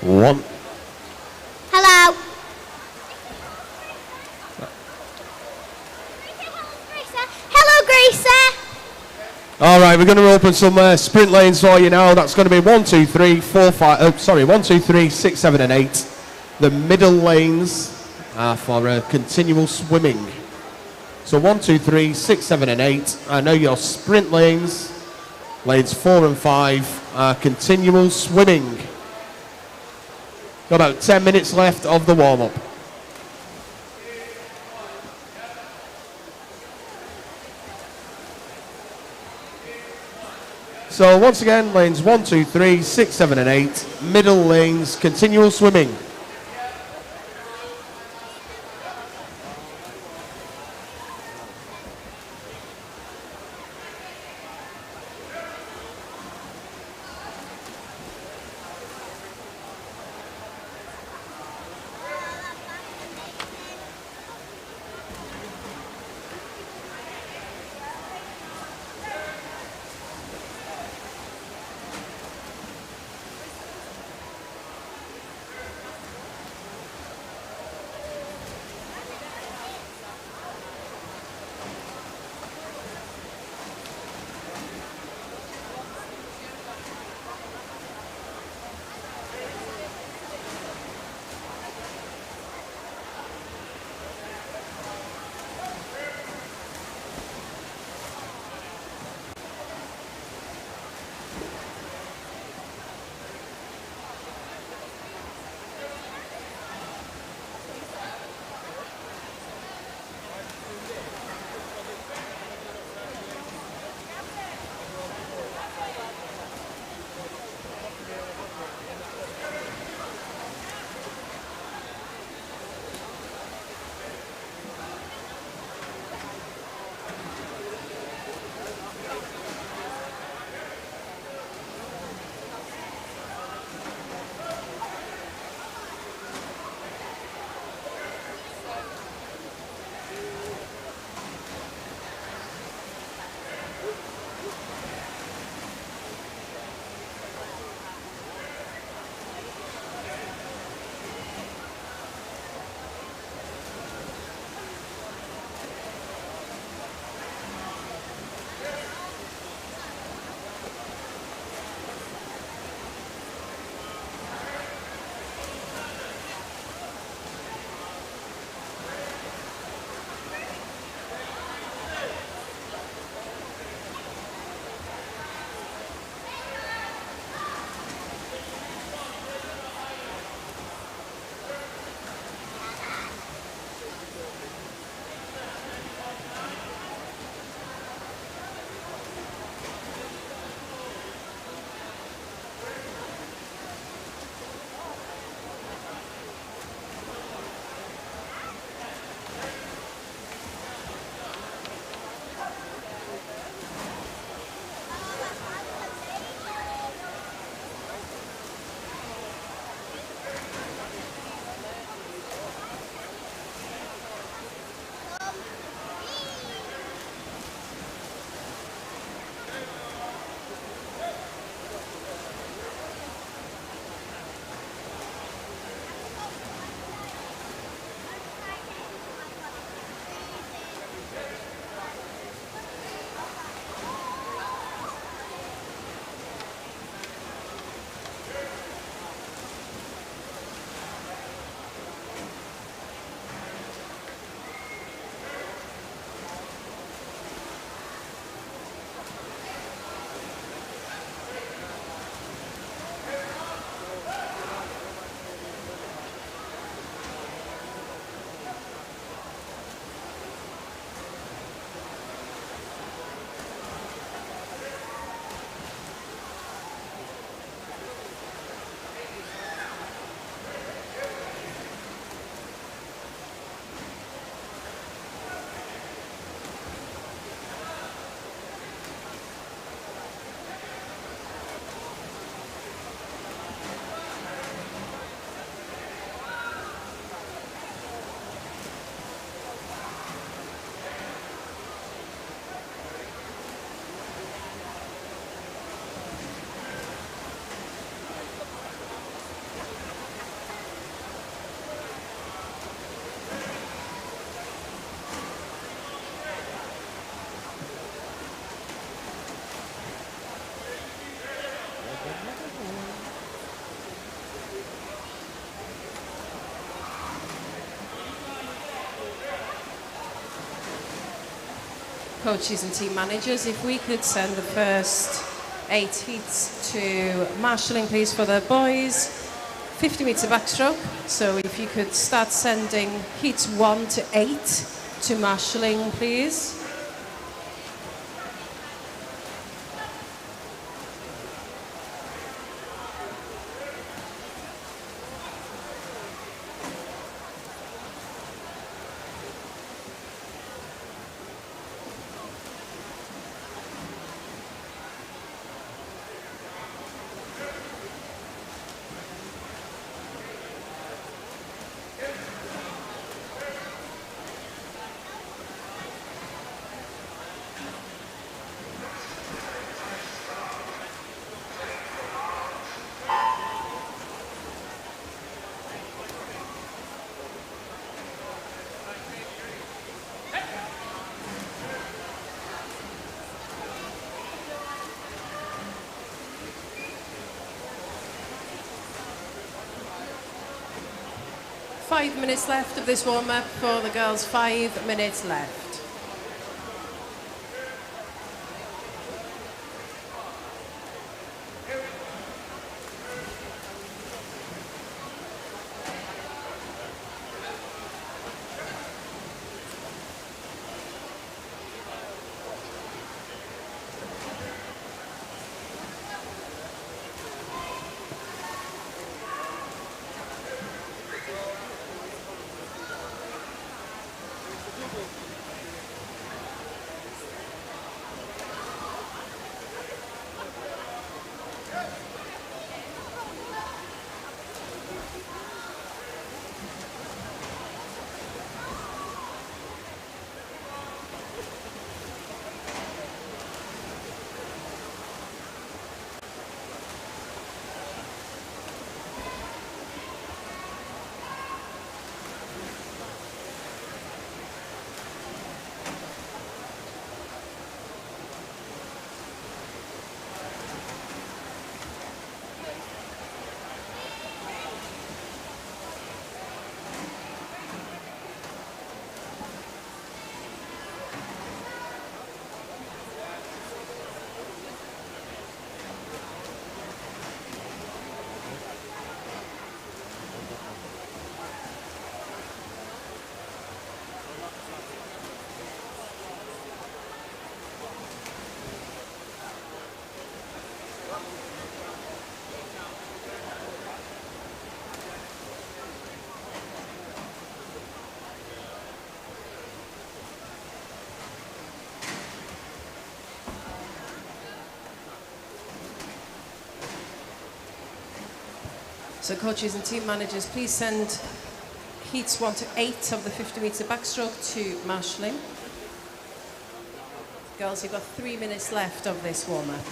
1. Hello. Hello, Gracie. All right, we're going to open some sprint lanes for you now. That's going to be 1, 2, 3, 4, 5. 1, 2, 3, 6, 7, and 8. The middle lanes are for continual swimming. So 1, 2, 3, 6, 7, and 8. I know your sprint lanes. Lanes 4 and 5 are continual swimming. Got about 10 minutes left of the warm-up. So once again, lanes 1, 2, 3, 6, 7, and 8. Middle lanes, continual swimming. coaches and team managers, if we could send the first 8 heats to marshalling, please, for the boys. 50-meter backstroke. So if you could start sending heats 1 to 8 to marshalling, please. Five minutes left of this warm-up for the girls. 5 minutes left. So coaches and team managers, please send heats 1 to 8 of the 50-meter backstroke to marshalling. Girls, you've got 3 minutes left of this warm-up.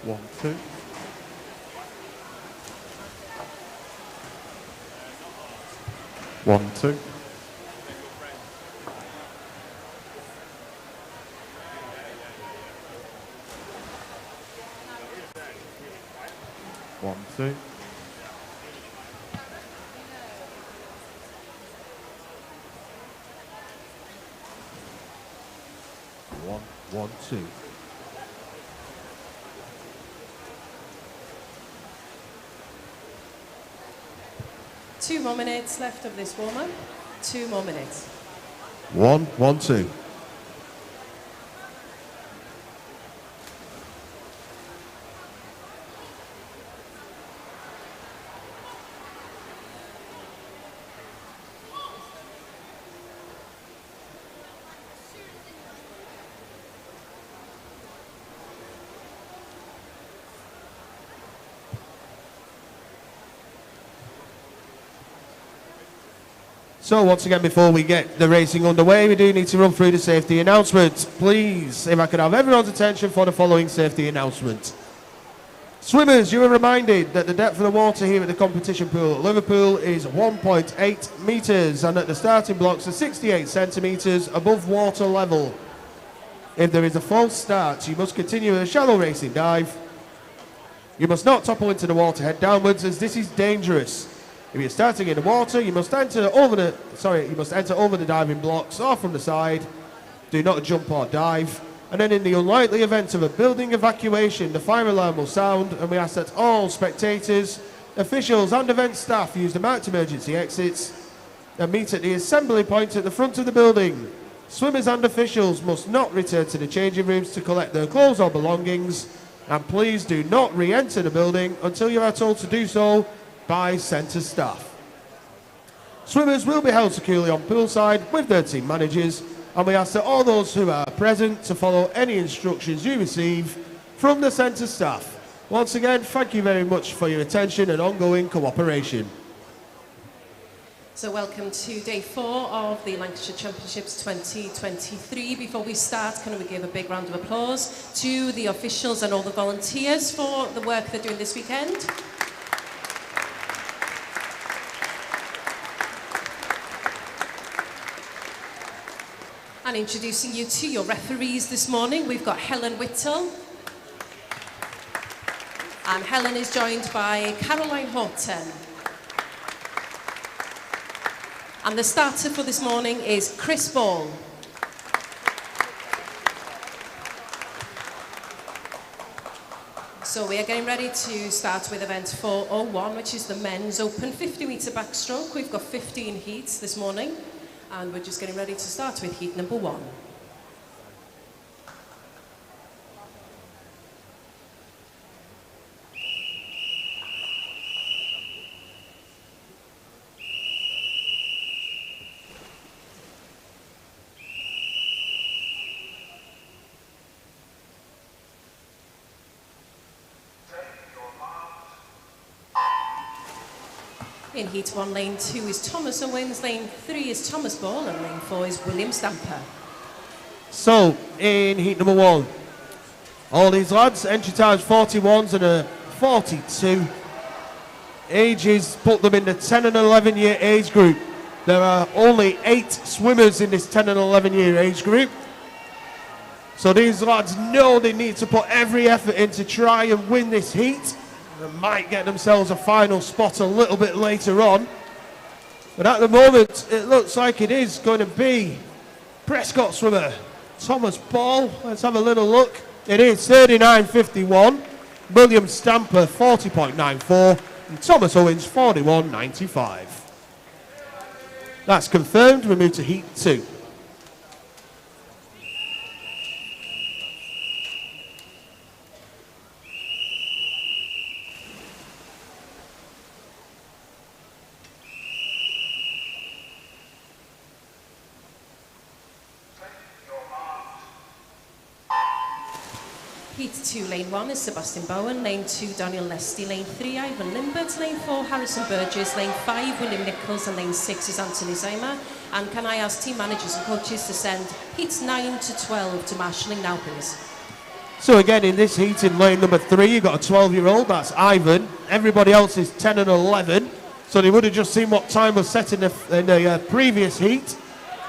One, two. One, two. One, two. One, two. 2 more minutes left of this warm-up. 2 more minutes. 1, 2. So once again, before we get the racing underway, we do need to run through the safety announcement. Please, if I could have everyone's attention for the following safety announcement. Swimmers, you are reminded that the depth of the water here at the competition pool at Liverpool is 1.8 metres and that the starting blocks are 68 centimetres above water level. If there is a false start, you must continue a shallow racing dive. You must not topple into the water head downwards, as this is dangerous. If you're starting in the water, you must enter over the diving blocks or from the side. Do not jump or dive. And then in the unlikely event of a building evacuation, the fire alarm will sound, and we ask that all spectators, officials and event staff use the marked emergency exits and meet at the assembly point at the front of the building. Swimmers and officials must not return to the changing rooms to collect their clothes or belongings, and please do not re-enter the building until you are told to do so by centre staff. Swimmers will be held securely on poolside with their team managers, and we ask that all those who are present to follow any instructions you receive from the centre staff. Once again, thank you very much for your attention and ongoing cooperation. So welcome to day 4 of the Lancashire Championships 2023. Before we start, can we give a big round of applause to the officials and all the volunteers for the work they're doing this weekend. And introducing you to your referees this morning, we've got Helen Whittle. And Helen is joined by Caroline Horton. And the starter for this morning is Chris Ball. So we are getting ready to start with event 401, which is the men's open 50-metre backstroke. We've got 15 heats this morning, and we're just getting ready to start with heat number 1. In heat 1, lane 2 is Thomas Owens, lane 3 is Thomas Ball, and lane 4 is William Stamper. So, in heat number 1, all these lads, entry times 41s and a 42. Ages put them in the 10 and 11 year age group. There are only 8 swimmers in this 10 and 11 year age group. So these lads know they need to put every effort in to try and win this heat. They might get themselves a final spot a little bit later on. But at the moment, it looks like it is going to be Prescott swimmer Thomas Ball. Let's have a little look. It is 39.51. William Stamper 40.94. And Thomas Owens 41.95. That's confirmed. We move to heat 2. Heat 2, lane 1 is Sebastian Bowen, lane 2 Daniel Lesty, lane 3 Ivan Limbert, lane 4 Harrison Burgess, lane 5 William Nichols, and lane 6 is Anthony Zima. And can I ask team managers and coaches to send heats 9 to 12 to marshalling now, please? So again, in this heat in lane number 3, you've got a 12-year-old, that's Ivan. Everybody else is 10 and 11. So they would have just seen what time was set in the previous heat.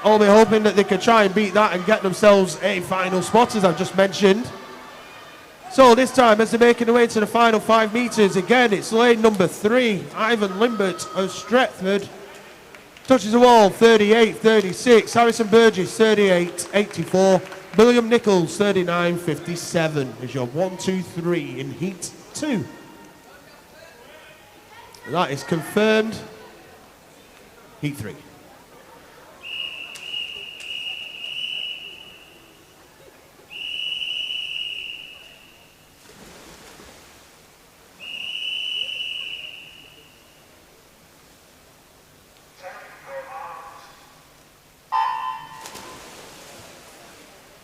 All they're hoping that they could try and beat that and get themselves a final spot, as I've just mentioned. So this time, as they're making their way to the final 5 metres, again, it's lane number 3, Ivan Limbert of Stretford. Touches the wall, 38.36. Harrison Burgess, 38.84. William Nichols, 39.57 is your 1, 2, 3 in heat 2. And that is confirmed. Heat 3.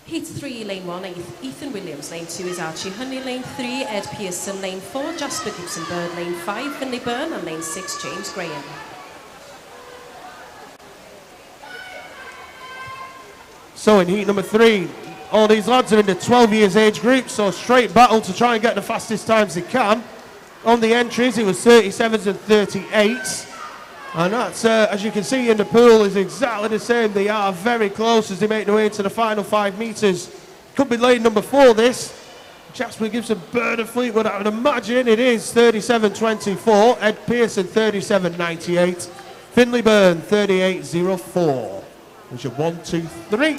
Heat 3, lane 1, Ethan Williams, lane 2 is Archie Honey, lane 3 Ed Pearson, lane 4 Jasper Gibson Bird, lane 5 Finley Byrne, and lane 6 James Graham. So in heat number 3, All these lads are in the 12 years age group, so straight battle to try and get the fastest times they can. On the entries, it was 37s and 38s. And that's, as you can see in the pool, is exactly the same. They are very close as they make their way into the final 5 metres. Could be lane number 4, this. Jasper Gibson, Bernard Fleetwood, I would imagine it is 37.24. Ed Pearson, 37.98. Finley Byrne, 38.04. Which are 1, 2, 3.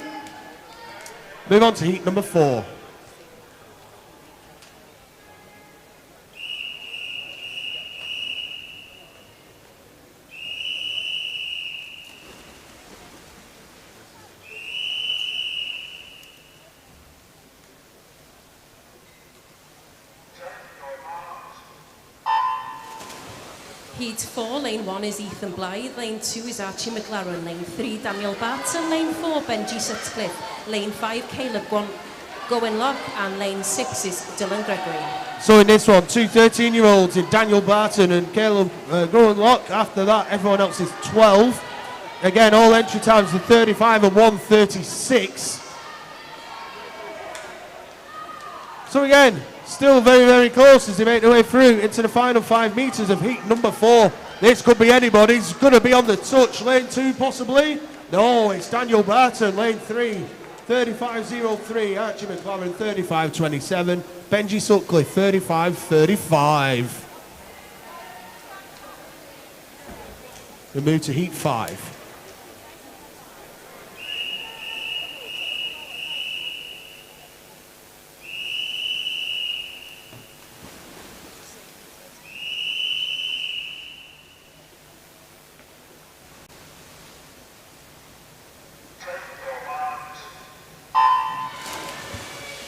Move on to heat number 4. Heat 4, lane 1 is Ethan Blythe, lane 2 is Archie McLaren, lane 3 Daniel Barton, lane 4 Benji Sutcliffe, lane 5 Caleb Gowenlock, and lane 6 is Dylan Gregory. So in this one, 2 13-year-olds in Daniel Barton and Caleb Gowenlock. After that, everyone else is 12. Again, all entry times are 35 and 1:36. So again, still very, very close as they make their way through into the final 5 metres of heat number 4. This could be anybody's. Going to be on the touch. Lane 2 possibly. No, it's Daniel Barton. Lane 3, 35.03. Archie McLaren, 35.27. Benji Sutcliffe, 35.35. We move to heat 5.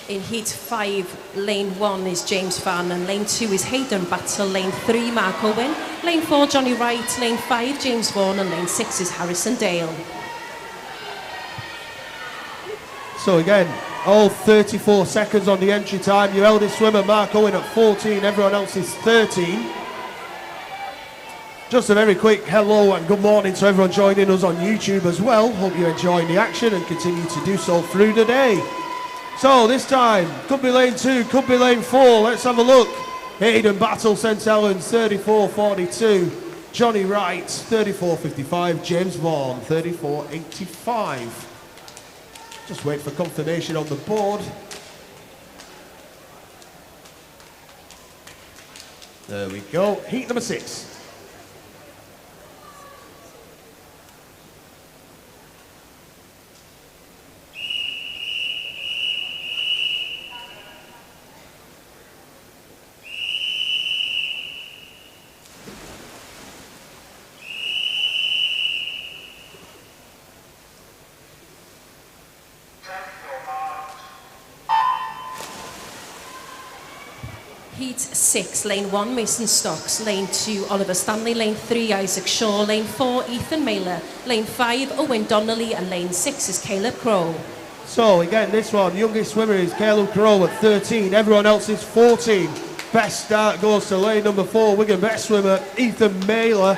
In heat 5, lane 1 is James Farn, and lane 2 is Hayden Battle, lane 3 Mark Owen, lane 4 Johnny Wright, lane 5 James Vaughan, and lane 6 is Harrison Dale. So again, all 34 seconds on the entry time. Your eldest swimmer, Mark Owen, at 14. Everyone else is 13. Just a very quick hello and good morning to everyone joining us on YouTube as well. Hope you're enjoying the action and continue to do so through the day. So this time, could be lane 2, could be lane 4. Let's have a look. Hayden Battle, St Helens, 34.42. Johnny Wright, 34.55. James Vaughan, 34.85. Just wait for confirmation on the board. There we go. Heat number 6. Heat 6, lane 1 Mason Stocks, lane 2 Oliver Stanley, lane 3 Isaac Shaw, lane 4 Ethan Mailer, lane 5 Owen Donnelly, and lane 6 is Caleb Crow. So again, this one, youngest swimmer is Caleb Crow at 13. Everyone else is 14. Best start goes to lane number 4, Wigan best swimmer Ethan Mailer.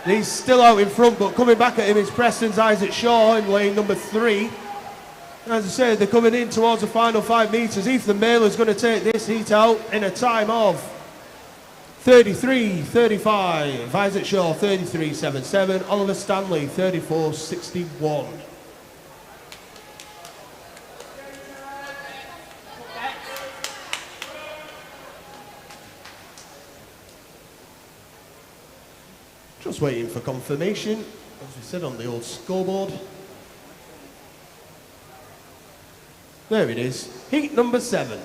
He's still out in front, but coming back at him is Preston's Isaac Shaw in lane number 3. As I said, they're coming in towards the final 5 metres. Ethan Mailer's going to take this heat out in a time of 33.35. Isaac Shaw, 33.77. Oliver Stanley, 34.61. Just waiting for confirmation, as we said on the old scoreboard. There it is, heat number 7.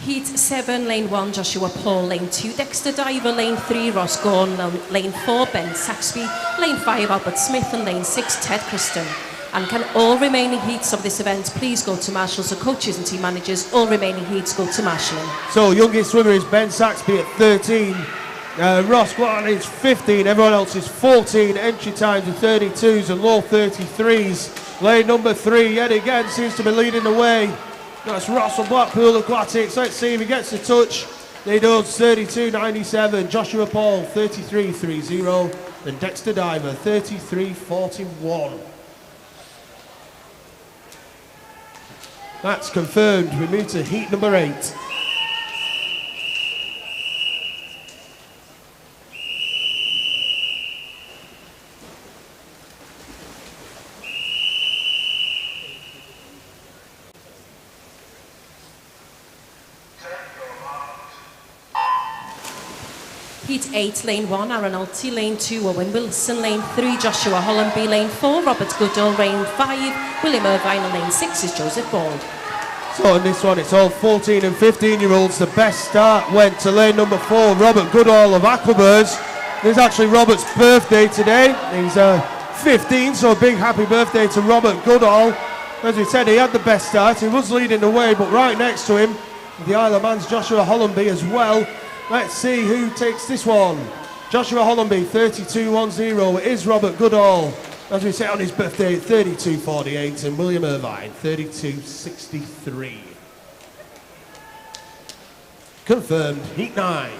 Heat 7, lane 1 Joshua Paul, lane 2 Dexter Diver, lane 3 Ross Gorn, lane 4 Ben Saxby, lane 5 Albert Smith, and lane 6 Ted Christen. And can all remaining heats of this event please go to marshals, so coaches and team managers, all remaining heats go to marshalling. So youngest swimmer is Ben Saxby at 13. Ross Glan is 15, everyone else is 14. Entry times are 32s and low 33s. Lane number 3 yet again seems to be leading the way. That's Russell Blackpool Aquatics. Let's see if he gets a touch. He does. 32.97. Joshua Paul 33.30 and Dexter Diver 33.41. That's confirmed. We move to heat number 8. Heat 8, lane 1, Aaron Alty, lane 2, Owen Wilson, lane 3, Joshua Hollenby, lane 4, Robert Goodall, lane 5, William Irvine, and lane 6 is Joseph Bald. So on this one, it's all 14 and 15-year-olds. The best start went to lane number 4, Robert Goodall of Aquabirds. It's actually Robert's birthday today. He's 15, so a big happy birthday to Robert Goodall. As we said, he had the best start. He was leading the way, but right next to him, the Isle of Man's Joshua Hollenby as well. Let's see who takes this one. Joshua Hollenby, 32.10. It is Robert Goodall, as we say, on his birthday, 32.48. And William Irvine, 32.63. Confirmed, heat 9.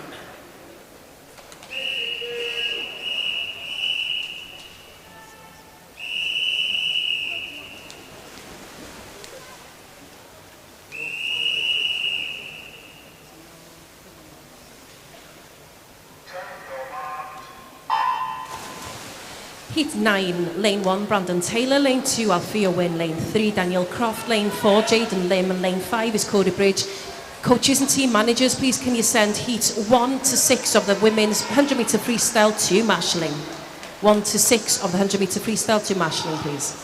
Heat 9, lane 1, Brandon Taylor, lane 2, Alfie Owen, lane 3, Daniel Croft, lane 4, Jaden Lim, and lane 5 is Cody Bridge. Coaches and team managers, please can you send heats 1 to 6 of the women's 100 metre freestyle to marshalling. 1 to 6 of the 100 metre freestyle to marshalling, please.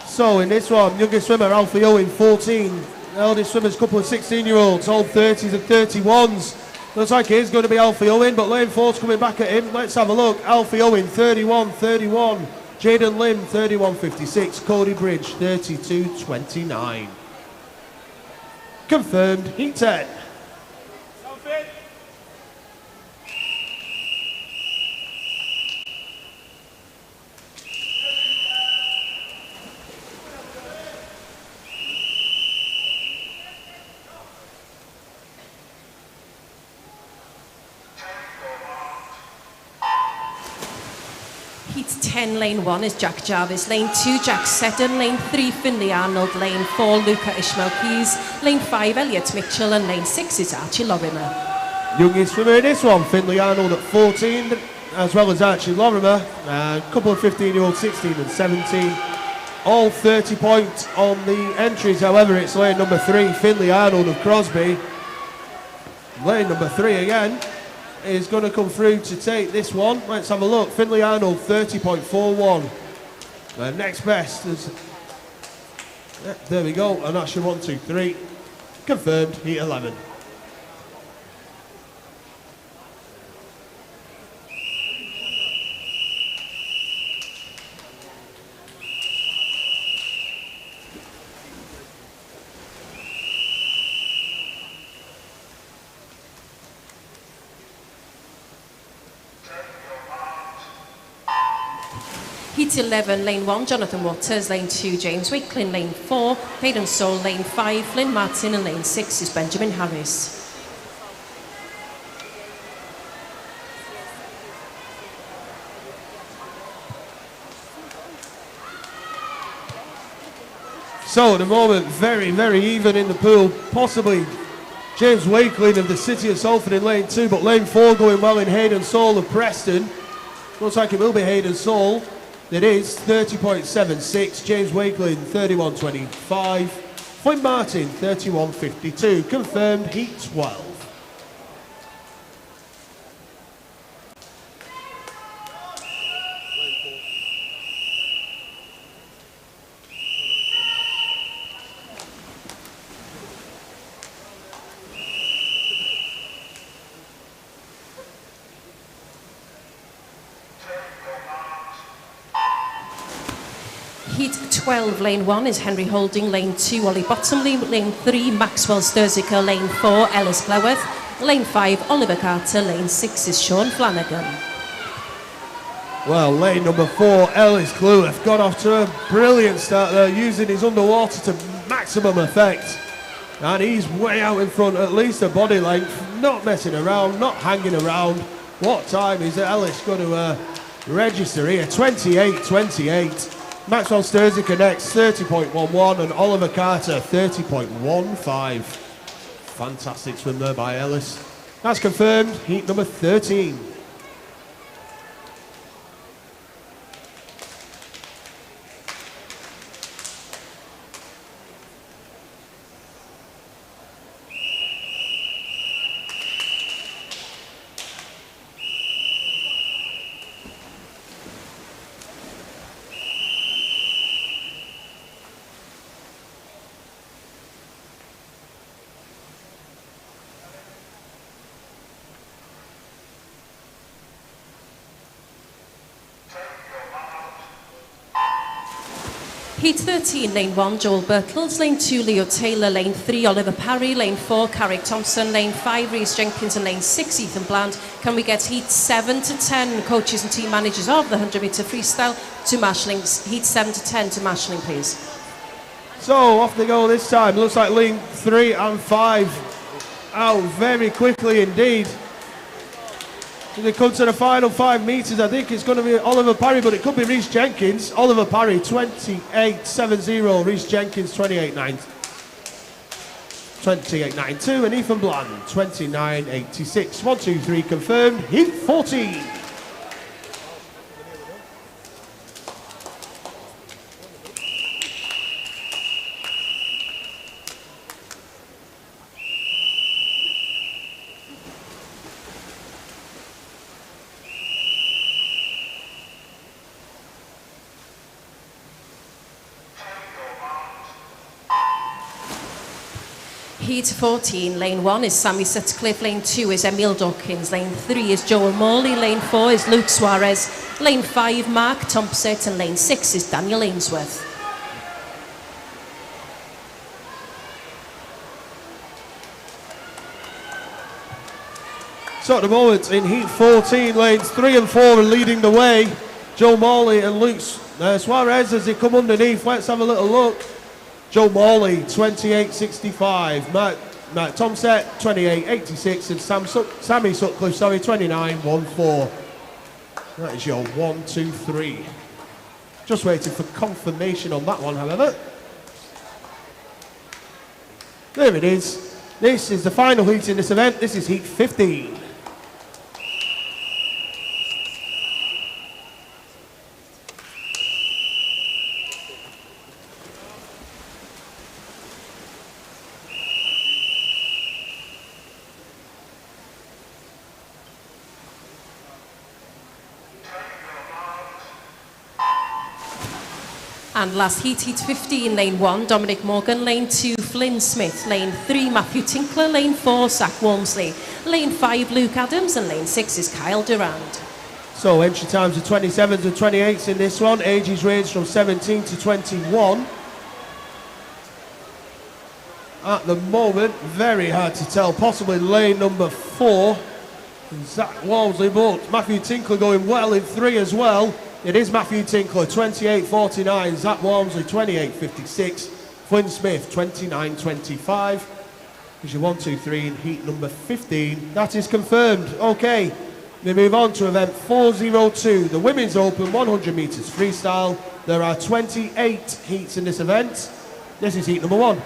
So in this one, youngest swimmer Alfie Owen, 14. Eldest swimmer's a couple of 16-year-olds, all 30s and 31s. Looks like it is going to be Alfie Owen, but lane 4's coming back at him. Let's have a look. Alfie Owen, 31.31. Jaden Lim, 31.56. Cody Bridge, 32.29. Confirmed, heat 10. Heat 10, lane 1 is Jack Jarvis, lane 2, Jack Seddon, lane 3, Finley Arnold, lane 4, Luca Ishmael Keys, lane 5, Elliot Mitchell, and lane 6 is Archie Lorimer. Youngest swimmer in this one, Finley Arnold at 14, as well as Archie Lorimer. A couple of 15-year-olds, 16 and 17. All 30 points on the entries. However, it's lane number 3, Finley Arnold of Crosby. Lane number 3 again is going to come through to take this one. Let's have a look. Finley Arnold, 30.41. Next best is... there we go. And that's your 1, 2, 3. Confirmed, heat 11. Heat 11, lane 1, Jonathan Waters, lane 2, James Wicklin, lane 4, Hayden Soul, lane 5, Flynn Martin, and lane 6 is Benjamin Harris. So at the moment, very, very even in the pool. Possibly James Wakeling of the City of Salford in lane 2, but lane 4 going well in Hayden Soul of Preston. Looks like it will be Hayden Soul. It is 30.76. James Wakeling, 31.25. Flynn Martin, 31.52. Confirmed, heat 12. Heat 12, lane 1 is Henry Holding, lane 2 Ollie Bottomley, lane 3 Maxwell Sturziker, lane 4 Ellis Cleworth, lane 5 Oliver Carter, lane 6 is Sean Flanagan. Well, lane number 4, Ellis Cleworth, got off to a brilliant start there, using his underwater to maximum effect. And he's way out in front, at least a body length, not messing around, not hanging around. What time is Ellis going to register here? 28.28. Maxwell Sturziker next, 30.11, and Oliver Carter, 30.15. Fantastic swim there by Ellis. That's confirmed, heat number 13. Heat 13, lane 1 Joel Birtles, lane 2 Leo Taylor, lane 3 Oliver Parry, lane 4 Carrick Thompson, lane 5 Rhys Jenkins, and lane 6 Ethan Bland. Can we get heat 7 to 10 coaches and team managers of the 100 metre freestyle to marshalling? Heat 7 to 10 to marshalling, please. So off they go this time. Looks like lane 3 and 5 out very quickly indeed. As they come to the final 5 metres, I think it's going to be Oliver Parry, but it could be Rhys Jenkins. Oliver Parry 28.70, Rhys Jenkins 28.92, and Ethan Bland 29.86. 1, 2, 3 confirmed. Heat 14. Heat 14, lane 1 is Sammy Sutcliffe, lane 2 is Emil Dawkins, lane 3 is Joel Morley, lane 4 is Luke Suarez, lane 5 Mark Thompson, and lane 6 is Daniel Ainsworth. So at the moment in Heat 14, lanes 3 and 4 are leading the way. Joe Morley and Luke Suarez as they come underneath. Let's have a little look. Joe Morley, 28.65. Matt Thompson, 28.86. And Sammy Sutcliffe, 29.14. That is your 1, 2, 3. Just waiting for confirmation on that one, however. There it is. This is the final heat in this event. This is Heat 15. And last heat, heat 15, lane 1, Dominic Morgan, lane 2, Flynn Smith, lane 3, Matthew Tinkler, lane 4, Zach Walmsley, lane 5, Luke Adams, and lane 6 is Kyle Durand. So entry times are 27s and 28s in this one. Ages range from 17 to 21. At the moment, very hard to tell. Possibly lane number 4, Zach Walmsley, but Matthew Tinkler going well in 3 as well. It is Matthew Tinkler, 28.49. Zach Walmsley, 28.56. Flynn Smith, 29.25. Here's your 1, 2, 3 in heat number 15. That is confirmed. Okay, we move on to event 402, the Women's Open 100 metres freestyle. There are 28 heats in this event. This is heat number 1.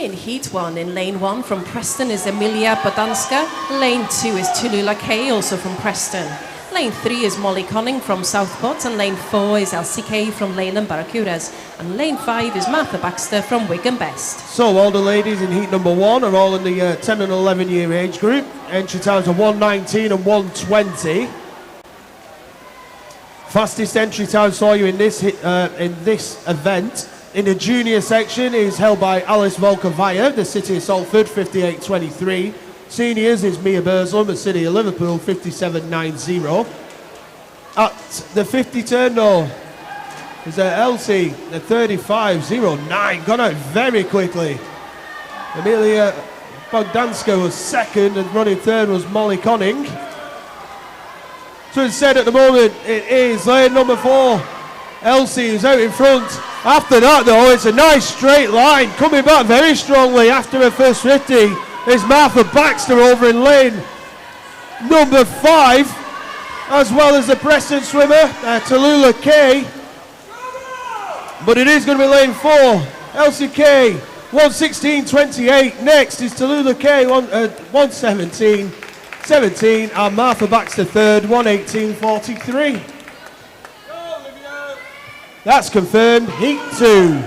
In heat 1, in lane 1 from Preston is Emilia Bodanska. Lane 2 is Tallulah Kay, also from Preston. Lane 3 is Molly Conning from Southport, and lane 4 is LCK from Leyland Barracudas, and lane 5 is Martha Baxter from Wigan Best. So all the ladies in heat number 1 are all in the 10 and 11 year age group. Entry times are 1:19 and 1:20. Fastest entry time saw you in this event in the junior section is held by Alice Volkovaya, the City of Salford, 58.23. Seniors is Mia Burslem, the City of Liverpool, 57.90. At the 50 turn, though, is Elsie, the 35.09. Gone out very quickly. Emilia Bogdanska was second, and running third was Molly Conning. So instead, at the moment, it is lane number 4. Elsie is out in front. After that, though, it's a nice straight line. Coming back very strongly after her first 50 is Martha Baxter over in lane number 5, as well as the Preston swimmer, Tallulah Kay. But it is going to be lane 4. Elsie Kay, 1:16.28. Next is Tallulah Kay, 1:17.17, and Martha Baxter third, 1:18.43. That's confirmed. Heat 2.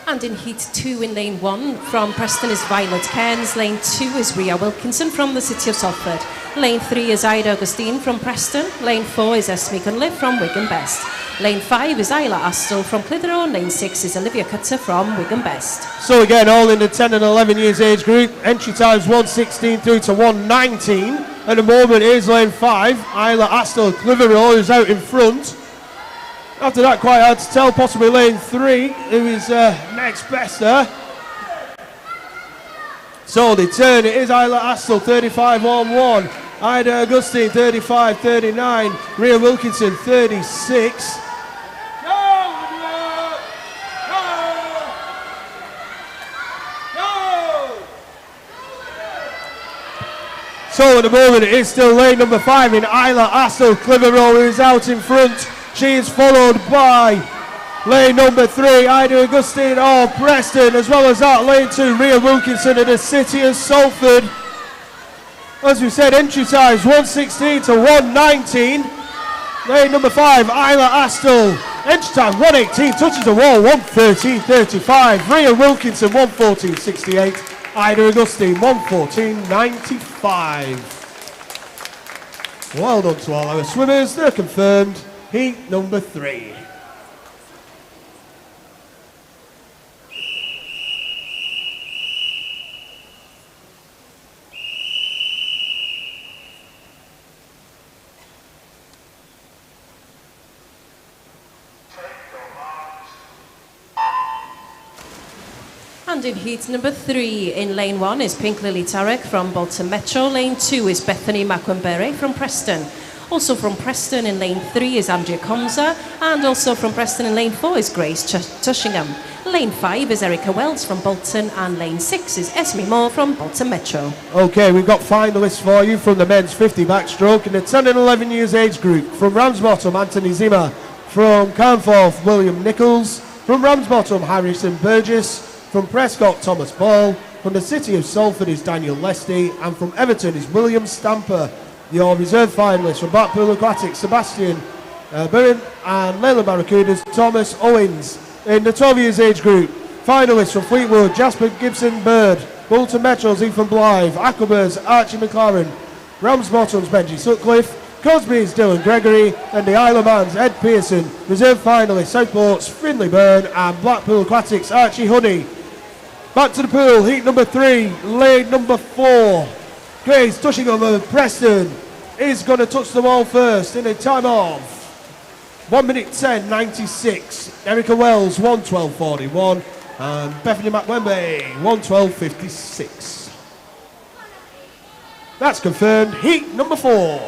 And in heat 2 in lane 1 from Preston is Violet Cairns. Lane 2 is Rhea Wilkinson from the City of Salford. Lane 3 is Ida Augustine from Preston. Lane 4 is Esme Cunliffe from Wigan Best. Lane 5 is Isla Astle from Clitheroe. And lane 6 is Olivia Cutter from Wigan Best. So again, all in the 10 and 11 years age group. Entry times 1:16 through to 1:19. At the moment, is lane 5. Isla Astle, Clitheroe, is out in front. After that, quite hard to tell. Possibly lane 3, who is next best there. So the turn, it is Isla Astle, 35.11. Ida Augustine, 35.39. Rhea Wilkinson, 36. So at the moment, it is still lane number 5 in Isla Astle. Clitheroe, who is out in front. She is followed by lane number 3, Ida Augustine of Preston, as well as that lane 2, Rhea Wilkinson of the City of Salford. As we said, entry times 1:16 to 1:19. Lane number 5, Isla Astle. Entry time 1:18, touches the wall 1:13.35. Rhea Wilkinson 1:14.68. Ida Augustine 1:14.95. Well done to all our swimmers. They're confirmed. Heat number 3. And in heat number 3, in lane 1 is Pink Lily Tarek from Bolton Metro. Lane 2 is Bethany Macwenberry from Preston. Also from Preston in lane 3 is Andrea Comza, and also from Preston in lane 4 is Grace Tushingham. Lane 5 is Erica Wells from Bolton, and lane 6 is Esme Moore from Bolton Metro. Okay, we've got finalists for you from the men's 50 backstroke in the 10 and 11 years age group. From Ramsbottom, Anthony Zimmer. From Carnforth, William Nichols. From Ramsbottom, Harrison Burgess. From Prescott, Thomas Ball. From the City of Salford is Daniel Lesty, and from Everton is William Stamper. Your reserve finalists from Blackpool Aquatics, Sebastian Burren, and Leyland Barracudas, Thomas Owens. In the 12 years age group, finalists from Fleetwood, Jasper Gibson Bird, Bolton Metro's Ethan Blythe, Ackleburn's Archie McLaren, Ramsbottom's Benji Sutcliffe, Cosby's Dylan Gregory, and the Isle of Man's Ed Pearson. Reserve finalists Southport's Finley Byrne and Blackpool Aquatics Archie Honey. Back to the pool, heat number 3, lane number 4. Grace Tushingham of Preston is going to touch the wall first in a time of 1:10.96. Erica Wells 1:12.41 and Bethany McWemby 1:12.56. That's confirmed. Heat number 4.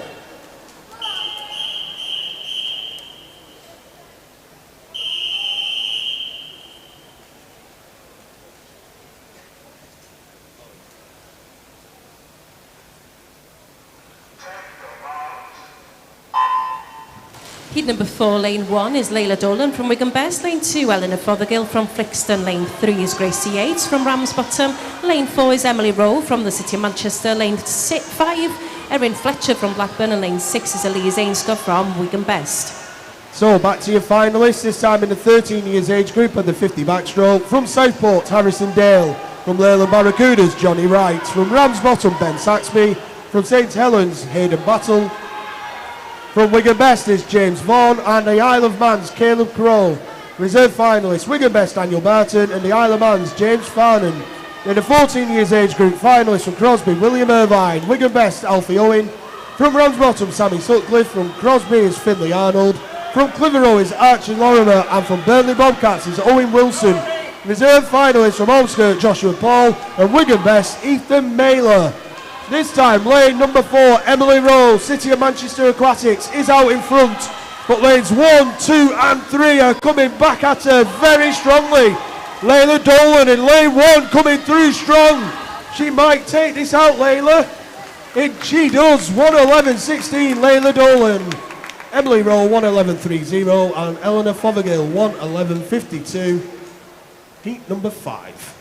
Heat number 4, lane 1 is Layla Dolan from Wigan Best. Lane 2, Eleanor Fothergill from Flixton. Lane 3 is Gracie Yates from Ramsbottom. Lane 4 is Emily Rowe from the City of Manchester. Lane 5, Erin Fletcher from Blackburn. And lane 6 is Elise Ainscott from Wigan Best. So back to your finalists, this time in the 13 years age group of the 50 backstroke. From Southport, Harrison Dale. From Leyland Barracudas, Johnny Wright. From Ramsbottom, Ben Saxby. From St Helens, Hayden Battle. From Wigan Best is James Vaughan, and the Isle of Man's Caleb Crow. Reserve finalists, Wigan Best Daniel Barton, and the Isle of Man's James Farnan. In the 14 years age group, finalists from Crosby, William Irvine. Wigan Best, Alfie Owen. From Ramsbottom, Sammy Sutcliffe. From Crosby is Finley Arnold. From Clitheroe is Archie Lorimer, and from Burnley Bobcats is Owen Wilson. Reserve finalists from Ormskirk, Joshua Paul, and Wigan Best, Ethan Mailer. This time, lane number 4, Emily Rowe, City of Manchester Aquatics, is out in front. But lanes 1, 2 and 3 are coming back at her very strongly. Layla Dolan in lane 1 coming through strong. She might take this out, Layla. She does. 1:11.16, Layla Dolan. Emily Rowe, 1:11.30, and Eleanor Fothergill, 1:11.52. Heat number 5.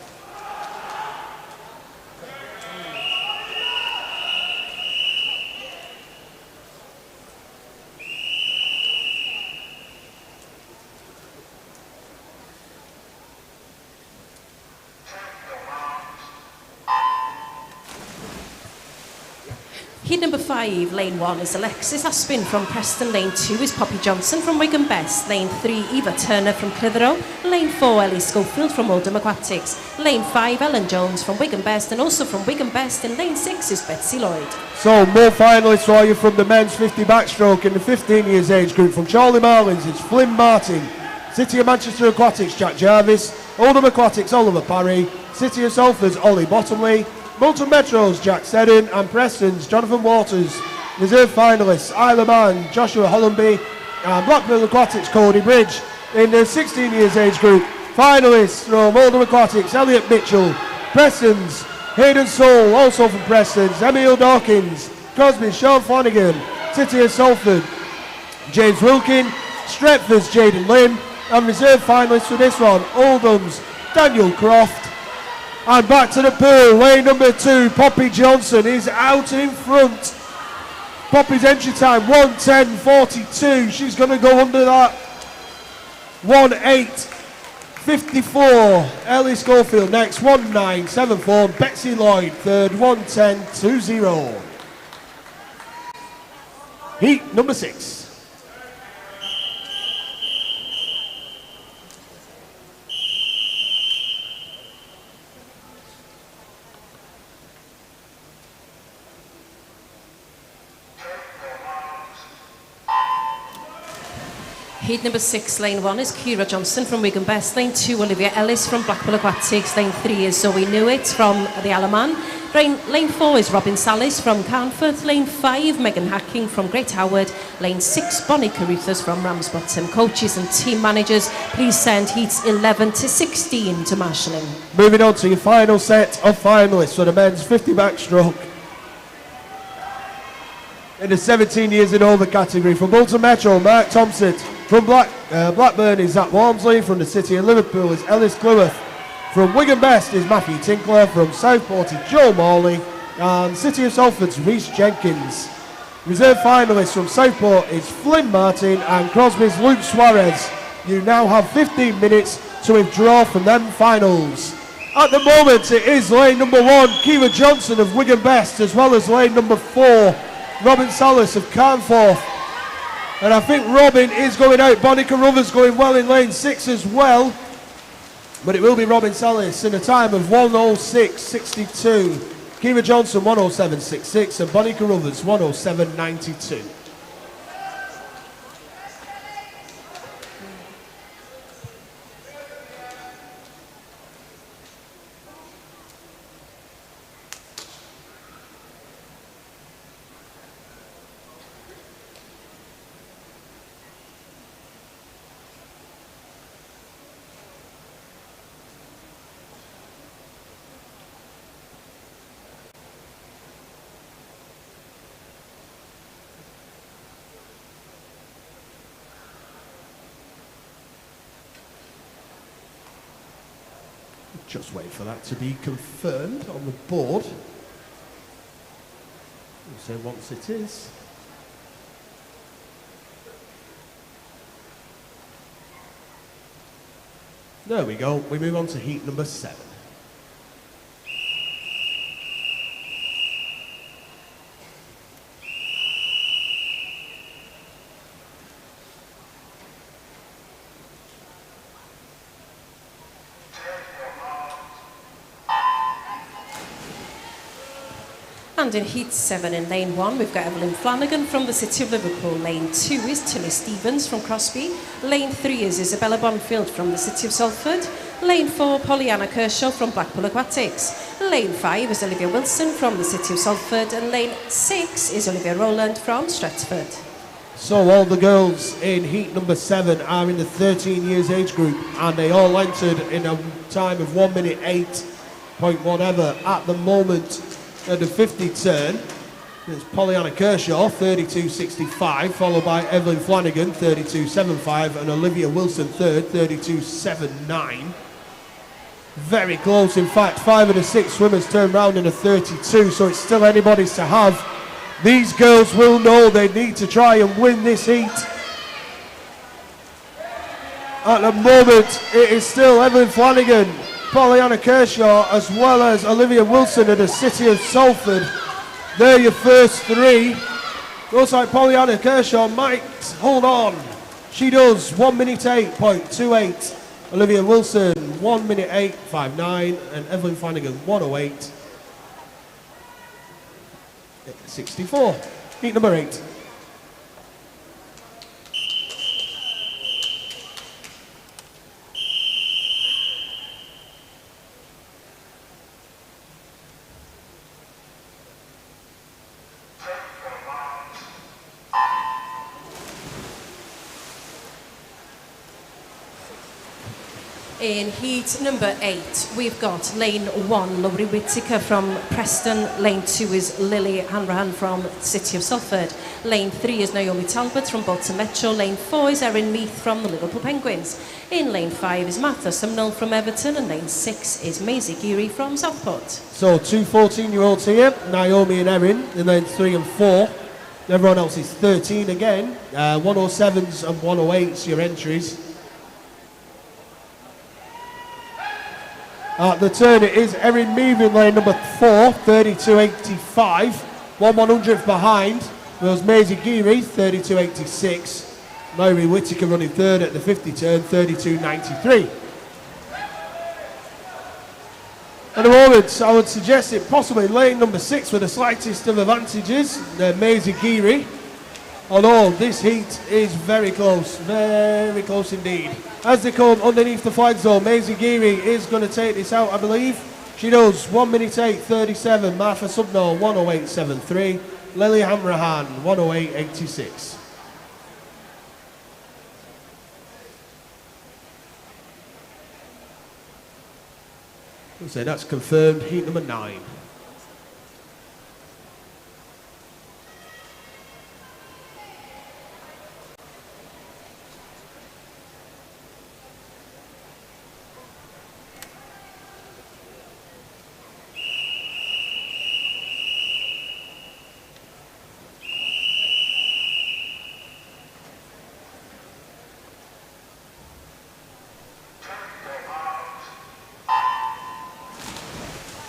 Heat number 5, lane 1 is Alexis Aspin from Preston. Lane 2 is Poppy Johnson from Wigan Best. Lane 3, Eva Turner from Clitheroe. Lane 4, Ellie Schofield from Oldham Aquatics. Lane 5, Ellen Jones from Wigan Best, and also from Wigan Best in lane 6 is Betsy Lloyd. So more finalists for you from the men's 50 backstroke in the 15 years age group. From Charlie Marlins, it's Flynn Martin. City of Manchester Aquatics, Jack Jarvis. Oldham Aquatics, Oliver Parry. City of Salford's, Ollie Bottomley. Bolton Metro's, Jack Seddon, and Preston's, Jonathan Waters. Reserve finalists, Isle of Man, Joshua Hollenby, and Blackburn Aquatics, Cody Bridge. In the 16 years age group, finalists from Oldham Aquatics, Elliot Mitchell. Preston's, Hayden Soul, also from Preston's, Emil Dawkins. Crosby's, Sean Flanagan. City of Salford, James Wilkin. Stretford's, Jaden Lim. And reserve finalists for this one, Oldham's, Daniel Croft. And back to the pool, lane number 2, Poppy Johnson is out in front. Poppy's entry time, 1:10.42. She's going to go under that. 1:8.54. Ellie Schofield next, 1:9.74. Betsy Lloyd third, 1:10.20. Heat number 6. Heat number 6, lane 1 is Kira Johnson from Wigan Best. Lane 2, Olivia Ellis from Blackpool Aquatics. Lane 3 is Zoe Newitt from the Alaman. Lane 4 is Robin Salis from Carnforth. Lane 5, Megan Hacking from Great Howard. Lane 6, Bonnie Caruthers from Ramsbottom. Coaches and team managers, please send heats 11 to 16 to marshalling. Moving on to your final set of finalists for the men's 50 backstroke. In the 17 years and over category, from Bolton Metro, Mark Thompson. From Blackburn is Zach Walmsley. From the City of Liverpool is Ellis Cleworth. From Wigan Best is Matthew Tinkler. From Southport is Joe Morley. And City of Salford's Rhys Jenkins. Reserve finalists from Southport is Flynn Martin and Crosby's Luke Suarez. You now have 15 minutes to withdraw from them finals. At the moment it is lane number 1, Kira Johnson of Wigan Best, as well as lane number 4, Robin Salis of Carnforth. And I think Robin is going out. Bonnie Caruthers going well in lane 6 as well. But it will be Robin Salis in a time of 1:06.62. Kira Johnson 1:07.66 and Bonnie Caruthers 1:07.92. Just wait for that to be confirmed on the board. So once it is. There we go. We move on to heat number 7. And in heat 7 in lane 1, we've got Evelyn Flanagan from the City of Liverpool. Lane 2 is Tilly Stevens from Crosby. Lane 3 is Isabella Bonfield from the City of Salford. Lane 4, Pollyanna Kershaw from Blackpool Aquatics. Lane 5 is Olivia Wilson from the City of Salford. And lane 6 is Olivia Rowland from Stretford. So all the girls in heat number 7 are in the 13 years age group, and they all entered in a time of 1 minute 8.1 ever. At the moment, at the 50 turn, it's Pollyanna Kershaw, 32.65, followed by Evelyn Flanagan, 32.75, and Olivia Wilson third, 32.79. Very close. In fact, 5 of the 6 swimmers turned round in a 32, so it's still anybody's to have. These girls will know they need to try and win this heat. At the moment, it is still Evelyn Flanagan, Pollyanna Kershaw, as well as Olivia Wilson of the City of Salford. They're your first 3. Looks like Pollyanna Kershaw might hold on. She does. 1 minute 8.28. Olivia Wilson 1 minute 8.59, and Evelyn Flanagan 1:08.64. Heat number 8. In heat number 8, we've got lane 1, Laurie Whittaker from Preston. Lane 2 is Lily Hanrahan from City of Salford. Lane 3 is Naomi Talbot from Bolton Metro. Lane 4 is Erin Meath from the Liverpool Penguins. In lane 5 is Martha Sumnall from Everton, and lane 6 is Maisie Geary from Southport. So 2 14-year-olds here, Naomi and Erin, in lane 3 and 4. Everyone else is 13 again. 107s and 108s your entries. At the turn, it is Erin Meath in lane number 4, 32.85. 1/100th behind was Maisie Geary, 32.86. Laurie Whittaker running third at the 50 turn, 32.93. At the moment, I would suggest it possibly lane number 6 with the slightest of advantages, Maisie Geary. Although this heat is very close indeed. As they come underneath the flag zone, Maisie Geary is going to take this out, I believe. She does. 1 minute 8.37. Martha Subnall, 1:08.73. Lily Hanrahan, 1:08.86. So that's confirmed. Heat number 9.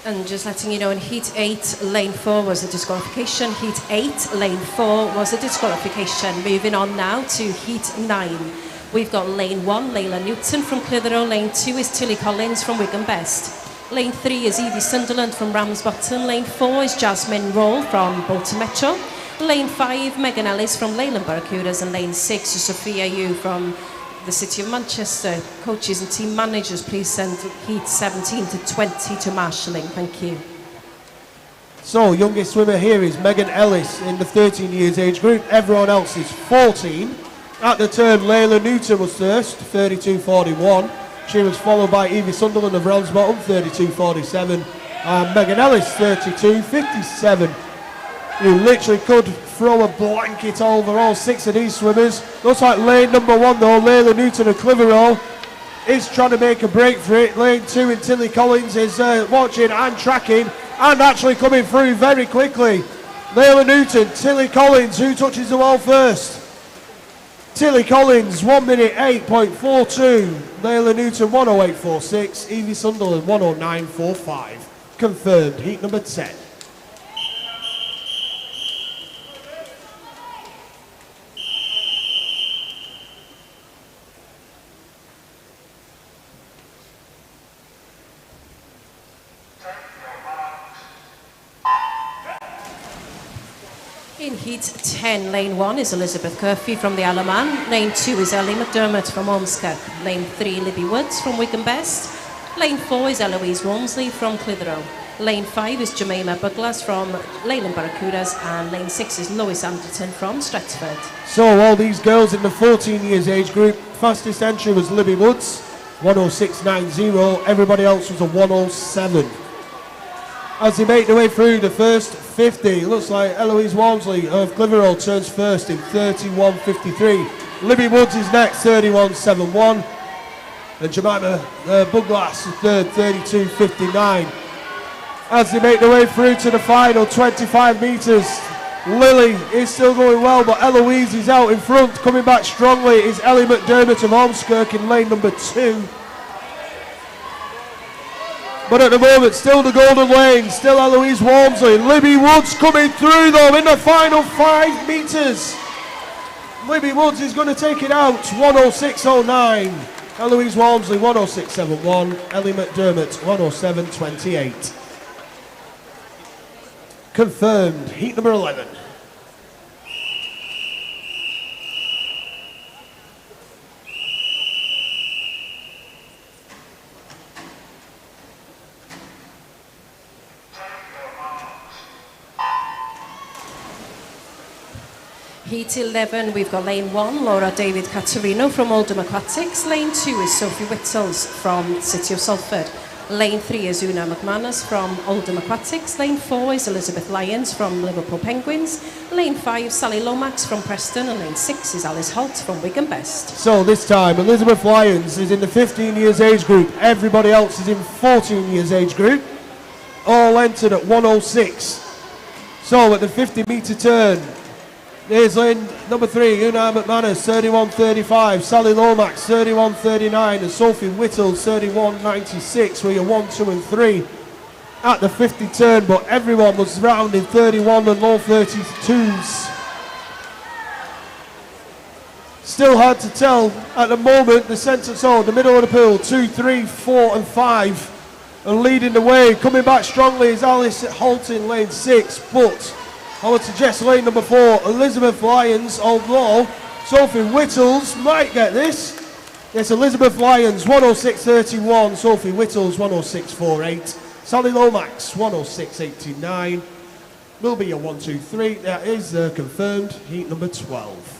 And just letting you know, in heat 8, lane 4 was a disqualification. Heat 8, lane 4 was a disqualification. Moving on now to heat 9. We've got lane 1, Layla Newton from Clitheroe. Lane 2 is Tilly Collins from Wigan Best. Lane 3 is Evie Sunderland from Ramsbottom. Lane 4 is Jasmine Roll from Bolton Metro. Lane 5, Megan Ellis from Leyland Barracudas. And lane 6 is Sophia Yu from the City of Manchester. Coaches and team managers, please send heat 17 to 20 to marshalling. Thank you. So, youngest swimmer here is Megan Ellis in the 13 years age group. Everyone else is 14. At the turn, Layla Newton was first, 32.41. She was followed by Evie Sunderland of Ramsbottom, 32.47. And Megan Ellis, 32.57. You literally could throw a blanket over all 6 of these swimmers. Looks like lane number 1 though, Layla Newton of Clitheroe, is trying to make a break for it. Lane 2 in Tilly Collins is watching and tracking and actually coming through very quickly. Layla Newton, Tilly Collins, who touches the wall first? Tilly Collins, 1 minute 8.42. Layla Newton, 108.46. Evie Sunderland, 109.45. Confirmed, heat number 10. In heat 10, lane 1 is Elizabeth Curfew from the Alaman. Lane 2 is Ellie McDermott from Ormskirk. Lane 3, Libby Woods from Wigan Best. Lane 4 is Eloise Walmsley from Clitheroe. Lane 5 is Jemima Buglas from Leyland Barracudas. And lane 6 is Lois Anderton from Stretford. So all these girls in the 14 years age group, fastest entry was Libby Woods, 106.90. Everybody else was a 107. As they make their way through the first 50, it looks like Eloise Walmsley of Clitheroe turns first in 31.53. Libby Woods is next, 31.71. And Jemima Buglas is third, 32.59. As they make their way through to the final 25 metres, Lily is still going well, but Eloise is out in front. Coming back strongly is Ellie McDermott of Ormskirk in lane number 2. But at the moment, still the golden lane, still Eloise Walmsley. Libby Woods coming through though in the final 5 metres. Libby Woods is going to take it out, 106.09. Eloise Walmsley, 106.71. Ellie McDermott, 107.28. Confirmed, heat number 11. Heat 11, we've got lane 1, Laura David Caterino from Oldham Aquatics. Lane 2 is Sophie Whittles from City of Salford. Lane 3 is Una McManus from Oldham Aquatics. Lane 4 is Elizabeth Lyons from Liverpool Penguins. Lane 5, Sally Lomax from Preston. And lane 6 is Alice Holt from Wigan Best. So this time, Elizabeth Lyons is in the 15 years age group. Everybody else is in 14 years age group. All entered at 106. So at the 50 metre turn, there's lane number 3, Una McManus, 31.35. Sally Lomax, 31.39. And Sophie Whittles, 31.96. Where you're 1, 2 and 3 at the 50 turn. But everyone was round in 31 and low 32s. Still hard to tell at the moment. The centre zone, the middle of the pool, 2, 3, 4 and 5. And leading the way, coming back strongly is Alice Holt in lane 6. But I would suggest lane number 4, Elizabeth Lyons, although Sophie Whittles might get this. Yes, Elizabeth Lyons, 106.31. Sophie Whittles, 106.48. Sally Lomax, 106.89. Will be a 1, 2, 3. That is confirmed. Heat number 12.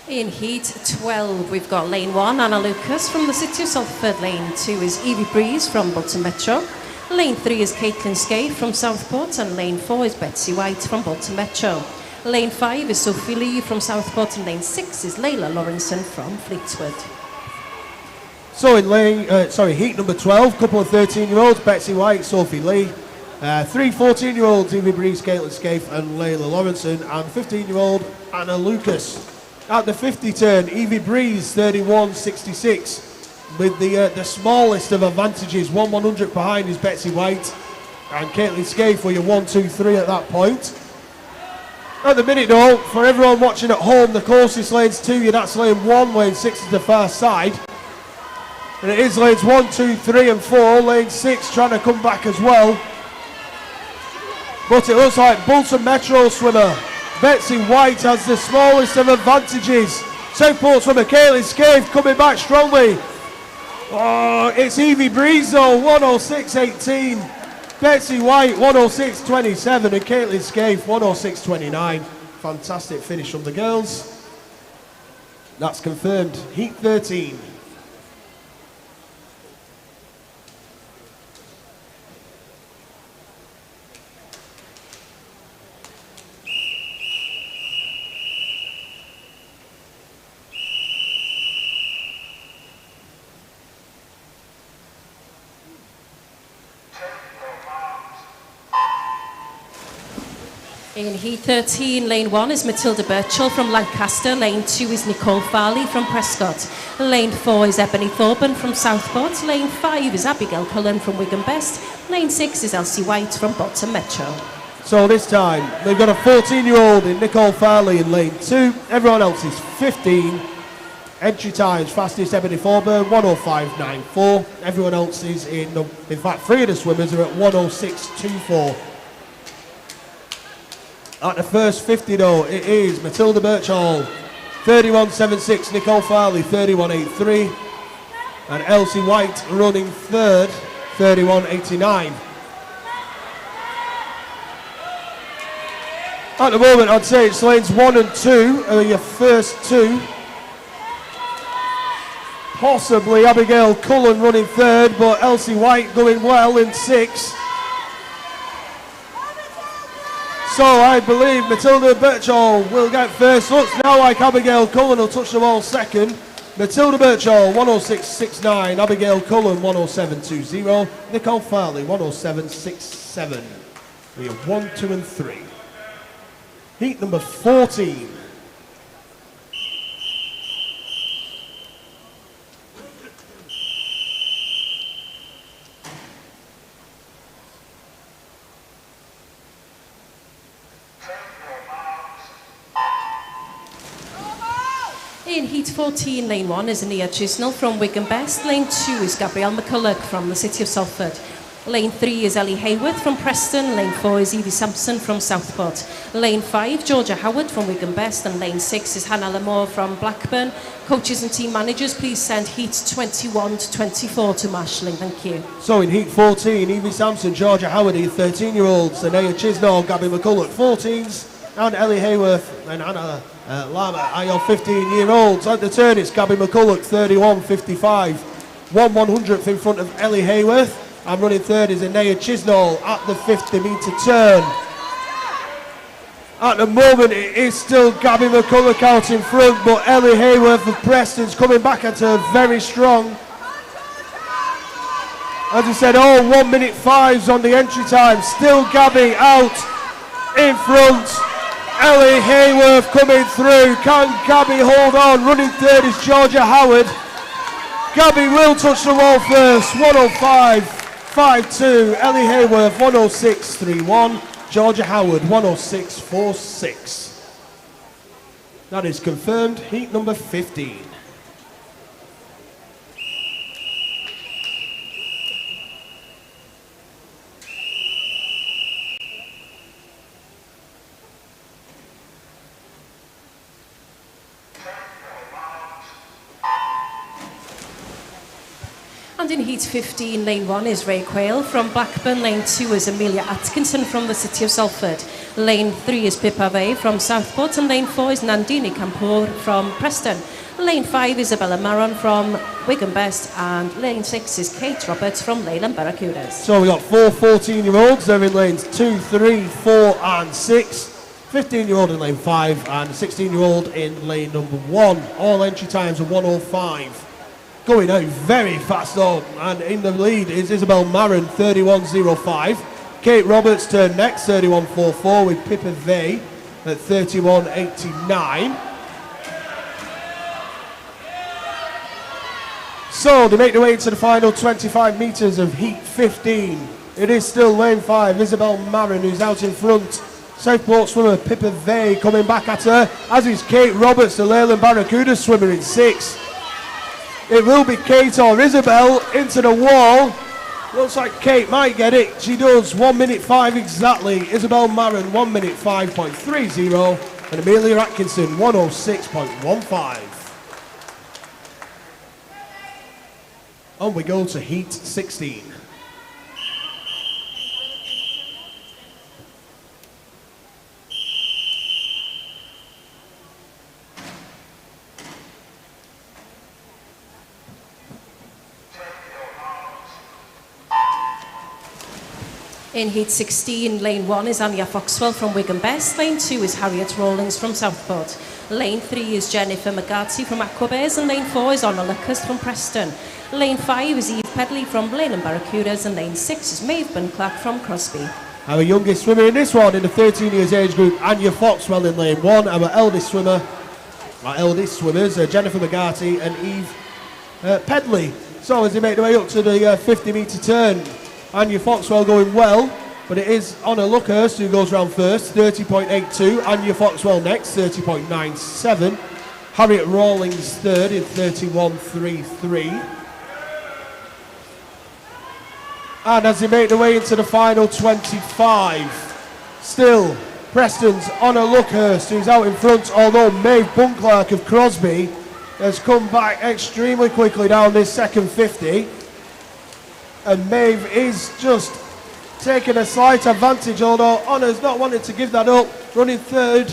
In heat 12, we've got lane 1, Anna Lucas from the City of Salford. Lane 2 is Evie Breeze from Bolton Metro. Lane 3 is Caitlin Scaife from Southport. And lane 4 is Betsy White from Bolton Metro. Lane 5 is Sophie Lee from Southport. And lane 6 is Layla Lawrenson from Fleetwood. So in heat number 12, couple of 13-year-olds, Betsy White, Sophie Lee. 3 14-year-olds, Evie Breeze, Caitlin Scaife and Layla Lawrenson. And 15-year-old Anna Lucas. At the 50 turn, Evie Breeze, 31.66. With the smallest of advantages, 1/100 behind is Betsy White. And Caitlin Scaife were your 1, 2, 3 at that point. At the minute though, for everyone watching at home, the closest lane's 2, that's lane 1, lane 6 is the far side. And it is lanes 1, 2, 3 and 4, lane 6 trying to come back as well. But it looks like Bolton Metro swimmer Betsy White has the smallest of advantages. Southport swimmer Caitlin Scaife coming back strongly. Oh, it's Evie Breeze though, 106.18. Betsy White, 106.27. And Caitlin Scaife, 106.29. Fantastic finish from the girls. That's confirmed. Heat 13. In Heat 13, Lane 1 is Matilda Birchall from Lancaster. Lane 2 is Nicole Farley from Prescott. Lane 4 is Ebony Thorburn from Southport. Lane 5 is Abigail Cullen from Wigan Best. Lane 6 is Elsie White from Bolton Metro. So this time, they've got a 14-year-old in Nicole Farley in lane 2. Everyone else is 15. Entry times, fastest Ebony Thorburn, 105.94. Everyone else is in fact, 3 of the swimmers are at 106.24. At the first 50 though, it is Matilda Birchall, 31.76, Nicole Farley, 31.83, and Elsie White running third, 31.89. At the moment, I'd say it's lanes 1 and 2 are your first two. Possibly Abigail Cullen running third, but Elsie White going well in 6. So I believe Matilda Birchall will get first. Looks now like Abigail Cullen will touch the ball second. Matilda Birchall 106.69, Abigail Cullen 107.20, Nicole Farley 107.67. We have 1, 2 and 3. Heat number 14. In Heat 14, Lane 1 is Ania Chisnell from Wigan Best. Lane 2 is Gabrielle McCulloch from the City of Salford. Lane 3 is Ellie Hayworth from Preston. Lane 4 is Evie Sampson from Southport. Lane 5, Georgia Howard from Wigan Best. And Lane 6 is Hannah Lamore from Blackburn. Coaches and team managers, please send Heat 21 to 24 to marshalling. Thank you. So in Heat 14, Evie Sampson, Georgia Howard, 13-year-olds, Ania Chisnell, Gabby McCulloch, 14s, and Ellie Hayworth and Hannah Lama are your 15-year-olds. At the turn, it's Gabby McCulloch, 31.55. 1/100th in front of Ellie Hayworth. And running third is Ania Chisnell at the 50-metre turn. At the moment, it is still Gabby McCulloch out in front, but Ellie Hayworth of Preston's coming back at her very strong. As I said, all 1 minute 5s on the entry time. Still Gabby out in front. Ellie Hayworth coming through. Can Gabby hold on? Running third is Georgia Howard. Gabby will touch the wall first. 105.52. Ellie Hayworth 106.31. Georgia Howard 106.46. That is confirmed. Heat number 15. And in Heat 15, Lane 1 is Ray Quayle from Blackburn. Lane 2 is Amelia Atkinson from the City of Salford. Lane 3 is Pippa Vey from Southport. And Lane 4 is Nandini Kapoor from Preston. Lane 5 is Isabella Maron from Wigan Best. And Lane 6 is Kate Roberts from Leyland Barracudas. So we've got 4 14-year-olds. They're in lanes 2, 3, 4 and 6. 15-year-old in lane 5 and 16-year-old in lane number 1. All entry times are 1:05. Going out very fast though, and in the lead is Isabel Maron, 31.05. Kate Roberts turn next, 31.44, with Pippa Vey at 31.89. So they make their way to the final 25 metres of Heat 15. It is still lane 5, Isabel Maron who's out in front. Southport swimmer Pippa Vey coming back at her, as is Kate Roberts, the Leyland Barracuda swimmer in 6. It will be Kate or Isabel into the wall. Looks like Kate might get it. She does. 1 minute 5 exactly. Isabel Maron 1 minute 5.30. And Amelia Atkinson 106.15. On we go to Heat 16. In heat 16, lane 1 is Anya Foxwell from Wigan Best. Lane 2 is Harriet Rawlings from Southport. Lane 3 is Jennifer McGarty from Aquabears, and lane 4 is Honor Lucas from Preston. Lane 5 is Eve Pedley from Blenheim Barracudas, and lane 6 is Maeve Bunclark from Crosby. Our youngest swimmer in this one, in the 13 years age group, Anya Foxwell in lane 1. Our eldest swimmers, Jennifer McGarty and Eve Pedley. So as they make their way up to the 50 metre turn, Anya Foxwell going well, but it is Honor Luckhurst who goes round first, 30.82. Anya Foxwell next, 30.97. Harriet Rawlings third in 31.33. And as they make their way into the final 25, still Preston's Honor Luckhurst who's out in front, although Maeve Bunclark of Crosby has come back extremely quickly down this second 50. And Maeve is just taking a slight advantage, although Honor's not wanting to give that up. Running third.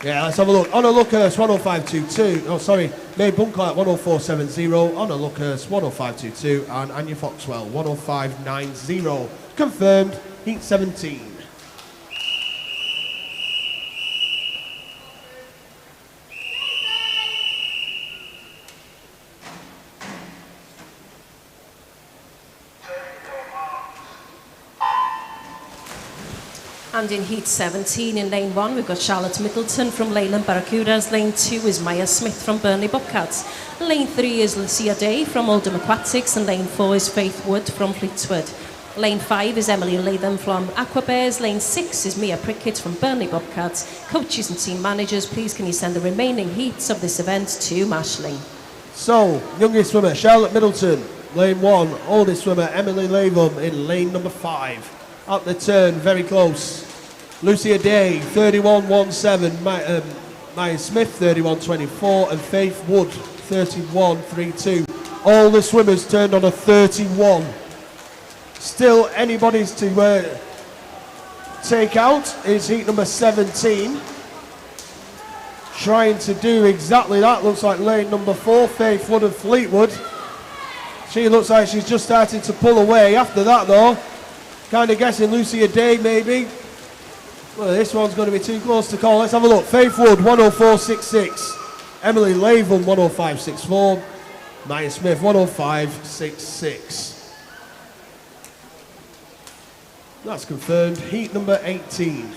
Yeah, let's have a look. Honor Luckhurst 105.22. Oh, sorry. Maeve Bunclark 104.70. Honor Luckhurst 105.22. And Anya Foxwell 105.90. Confirmed, heat 17. And in heat 17, in lane 1, we've got Charlotte Middleton from Leyland Barracudas. Lane 2 is Maya Smith from Burnley Bobcats. Lane 3 is Lucia Day from Oldham Aquatics, and lane 4 is Faith Wood from Fleetwood. Lane 5 is Emily Latham from Aquabears. Lane 6 is Mia Prickett from Burnley Bobcats. Coaches and team managers, please can you send the remaining heats of this event to Mashling. So, youngest swimmer Charlotte Middleton, lane 1. Oldest swimmer Emily Latham in lane number 5. Up the turn, very close. Lucia Day, 31.17. Maya Smith, 31.24. And Faith Wood, 31.32. All the swimmers turned on a 31. Still, anybody's to take out is heat number 17. Trying to do exactly that. Looks like lane number 4, Faith Wood of Fleetwood. She looks like she's just starting to pull away. After that, though, kind of guessing Lucia Day, maybe. Well, this one's going to be too close to call. Let's have a look. Faith Wood, 104.66. Emily Latham, 105.64. Maya Smith, 105.66. That's confirmed. Heat number 18.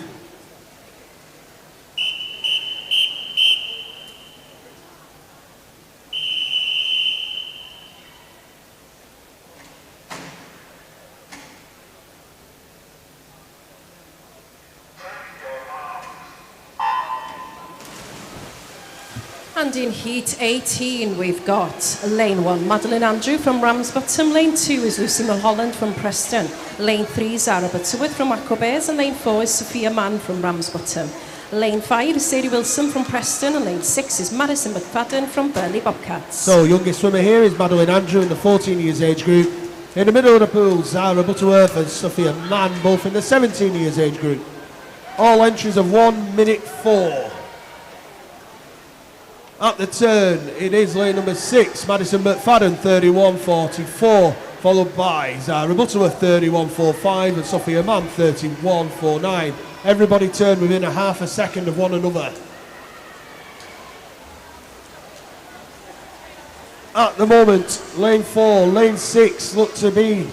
And in heat 18, we've got lane 1, Madeline Andrew from Ramsbottom. Lane 2 is Lucy Mulholland from Preston. Lane 3 is Zara Butterworth from Aquabears. And lane 4 is Sophia Mann from Ramsbottom. Lane 5 is Sadie Wilson from Preston. And lane 6 is Madison McFadden from Burnley Bobcats. So, youngest swimmer here is Madeline Andrew in the 14 years age group. In the middle of the pool, Zara Butterworth and Sophia Mann, both in the 17 years age group. All entries of 1 minute 4. At the turn, it is lane number 6, Madison McFadden, 31.44, followed by Zara Butterworth, 31.45, and Sophia Mann, 31.49. Everybody turned within a half a second of one another. At the moment, lane 4, lane 6 look to be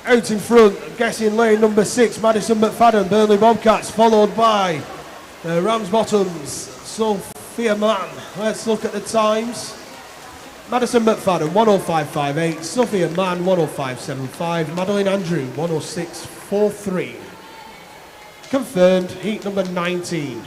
out in front. I'm guessing lane number 6, Madison McFadden, Burnley Bobcats, followed by Ramsbottom's Sophia Mann. Let's look at the times. Madison McFadden 105.58, Sophia Mann 105.75, Madeline Andrew 106.43. Confirmed, heat number 19.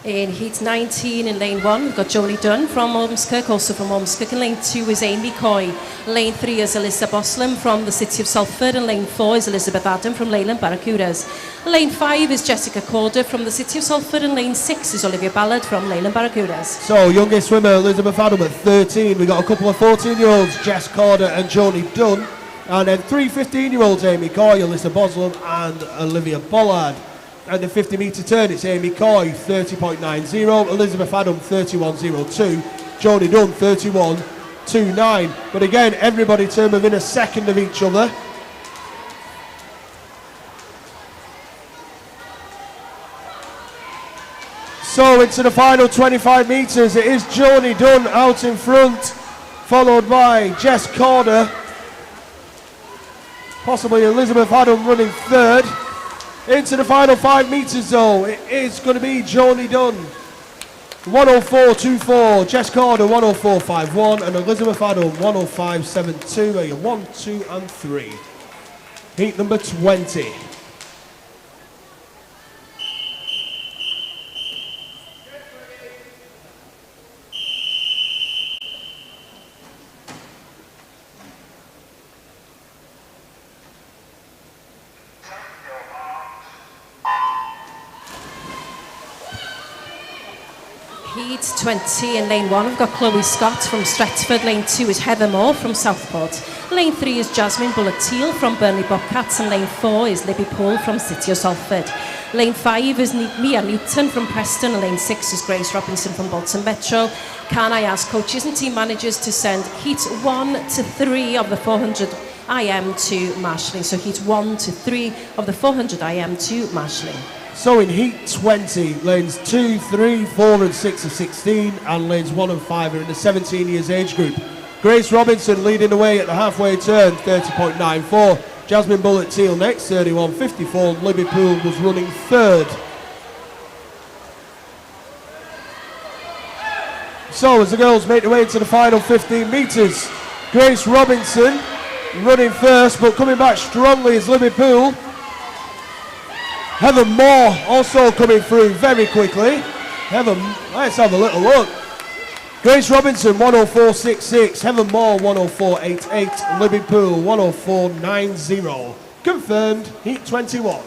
In heat 19 in lane 1, we've got Joni Dunn from Ormskirk, also from Ormskirk. In lane 2 is Amy Coy. Lane 3 is Alyssa Boslam from the City of Salford. And lane 4 is Elizabeth Adam from Leyland Barracudas. Lane 5 is Jessica Corder from the City of Salford. And lane 6 is Olivia Ballard from Leyland Barracudas. So, youngest swimmer Elizabeth Adam at 13. We got a couple of 14-year-olds, Jess Corder and Joni Dunn. And then 3 15-year-olds, Amy Coy, Alyssa Boslam and Olivia Ballard. And the 50-metre turn, it's Amy Coy, 30.90, Elizabeth Adam, 31.02, Joni Dunn, 31.29. But again, everybody turn within a second of each other. So into the final 25 metres, it is Joni Dunn out in front, followed by Jess Corder, possibly Elizabeth Adam running third. Into the final 5 metres though, it is going to be Joni Dunn, 104.24, Jess Corder 104.51 and Elizabeth Adam 105.72. There you 1, 2 and 3. Heat number 20. Heat 20 in lane 1, we've got Chloe Scott from Stretford. Lane 2 is Heather Moore from Southport. Lane 3 is Jasmine Bullock-Teal from Burnley Bobcats. And lane 4 is Libby Poole from City of Salford. Lane 5 is Mia Newton from Preston. And lane 6 is Grace Robinson from Bolton Metro. Can I ask coaches and team managers to send heat 1 to 3 of the 400 IM to marshalling? So heat 1 to 3 of the 400 IM to marshalling. So in heat 20, lanes 2, 3, 4 and 6 are 16 and lanes 1 and 5 are in the 17 years age group. Grace Robinson leading the way at the halfway turn, 30.94. Jasmine Bullock-Teal next, 31.54. Libby Poole was running third. So as the girls make their way to the final 15 metres, Grace Robinson running first, but coming back strongly is Libby Poole. Heather Moore also coming through very quickly. Heather, let's have a little look. Grace Robinson 104.66, Heather Moore 104.88, Libby Poole 104.90. Confirmed, heat 21.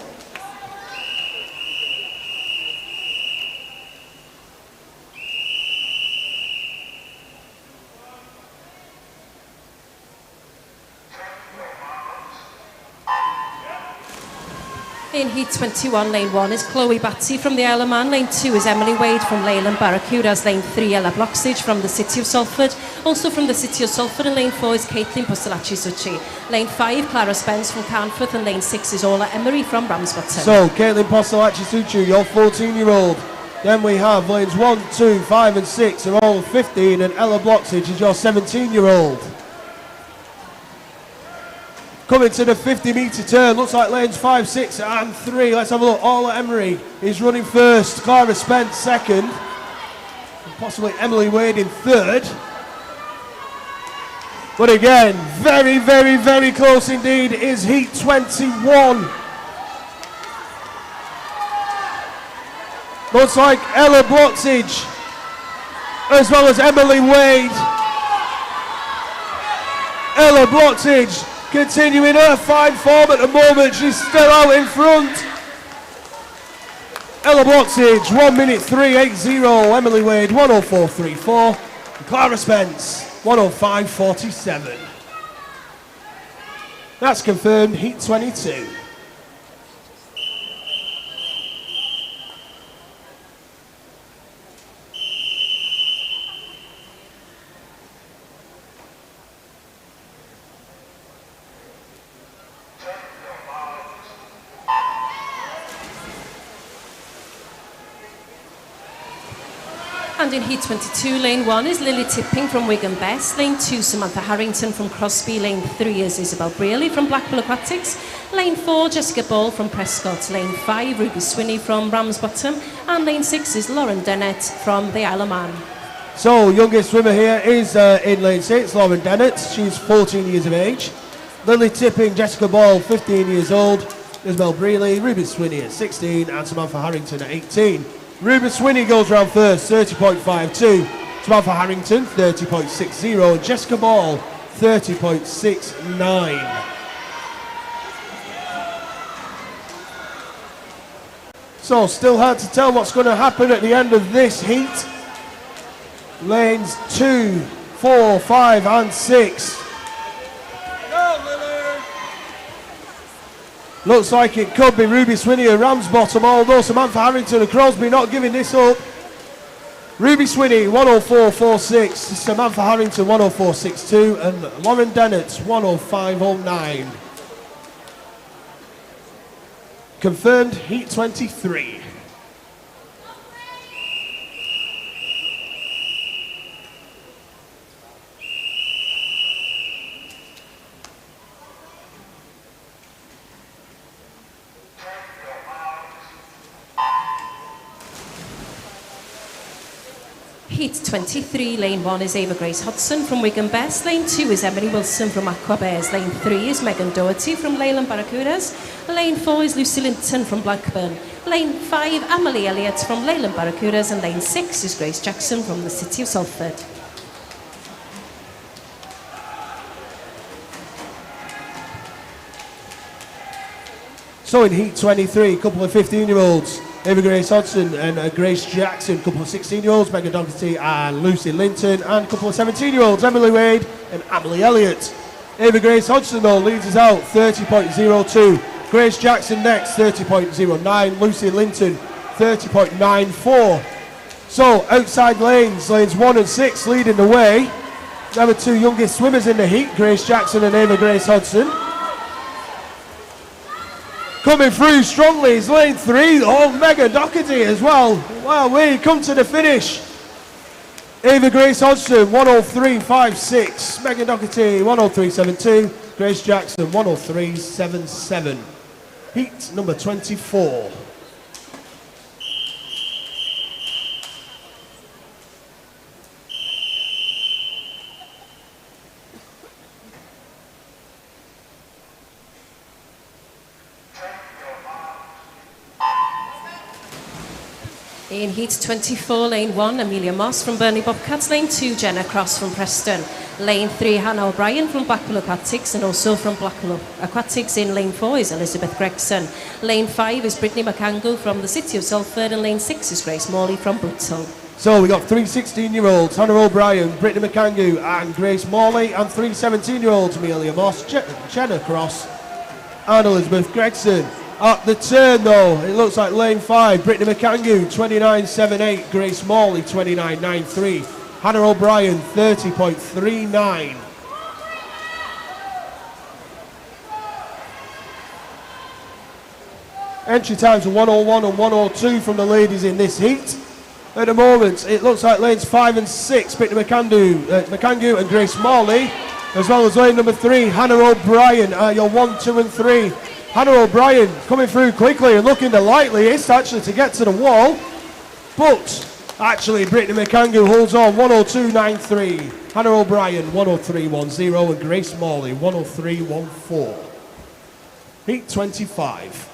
In heat 21, lane 1 is Chloe Batsy from the Isle of Man. Lane 2 is Emily Wade from Leyland Barracudas. Lane 3, Ella Bloxage from the City of Salford. Also from the City of Salford. And lane 4 is Caitlin Postolacci-Succi. Lane 5, Clara Spence from Carnforth. And lane 6 is Ola Emery from Ramsbottom. So, Caitlin Postolacci-Succi, your 14-year-old. Then we have lanes 1, 2, 5 and 6 are all 15. And Ella Bloxage is your 17-year-old. Coming to the 50-metre turn, looks like lanes 5, 6 and 3. Let's have a look. Ola Emery is running first, Clara Spence second, and possibly Emily Wade in third. But again, very, very, very close indeed is heat 21. Looks like Ella Bloxage as well as Emily Wade. Ella Bloxage continuing her fine form at the moment, she's still out in front. Ella Bloxage 1 minute 3.80, Emily Wade 104.34, and Clara Spence 105.47. That's confirmed, heat 22. And in heat 22, lane 1 is Lily Tipping from Wigan Best. Lane 2, Samantha Harrington from Crosby. Lane 3 is Isabel Brearley from Blackpool Aquatics. Lane 4, Jessica Ball from Prescott. Lane 5, Ruby Swinney from Ramsbottom. And lane 6 is Lauren Dennett from the Isle of Man. So, youngest swimmer here is in lane 6, Lauren Dennett. She's 14 years of age. Lily Tipping, Jessica Ball, 15 years old. Isabel Brearley, Ruby Swinney at 16, and Samantha Harrington at 18. Ruben Swinney goes round first, 30.52. Samantha Harrington, 30.60. And Jessica Ball, 30.69. So, still hard to tell what's going to happen at the end of this heat. Lanes 2, 4, 5 and 6. Looks like it could be Ruby Swinney and Ramsbottom, although Samantha Harrington and Crosby not giving this up. Ruby Swinney 104.46, Samantha Harrington 104.62 and Lauren Dennett 105.09. Confirmed heat 23. Heat 23, lane 1 is Ava Grace Hodson from Wigan Best, lane 2 is Emily Wilson from Aqua Bears, lane 3 is Megan Doherty from Leyland Barracudas, lane 4 is Lucy Linton from Blackburn, lane 5 Emily Elliott from Leyland Barracudas and lane 6 is Grace Jackson from the City of Salford. So in heat 23, a couple of 15-year-olds, Ava Grace Hodson and Grace Jackson, a couple of 16-year-olds, Megan Doherty and Lucy Linton, and a couple of 17-year-olds, Emily Wade and Emily Elliott. Ava Grace Hodson, though, leads us out, 30.02. Grace Jackson next, 30.09. Lucy Linton, 30.94. So, outside lanes, lanes 1 and 6 leading the way. Now the two youngest swimmers in the heat, Grace Jackson and Ava Grace Hodson. Coming through strongly is lane 3, Megan Doherty as well. Well, we come to the finish. Ava Grace Hodson, 103.56. Megan Doherty, 103.72. Grace Jackson, 103.77. Heat number 24. In heat 24, lane 1, Amelia Moss from Burnley Bobcats, lane 2, Jenna Cross from Preston, lane 3, Hannah O'Brien from Blackpool Aquatics and also from Blackpool Aquatics in lane 4 is Elizabeth Gregson, lane 5 is Brittany McAngle from the City of Salford and lane 6 is Grace Morley from Bootshull. So we got 3 16-year-olds, Hannah O'Brien, Brittany McAngle and Grace Morley, and 3 17-year-olds, Amelia Moss, Jenna Cross and Elizabeth Gregson. At the turn though, it looks like lane 5, Brittany McAngle, 29.78, Grace Morley, 29.93, Hannah O'Brien, 30.39. Entry times are 101 and 102 from the ladies in this heat. At the moment, it looks like lanes 5 and 6, Brittany McAngle and Grace Morley, as well as lane number 3, Hannah O'Brien, your 1, 2 and 3. Hannah O'Brien coming through quickly and looking the likeliest actually to get to the wall, but actually Brittany McAngle holds on, 102.93. Hannah O'Brien 103.10 and Grace Morley 103.14. Heat 25.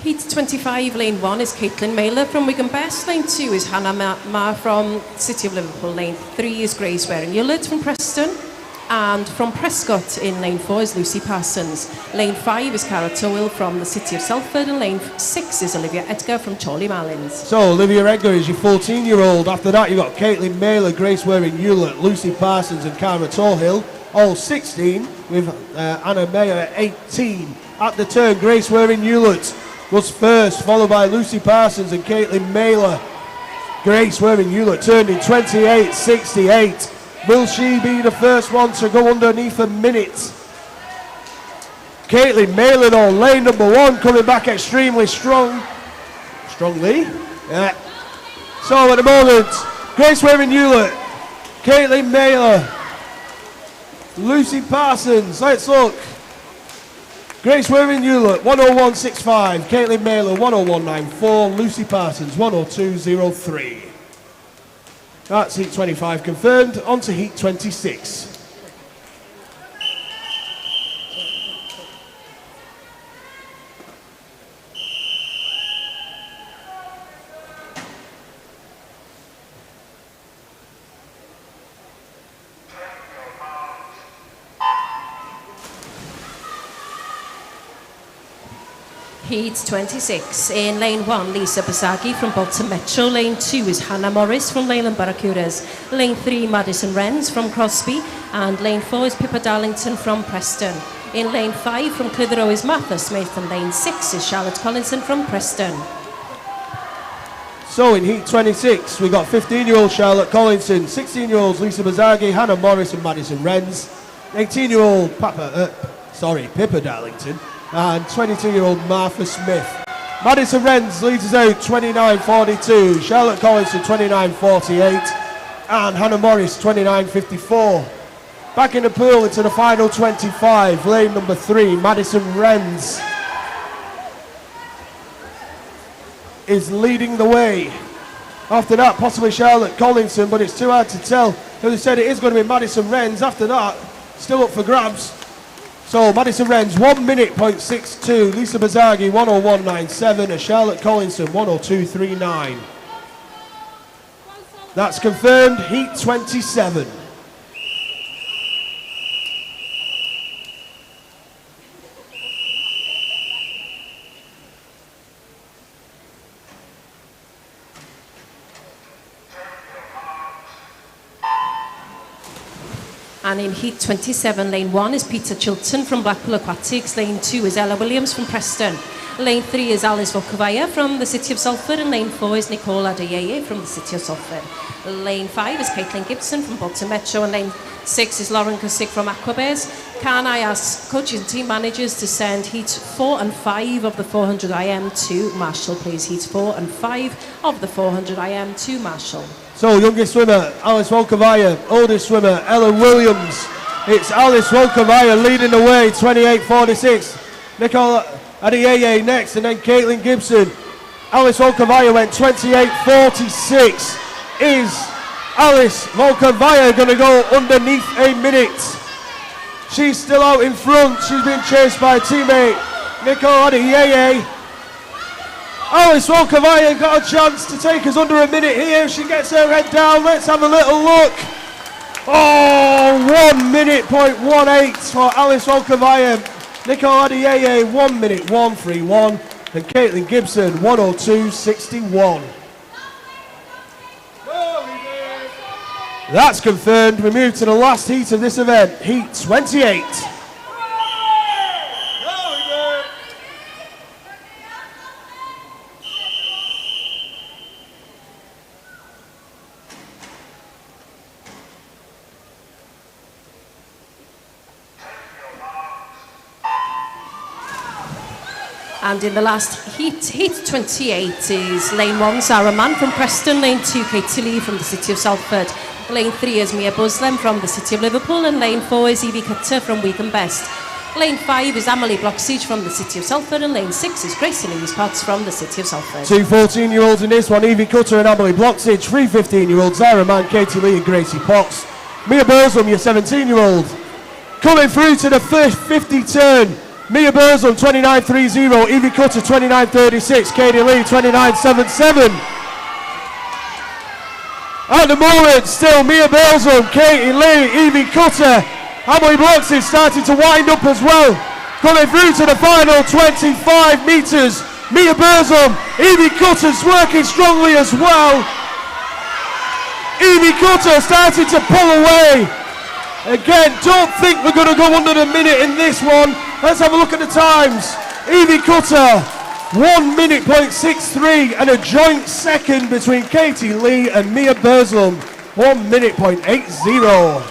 Heat 25, lane 1 is Caitlin Mailer from Wigan Best, lane 2 is Hannah Ma from City of Liverpool, lane 3 is Grace Waring-Hewlett from Preston, and from Prescott in lane 4 is Lucy Parsons. Lane 5 is Cara Towell from the City of Salford, and lane 6 is Olivia Edgar from Chorley Marlins. So Olivia Edgar is your 14-year-old. After that you've got Caitlin Mailer, Grace Waring-Hewlett, Lucy Parsons and Cara Towell, all 16, with Anna Mayer at 18. At the turn, Grace Waring-Hewlett was first, followed by Lucy Parsons and Caitlin Mailer. Grace Waring-Hewlett turned in 28.68. Will she be the first one to go underneath a minute? Caitlin Mailer on lane number 1, coming back extremely strongly. Yeah. So at the moment, Grace Waring-Hewlett, Caitlin Mailer, Lucy Parsons. Let's look. Grace Worthing Hewlett, 101.65. Caitlin Mailer, 101.94. Lucy Parsons, 102.03. That's heat 25 confirmed. On to heat 26. Heat 26. In lane 1, Lisa Basagi from Bolton Metro. Lane 2 is Hannah Morris from Leyland Barracudas. Lane 3, Madison Wrens from Crosby. And lane 4 is Pippa Darlington from Preston. In lane 5 from Clitheroe is Martha Smith. And lane 6 is Charlotte Collinson from Preston. So in heat 26, we got 15-year-old Charlotte Collinson, 16-year-olds Lisa Bazagi, Hannah Morris and Madison Wrens, 18-year-old Pippa Darlington, and 22-year-old Martha Smith. Madison Wrens leads us out 29.42, Charlotte Collinson 29.48, and Hannah Morris 29.54. Back in the pool into the final 25, lane number 3, Madison Wrens is leading the way. After that, possibly Charlotte Collinson, but it's too hard to tell. As I said, it is going to be Madison Wrens. After that, still up for grabs. So Madison Wrens, 1 minute, 0.62. Lisa Bazagi, 101.97. And Charlotte Collinson, 102.39. That's confirmed, heat 27. And in heat 27, lane 1 is Peter Chilton from Blackpool Aquatics. Lane 2 is Ella Williams from Preston. Lane 3 is Alice Volkovaya from the City of Salford. And lane 4 is Nicole Adeyeye from the City of Salford. Lane 5 is Caitlin Gibson from Bolton Metro. And lane 6 is Lauren Cusick from Aquabears. Can I ask coaches and team managers to send heats 4 and 5 of the 400 IM to Marshall, please? Heats 4 and 5 of the 400 IM to Marshall. So, youngest swimmer, Alice Volkovaya. Oldest swimmer, Ellen Williams. It's Alice Volkovaya leading the way, 28.46. Nicole Adeyeye next, and then Caitlin Gibson. Alice Volkovaya went 28.46. Is Alice Volkovaya going to go underneath a minute? She's still out in front. She's been chased by a teammate, Nicole Adeyeye. Alice Volkovaya got a chance to take us under a minute here. She gets her head down. Let's have a little look. Oh, 1 minute, 0.18 for Alice Volkovaya. Nicole Adeyeye, 1 minute, 1:31. And Caitlin Gibson, 1:02.61. That's confirmed. We move to the last heat of this event, heat 28. And in the last heat, heat 28 is lane 1, Sarah Mann from Preston. Lane 2, Katie Lee from the City of Salford. Lane 3 is Mia Buslem from the City of Liverpool. And lane 4 is Evie Cutter from Wigan Best. Lane 5 is Amelie Bloxage from the City of Salford. And lane 6 is Grace Louise Potts from the City of Salford. 2 14-year-olds in this one, Evie Cutter and Amelie Bloxage. 3 15-year-olds, Sarah Mann, Katie Lee and Gracie Potts. Mia Buslem, your 17-year-old. Coming through to the first 50 turn. Mia Burslam, 29.30. Evie Cutter, 29.36. Katie Lee, 29.77. At the moment, still Mia Burslam, Katie Lee, Evie Cutter. Amelie Bloxage starting to wind up as well. Coming through to the final 25 metres. Mia Burslam, Evie Cutter's working strongly as well. Evie Cutter starting to pull away. Again, don't think we're going to go under the minute in this one. Let's have a look at the times. Evie Cutter, 1 minute, 0.63, and a joint second between Katie Lee and Mia Burslam, 1 minute, 0.80.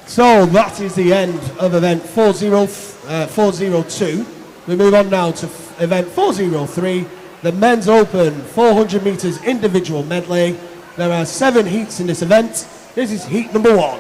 So that is the end of event 402. We move on now to event 403, the men's open 400 metres individual medley. There are 7 heats in this event. This is heat number 1.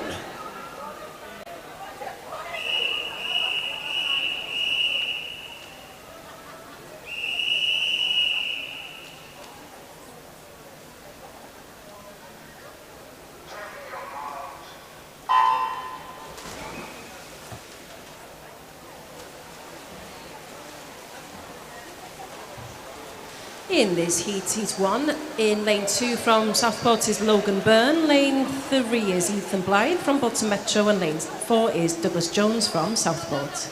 In this heat, heat 1, in lane 2 from Southport is Logan Byrne, lane 3 is Ethan Blythe from Bolton Metro, and lane 4 is Douglas Jones from Southport.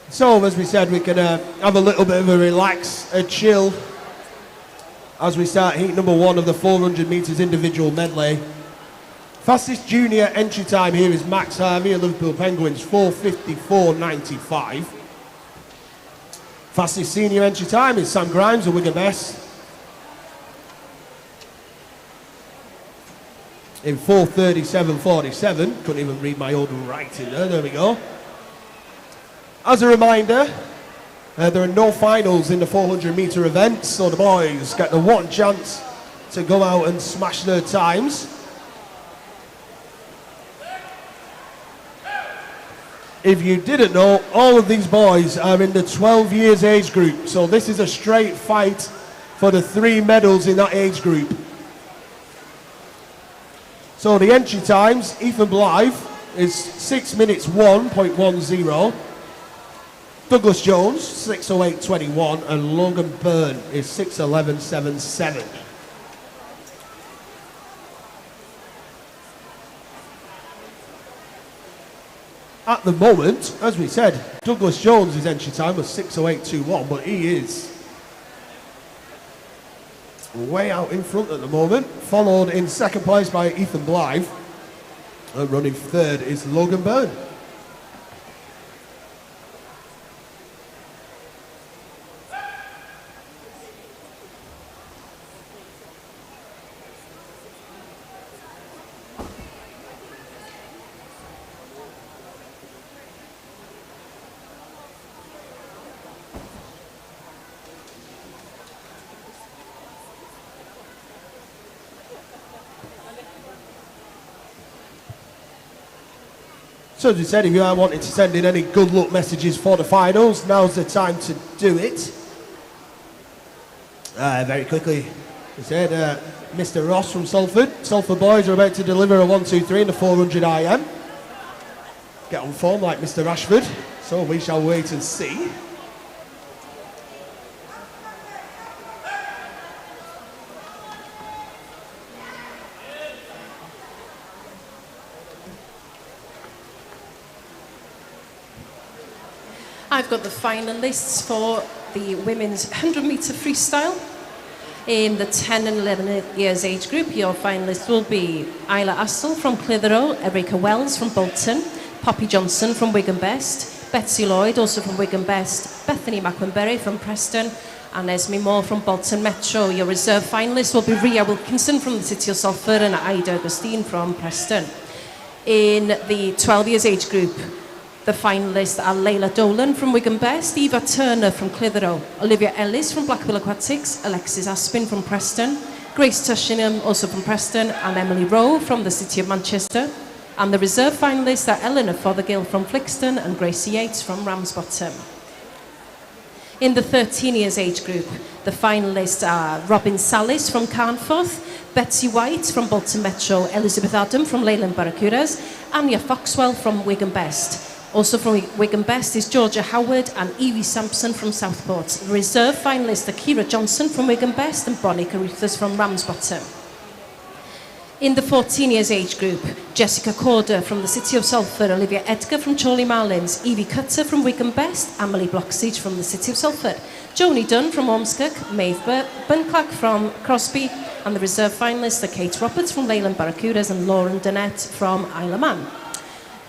So, as we said, we can have a little bit of a relax, a chill, as we start heat number 1 of the 400 metres individual medley. Fastest junior entry time here is Max Harvey of Liverpool Penguins, 4:54.95. Fastest senior entry time is Sam Grimes of Wigan Best in 4:37.47. Couldn't even read my own writing there we go. As a reminder, there are no finals in the 400 metre event, so the boys get the one chance to go out and smash their times. If you didn't know, all of these boys are in the 12 years age group, so this is a straight fight for the 3 medals in that age group. So the entry times, Ethan Blythe is 6 minutes 1.10, Douglas Jones 6:08.21, and Logan Byrne is 6:11.77. At the moment, as we said, Douglas Jones' entry time was 6:08.21, but he is way out in front at the moment, followed in second place by Ethan Blythe, and running third is Logan Byrne. So as we said, if you are wanting to send in any good luck messages for the finals, now's the time to do it. Very quickly, we said, Mr. Ross from Salford. Salford boys are about to deliver a 1-2-3 in the 400 IM. Get on form like Mr. Rashford, so we shall wait and see. I've got the finalists for the women's 100 metre freestyle. In the 10 and 11 years age group, your finalists will be Isla Astle from Clitheroe, Erica Wells from Bolton, Poppy Johnson from Wigan Best, Betsy Lloyd, also from Wigan Best, Bethany McWinberry from Preston, and Esme Moore from Bolton Metro. Your reserve finalists will be Ria Wilkinson from the City of Salford and Ida Augustine from Preston. In the 12 years age group, the finalists are Layla Dolan from Wigan Best, Eva Turner from Clitheroe, Olivia Ellis from Blackpool Aquatics, Alexis Aspin from Preston, Grace Tushingham also from Preston, and Emily Rowe from the City of Manchester. And the reserve finalists are Eleanor Fothergill from Flixton and Gracie Yates from Ramsbottom. In the 13 years age group, the finalists are Robin Salis from Carnforth, Betsy White from Bolton Metro, Elizabeth Adam from Leyland Barracudas, Anya Foxwell from Wigan Best. Also from Wigan Best is Georgia Howard and Evie Sampson from Southport. The reserve finalists are Kira Johnson from Wigan Best and Bonnie Caruthers from Ramsbottom. In the 14 years age group, Jessica Corder from the City of Salford, Olivia Edgar from Chorley Marlins, Evie Cutter from Wigan Best, Emily Bloxage from the City of Salford, Joni Dunn from Ormskirk, Maeve Bunclack from Crosby, and the reserve finalists are Kate Roberts from Leyland Barracudas and Lauren Donnett from Isle of Man.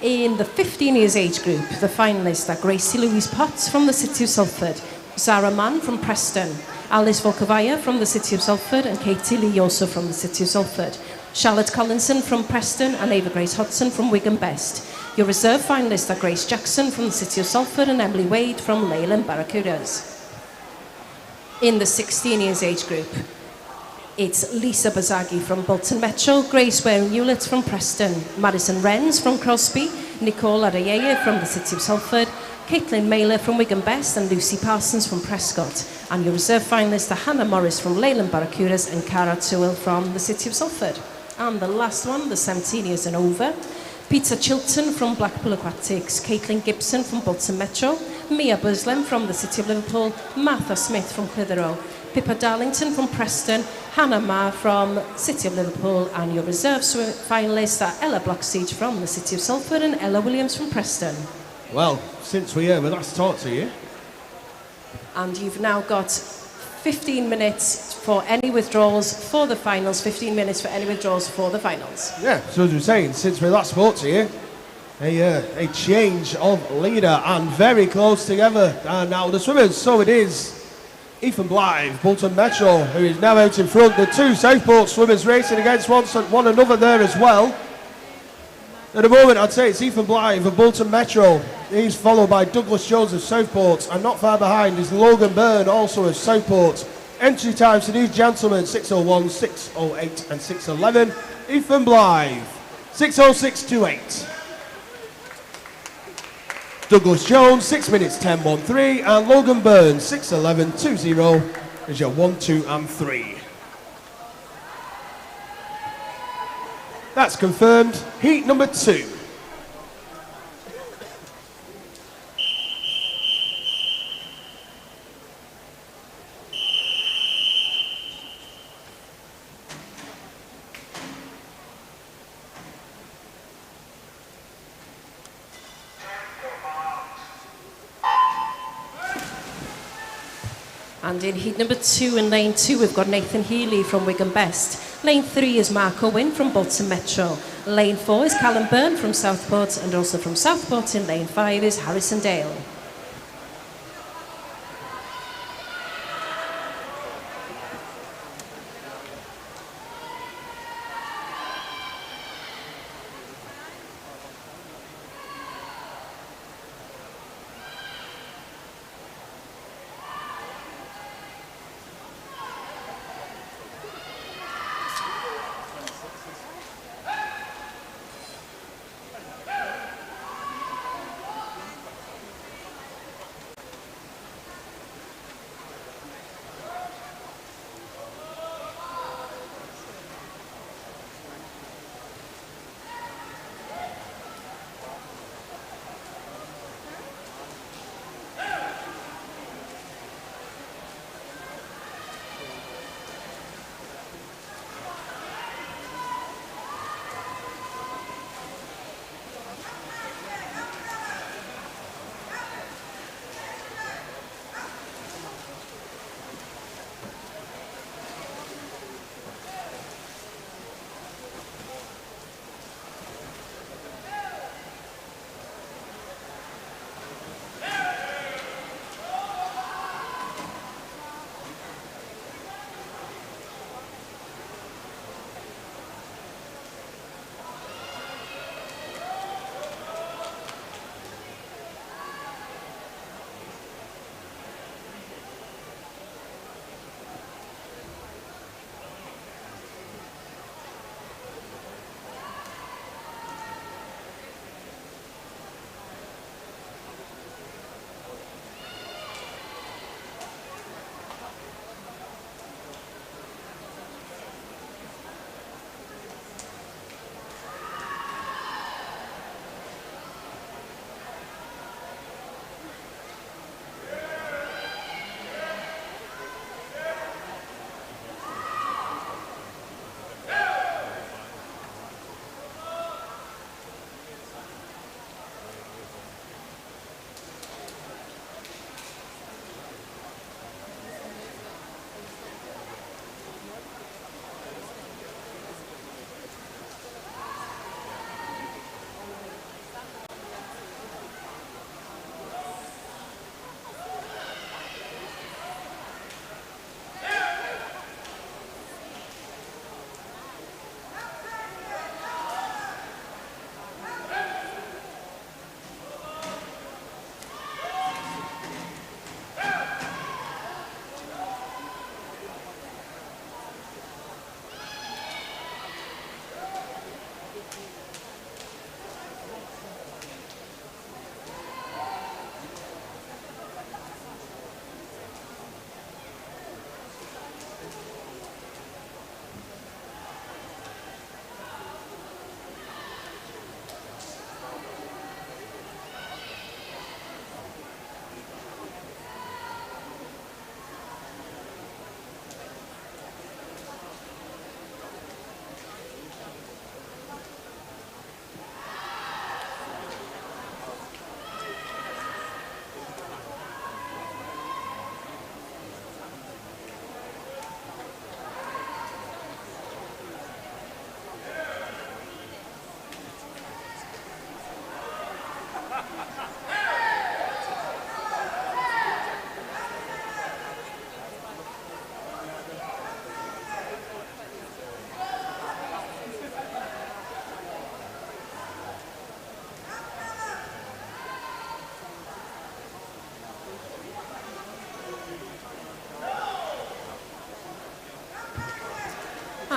In the 15 years age group, the finalists are Gracie Louise Potts from the City of Salford, Zara Mann from Preston, Alice Volkovaya from the City of Salford, and Katie Lee also from the City of Salford, Charlotte Collinson from Preston, and Ava Grace Hodson from Wigan Best. Your reserve finalists are Grace Jackson from the City of Salford and Emily Wade from Leyland Barracudas. In the 16 years age group, it's Lisa Bazagi from Bolton Metro, Grace Waring-Hewlett from Preston, Madison Wrens from Crosby, Nicole Adeyeye from the City of Salford, Caitlin Mailer from Wigan Best, and Lucy Parsons from Prescott. And your reserve finalists are Hannah Morris from Leyland Barracudas and Cara Tewell from the City of Salford. And the last one, the 17 years and over, Peter Chilton from Blackpool Aquatics, Caitlin Gibson from Bolton Metro, Mia Buslem from the City of Liverpool, Martha Smith from Clitheroe, Pippa Darlington from Preston, Hannah Marr from City of Liverpool, and your reserve finalists are Ella Blockseed from the City of Salford and Ella Williams from Preston. Well, since we last talked to you. And you've now got 15 minutes for any withdrawals for the finals, 15 minutes for any withdrawals for the finals. Yeah, so as we were saying, since we last spoke to you, a change of leader and very close together. And now the swimmers, so it is Ethan Blythe, Bolton Metro, who is now out in front. The two Southport swimmers racing against one another there as well. At the moment, I'd say it's Ethan Blythe of Bolton Metro. He's followed by Douglas Jones of Southport, and not far behind is Logan Byrne, also of Southport. Entry times for these gentlemen, 6:01, 6:08 and 6:11. Ethan Blythe, 6:06.28. Douglas Jones, 6 minutes 10.13, and Logan Byrne, 6:11.20 is your 1, 2 and 3. That's confirmed. Heat number 2. And in heat number 2 in lane 2, we've got Nathan Healy from Wigan Best. Lane 3 is Mark Owen from Bolton Metro. Lane 4 is Callum Byrne from Southport, and also from Southport in lane 5 is Harrison Dale.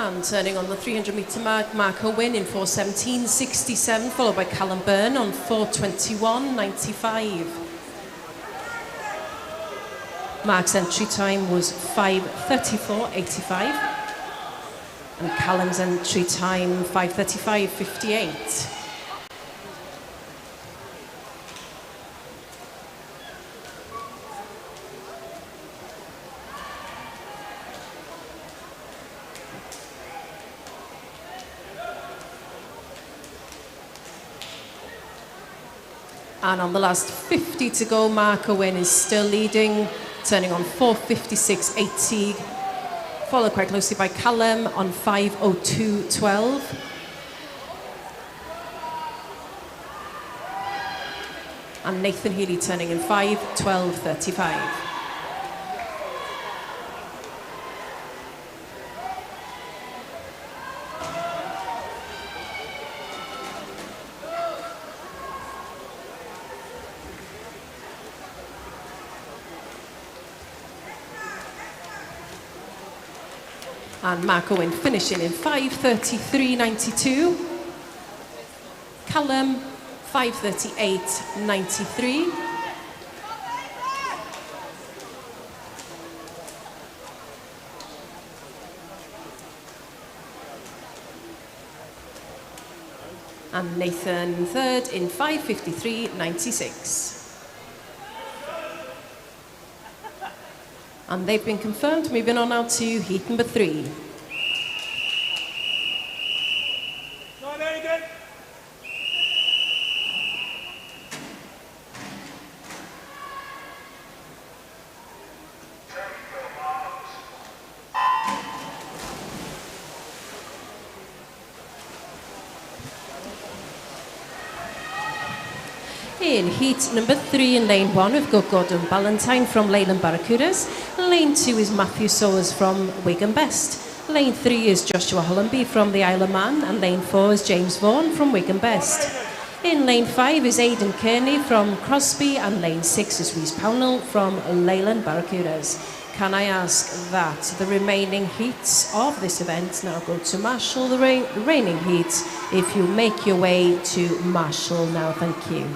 And turning on the 300 metre mark, Mark Owen in 4:17.67, followed by Callum Byrne on 4:21.95. Mark's entry time was 5:34.85, and Callum's entry time 5:35.58. And on the last 50 to go, Mark Owen is still leading, turning on 4:56.80, followed quite closely by Callum on 5:02.12. And Nathan Healy turning in 5:12.35. And Mark Owen finishing in 5:33.92. Callum 5:38.93. And Nathan third in 5:53.96. And they've been confirmed. Moving on now to heat number 3. In heat number 3 in lane 1, we've got Gordon Ballantyne from Leyland Barracudas. Lane 2 is Matthew Sowers from Wigan Best. Lane 3 is Joshua Hollenby from the Isle of Man. And lane 4 is James Vaughan from Wigan Best. In lane 5 is Aidan Kearney from Crosby. And lane 6 is Rhys Pownell from Leyland Barracudas. Can I ask that the remaining heats of this event now go to Marshall, the reigning heats, if you make your way to Marshall now. Thank you.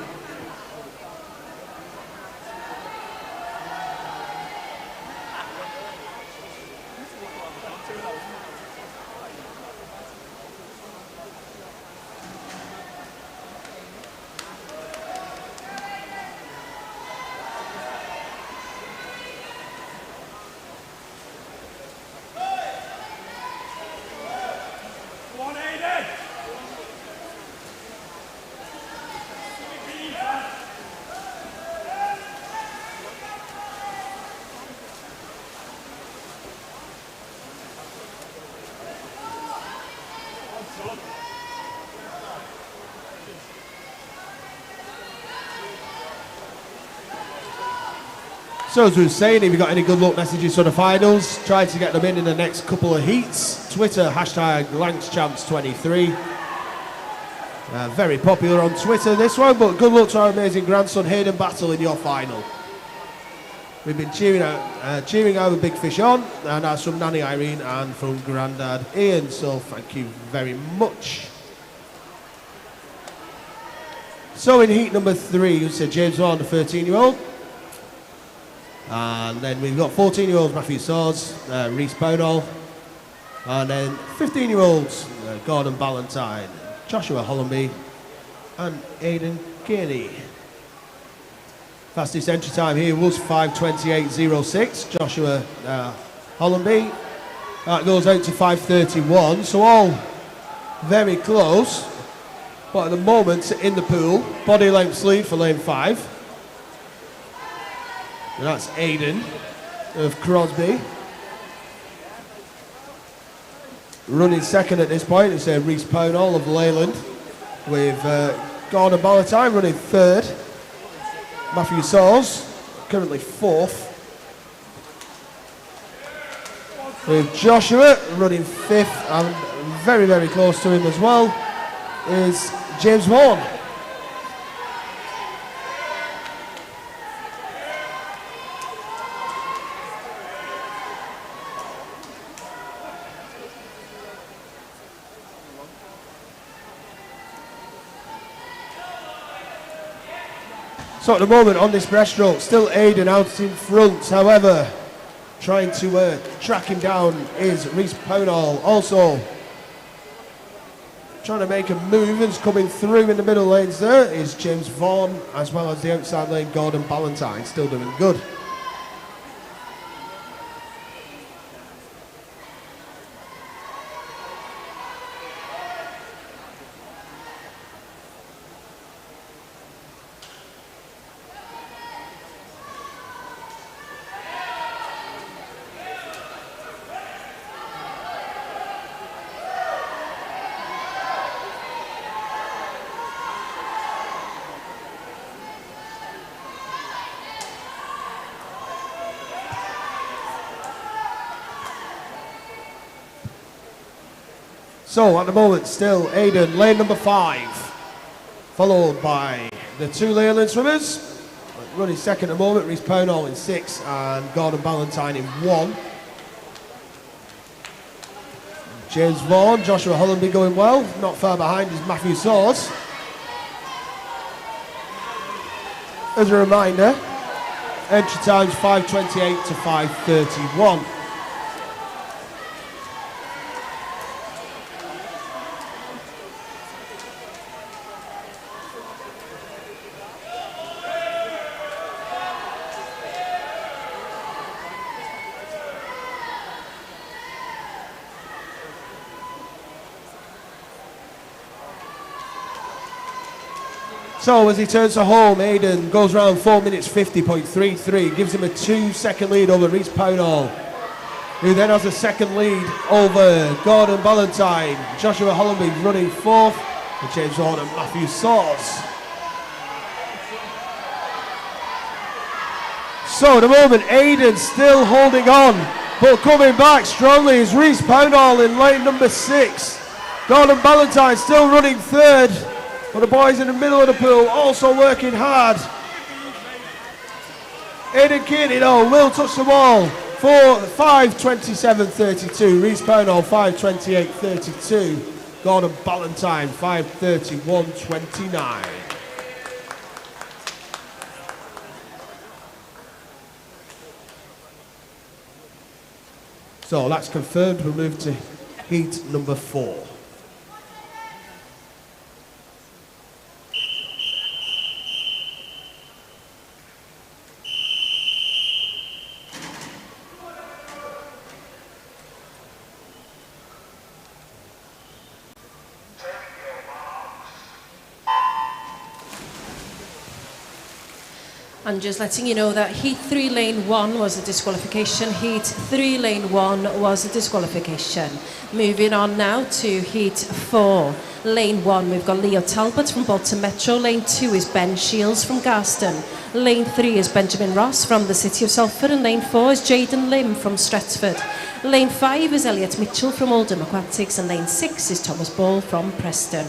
So as we were saying, if you've got any good luck messages for the finals, try to get them in the next couple of heats. Twitter, hashtag LancsChamps23. Very popular on Twitter, this one, but good luck to our amazing grandson Hayden Battle in your final. We've been cheering our big fish on, and that's from Nanny Irene and from Grandad Ian, so thank you very much. So in heat number 3, you said James Vaughan, the 13-year-old. And then we've got 14-year-olds Matthew Swords, Rhys Pownell, and then 15-year-olds Gordon Ballantyne, Joshua Hollenby, and Aidan Kearney. Fastest entry time here was 5:28.06. Joshua Hollenby. That goes out to 5:31. So all very close. But at the moment in the pool, body length lead for lane 5. And that's Aidan of Crosby. Running second at this point is Rhys Pownell of Leyland, with Gordon Ballantyne running third. Matthew Sowers currently fourth. With Joshua running fifth, and very, very close to him as well is James Vaughan. So at the moment on this breaststroke, still Aidan out in front. However, trying to track him down is Reece Pownall. Also trying to make a move and coming through in the middle lanes there is James Vaughan, as well as the outside lane Gordon Ballantyne, still doing good. So at the moment, still Aidan, lane number 5, followed by the 2 Leyland swimmers. Running second at the moment, Reece Pownall in 6 and Gordon Ballantyne in 1. James Vaughan, Joshua Hollenby going well. Not far behind is Matthew Swords. As a reminder, entry times 5:28 to 5:31. So as he turns to home, Aidan goes around 4 minutes 50.33, gives him a 2-second lead over Reece Pownall, who then has a second lead over Gordon Ballantyne. Joshua Hollenby running 4th, and James Vaughan and Matthew Swords. So at the moment, Aidan still holding on, but coming back strongly is Reece Pownall in lane number 6. Gordon Ballantyne still running 3rd. But the boys in the middle of the pool also working hard. Aidan Kearney though will touch the wall for 5:27.32. Reece Pownall 5:28.32. Gordon Ballantyne 5:31.29. So that's confirmed. We'll move to heat number 4. And just letting you know that Heat 3 Lane 1 was a disqualification, Heat 3 Lane 1 was a disqualification. Moving on now to Heat 4. Lane 1, we've got Leo Talbot from Bolton Metro. Lane 2 is Ben Shields from Garston. Lane 3 is Benjamin Ross from the City of Salford. And Lane 4 is Jaden Lim from Stretford. Lane 5 is Elliot Mitchell from Oldham Aquatics. And Lane 6 is Thomas Ball from Preston.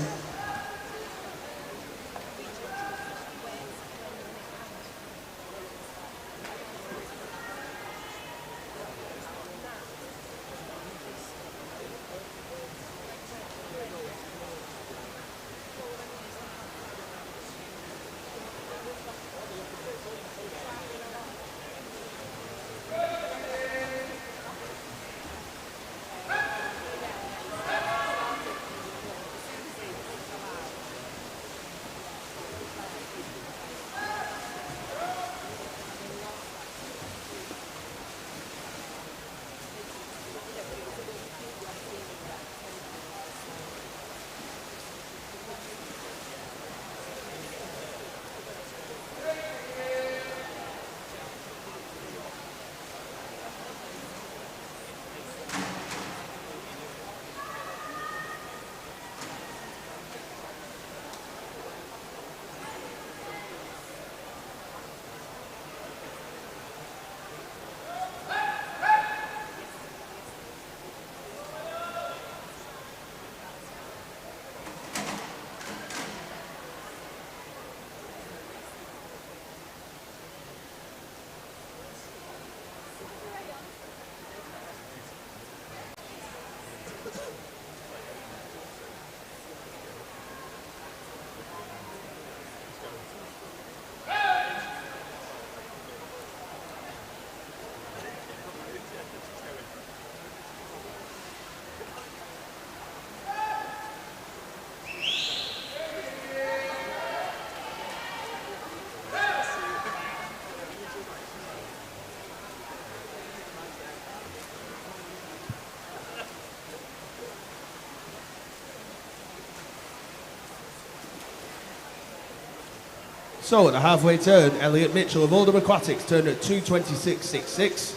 So at the halfway turn, Elliot Mitchell of Oldham Aquatics turned at 2:26.66,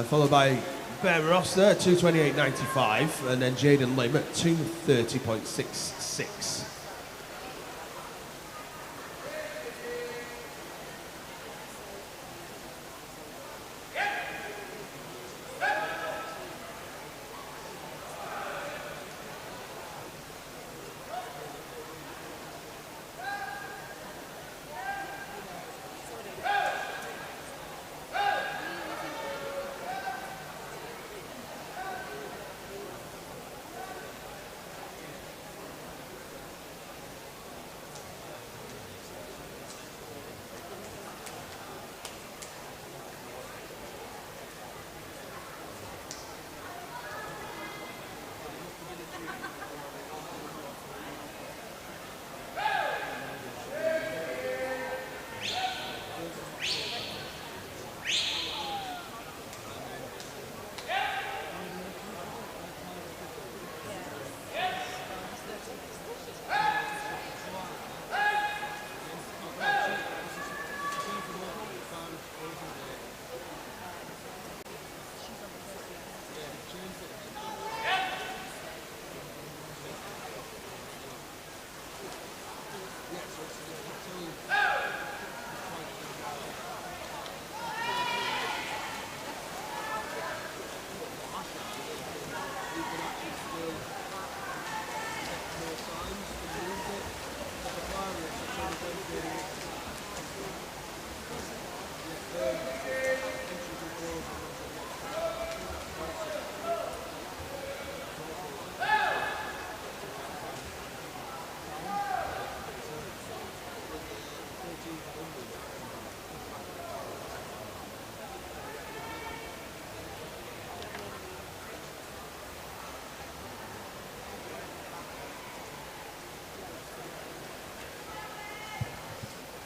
followed by Ben Ross there at 2:28.95, and then Jaden Lim at 2:30.66.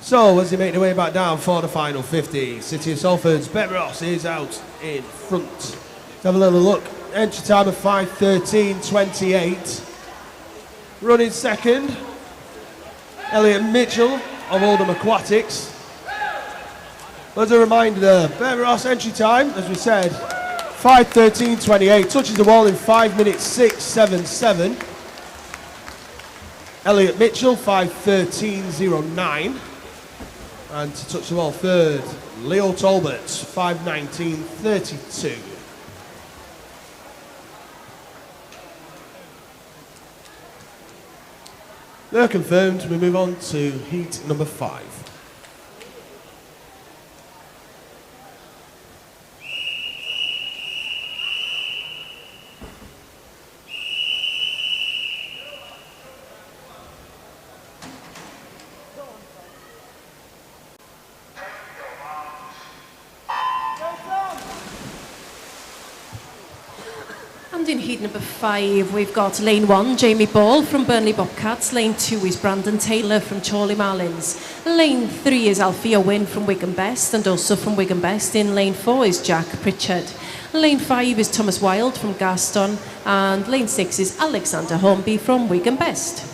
So as they make their way back down for the final 50, City of Salford's Ben Ross is out in front. Let's have a little look. Entry time of 5:13.28. Running second, Elliot Mitchell of Oldham Aquatics. As a reminder, Ben Ross entry time, as we said, 5:13.28. Touches the wall in 5 minutes 6:77. Elliot Mitchell 5:13.09. And to touch the wall third, Leo Talbot 5:19.32. They're confirmed. We move on to heat number 5. And in heat number 5, we've got lane 1, Jamie Ball from Burnley Bobcats. Lane 2 is Brandon Taylor from Chorley Marlins. Lane 3 is Alfia Wynn from Wigan Best, and also from Wigan Best in lane 4 is Jack Pritchard. Lane 5 is Thomas Wilde from Gaston, and lane 6 is Alexander Hornby from Wigan Best.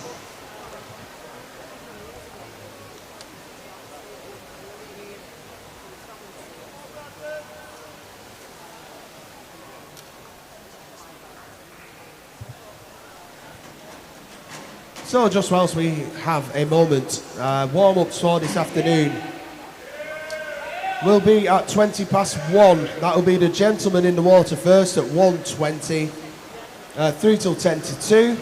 So just whilst we have a moment, warm-ups for this afternoon will be at 1:20. That will be the gentlemen in the water first at 1:20, through till 1:10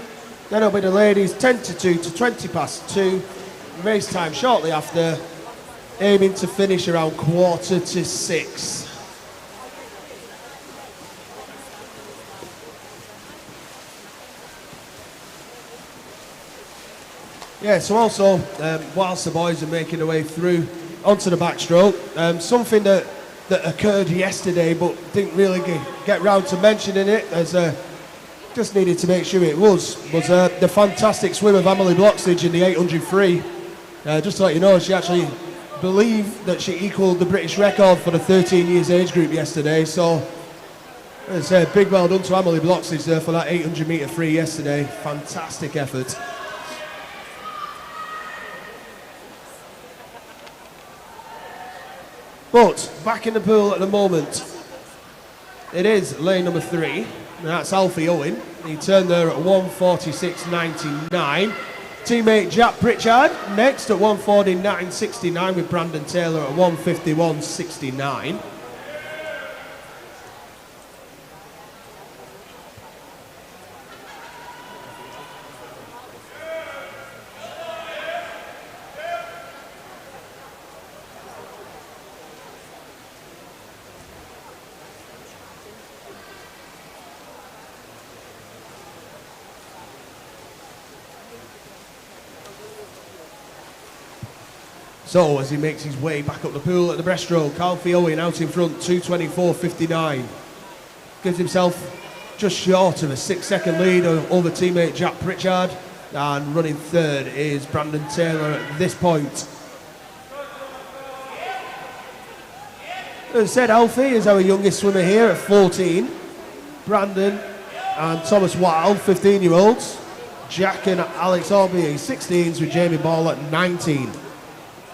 Then it'll be the ladies 1:10 to 2:20. Race time shortly after, aiming to finish around 5:45. Yeah, so also, whilst the boys are making their way through onto the backstroke, something that occurred yesterday but didn't really get round to mentioning it, as just needed to make sure it was the fantastic swim of Emily Bloxage in the 800 free. Just to let you know, she actually believed that she equalled the British record for the 13 years age group yesterday, so it's a big well done to Emily Bloxage there for that 800 metre free yesterday. Fantastic effort. But back in the pool at the moment, it is lane number 3. And that's Alfie Owen. He turned there at 1:46.99. Teammate Jack Pritchard next at 1:49.69 with Brandon Taylor at 1:51.69. So as he makes his way back up the pool at the breaststroke, Alfie Owen out in front, 2:24.59. Gives himself just short of a 6-second lead over teammate Jack Pritchard. And running third is Brandon Taylor at this point. As I said, Alfie is our youngest swimmer here at 14. Brandon and Thomas Wilde, 15-year-olds. Jack and Alex Orby, 16s, with Jamie Ball at 19.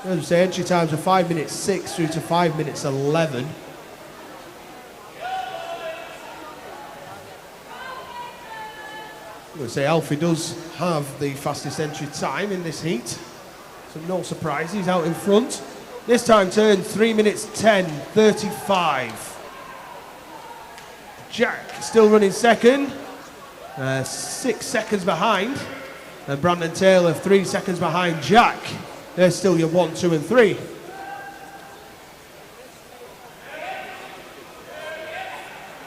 As I say, entry times are 5 minutes 6 through to 5 minutes 11. I'm going to say Alfie does have the fastest entry time in this heat, so no surprise, he's out in front. This time turned 3 minutes 10:35. Jack still running second, 6 seconds behind, and Brandon Taylor 3 seconds behind Jack. They're still your 1, 2 and 3.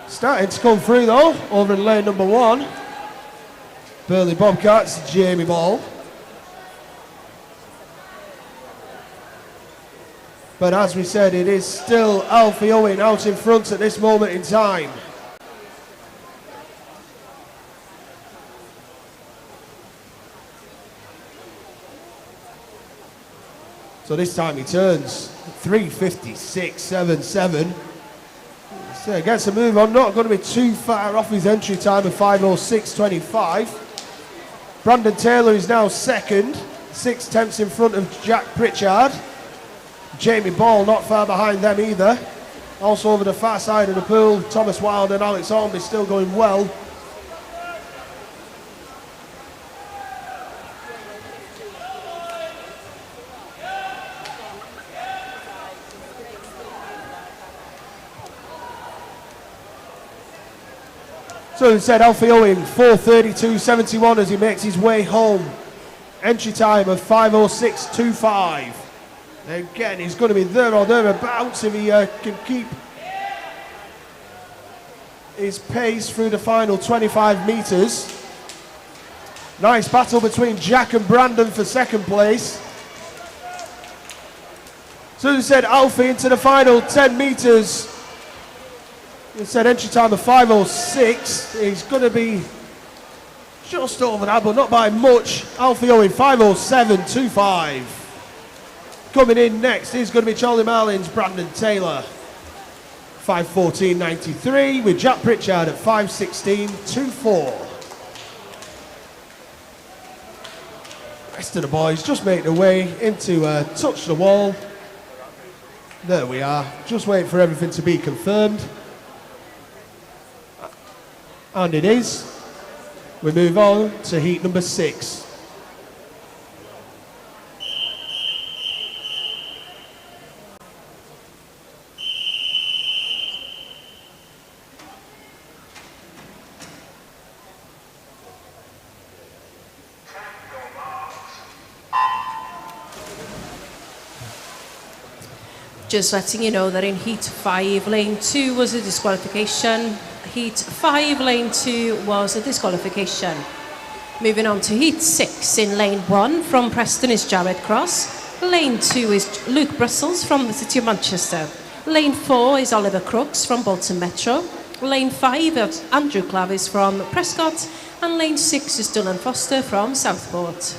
Starting to come through though, over in lane number 1. Burley Bobcats, Jamie Ball. But as we said, it is still Alfie Owen out in front at this moment in time. So this time he turns 3:56.77. So gets a move on, not going to be too far off his entry time of 5:06.25. Brandon Taylor is now second, 6 tenths in front of Jack Pritchard. Jamie Ball not far behind them either. Also over the far side of the pool, Thomas Wilde and Alex Orby still going well. So instead, Alfie Owen, 4:32.71 as he makes his way home. Entry time of 5:06.25. Again, he's going to be there or thereabouts if he can keep his pace through the final 25 metres. Nice battle between Jack and Brandon for second place. So as I said, Alfie into the final 10 metres. He said entry time of 5:06. He's going to be just over that, but not by much. Alfie Owen, 5:07.25. Coming in next is going to be Charlie Marlin's Brandon Taylor, 5:14.93, with Jack Pritchard at 5:16.24. Rest of the boys just make their way into touch the wall. There we are, just waiting for everything to be confirmed. And it is. We move on to heat number 6. Just letting you know that in Heat 5, Lane 2 was a disqualification. Heat 5, Lane 2 was a disqualification. Moving on to Heat 6, in Lane 1 from Preston is Jared Cross. Lane 2 is Luke Brussels from the City of Manchester. Lane 4 is Oliver Crooks from Bolton Metro. Lane 5 is Andrew Clavis from Prescott. And Lane 6 is Dylan Foster from Southport.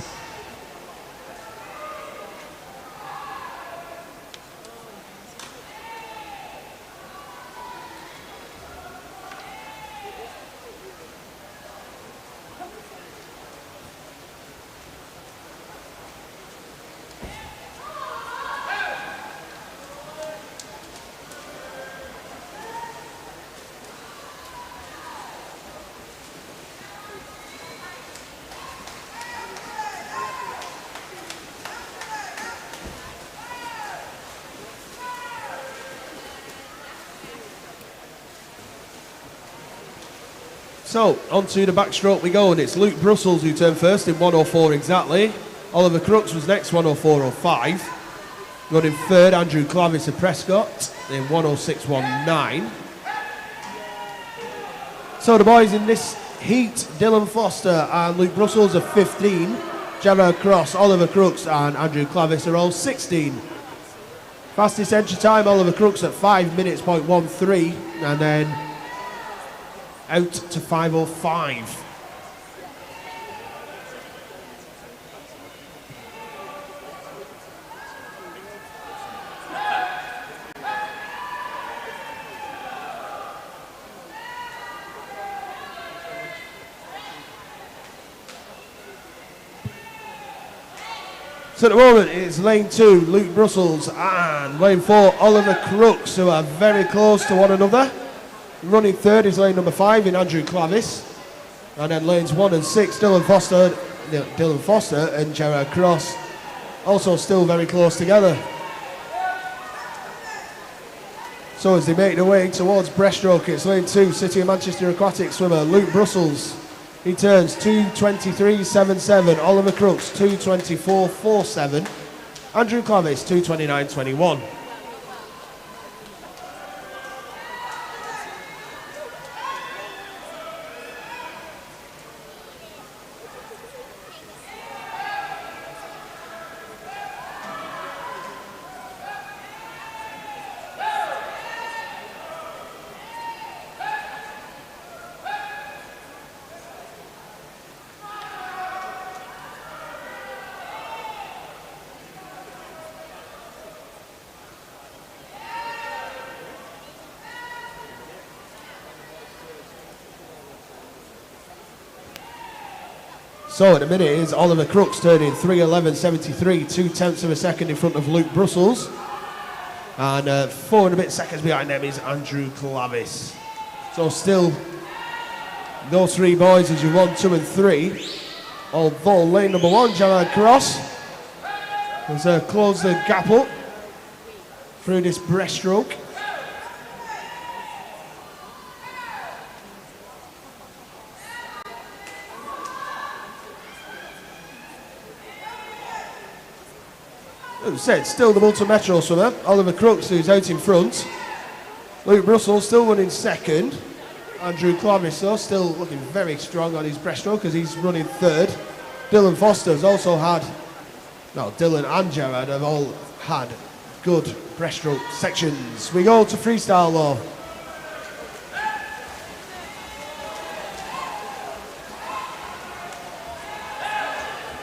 So, onto the backstroke we go, and it's Luke Brussels who turned first in 1:04 exactly. Oliver Crooks was next, 1:04.05. Running third, Andrew Clavis of Prescott in 1:06.19. So the boys in this heat, Dylan Foster and Luke Brussels are 15. Gerard Cross, Oliver Crooks and Andrew Clavis are all 16. Fastest entry time, Oliver Crooks at 5 minutes, 0.13, and then out to 5:05. So at the moment it's lane 2, Luke Brussels, and lane 4, Oliver Crooks, who are very close to one another. Running third is lane number 5 in Andrew Clavis. And then lanes 1 and 6, Dylan Foster and Gerard Cross, also still very close together. So as they make their way towards breaststroke, it's lane 2, City of Manchester aquatic swimmer Luke Brussels. He turns 2:23.77. Oliver Crooks 2:24.47. Andrew Clavis 2:29.21. So at the minute is Oliver Crooks turning 3:11.73, 0.2 of a second in front of Luke Brussels. And 4 and a bit seconds behind them is Andrew Clavis. So still those three boys as you 1, 2 and 3. Although lane number 1, Gerard Cross, has closed the gap up through this breaststroke. As I said, still the multi-metro swimmer, Oliver Crooks, who's out in front. Luke Brussels still running second. Andrew Clavis, though, still looking very strong on his breaststroke as he's running third. Dylan Foster's also had, no, Dylan and Gerard have all had good breaststroke sections. We go to freestyle though.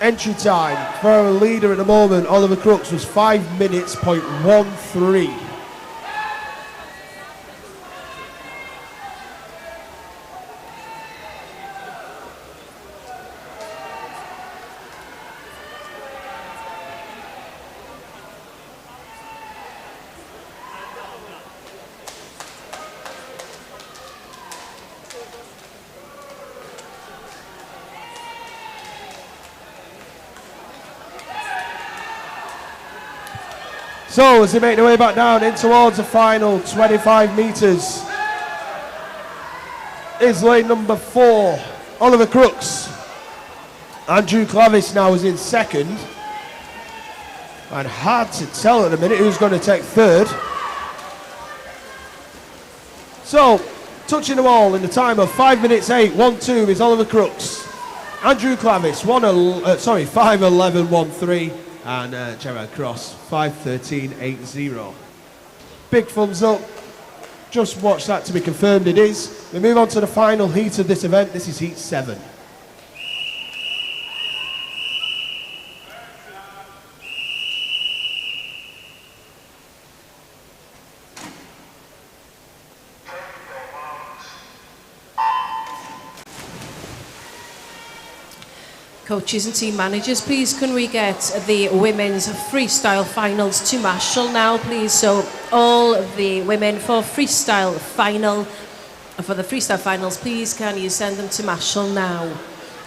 Entry time for our leader at the moment, Oliver Crooks, was 5 minutes, 0.13. So as they make their way back down in towards the final 25 metres is lane number 4, Oliver Crooks. Andrew Clavis now is in second. And hard to tell at the minute who's going to take third. So, touching the wall in the time of 5 minutes 8, 1-2 is Oliver Crooks. Andrew Clavis, 5:11.13. And Gerard Cross, 5:13.80. Big thumbs up. Just watch that to be confirmed it is. We move on to the final heat of this event. This is heat 7. Coaches and team managers, please can we get the women's freestyle finals to Marshall now, please? So all of the women for the freestyle finals, please can you send them to Marshall now?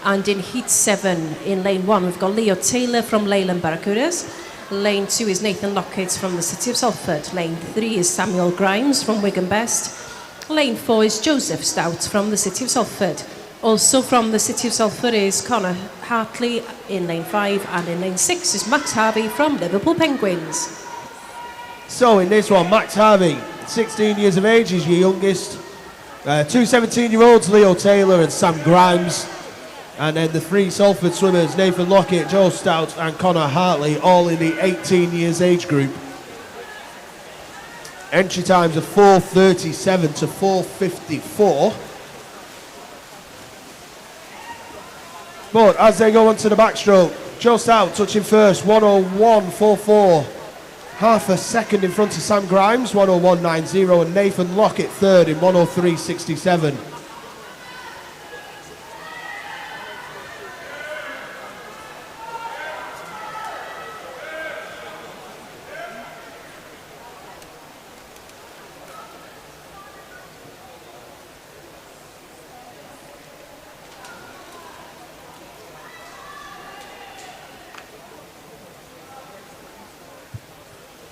And in heat 7, in lane 1, we've got Leo Taylor from Leyland Barracudas. Lane 2 is Nathan Lockett from the City of Salford. Lane 3 is Samuel Grimes from Wigan Best. Lane 4 is Joseph Stout from the City of Salford. Also from the City of Salford is Connor Hartley in lane 5, and in lane 6 is Max Harvey from Liverpool Penguins. So in this one, Max Harvey, 16 years of age, is your youngest. Two 17-year-olds, Leo Taylor and Sam Grimes. And then the three Salford swimmers, Nathan Lockett, Joe Stout and Connor Hartley, all in the 18 years age group. Entry times are 4:37 to 4:54. But as they go onto the backstroke, Joe Stout touching first, 1:01.44. Half a second in front of Sam Grimes, 1:01.90, and Nathan Lockett third in 1:03.67.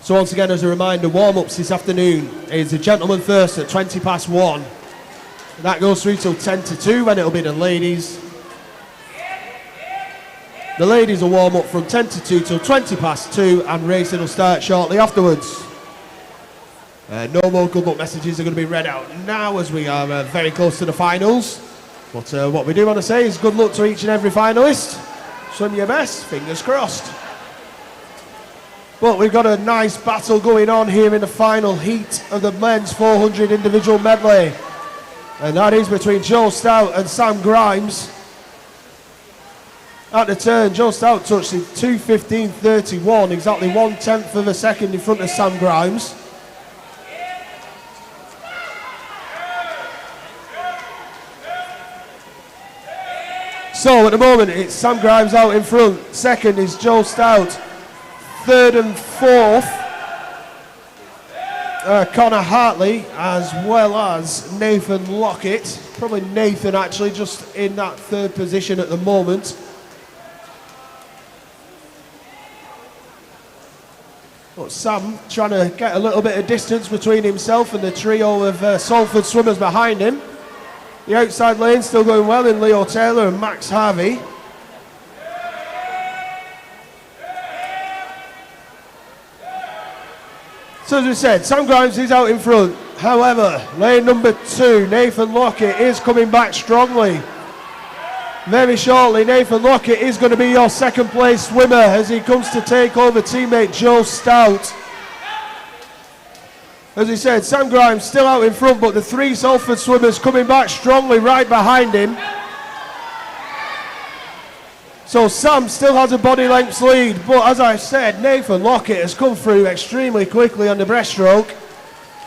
So once again, as a reminder, warm-ups this afternoon is a gentleman first at 1:20 That goes through till 1:50 when it'll be the ladies. The ladies will warm up from 1:50 till 2:20 and racing will start shortly afterwards. No more good luck messages are going to be read out now as we are very close to the finals. But what we do want to say is good luck to each and every finalist. Swim your best, fingers crossed. But we've got a nice battle going on here in the final heat of the men's 400 individual medley. And that is between Joe Stout and Sam Grimes. At the turn, Joe Stout touched in 2:15.31, exactly 1/10 of a second in front of Sam Grimes. So at the moment, it's Sam Grimes out in front. Second is Joe Stout. Third and fourth, Connor Hartley, as well as Nathan Lockett. Probably Nathan actually just in that third position at the moment. But Sam trying to get a little bit of distance between himself and the trio of Salford swimmers behind him. The outside lane still going well in Leo Taylor and Max Harvey. So as we said, Sam Grimes is out in front. However, lane number 2, Nathan Lockett, is coming back strongly. Very shortly, Nathan Lockett is going to be your second place swimmer as he comes to take over teammate Joe Stout. As we said, Sam Grimes still out in front, but the three Salford swimmers coming back strongly right behind him. So Sam still has a body length lead, but as I said, Nathan Lockett has come through extremely quickly on the breaststroke.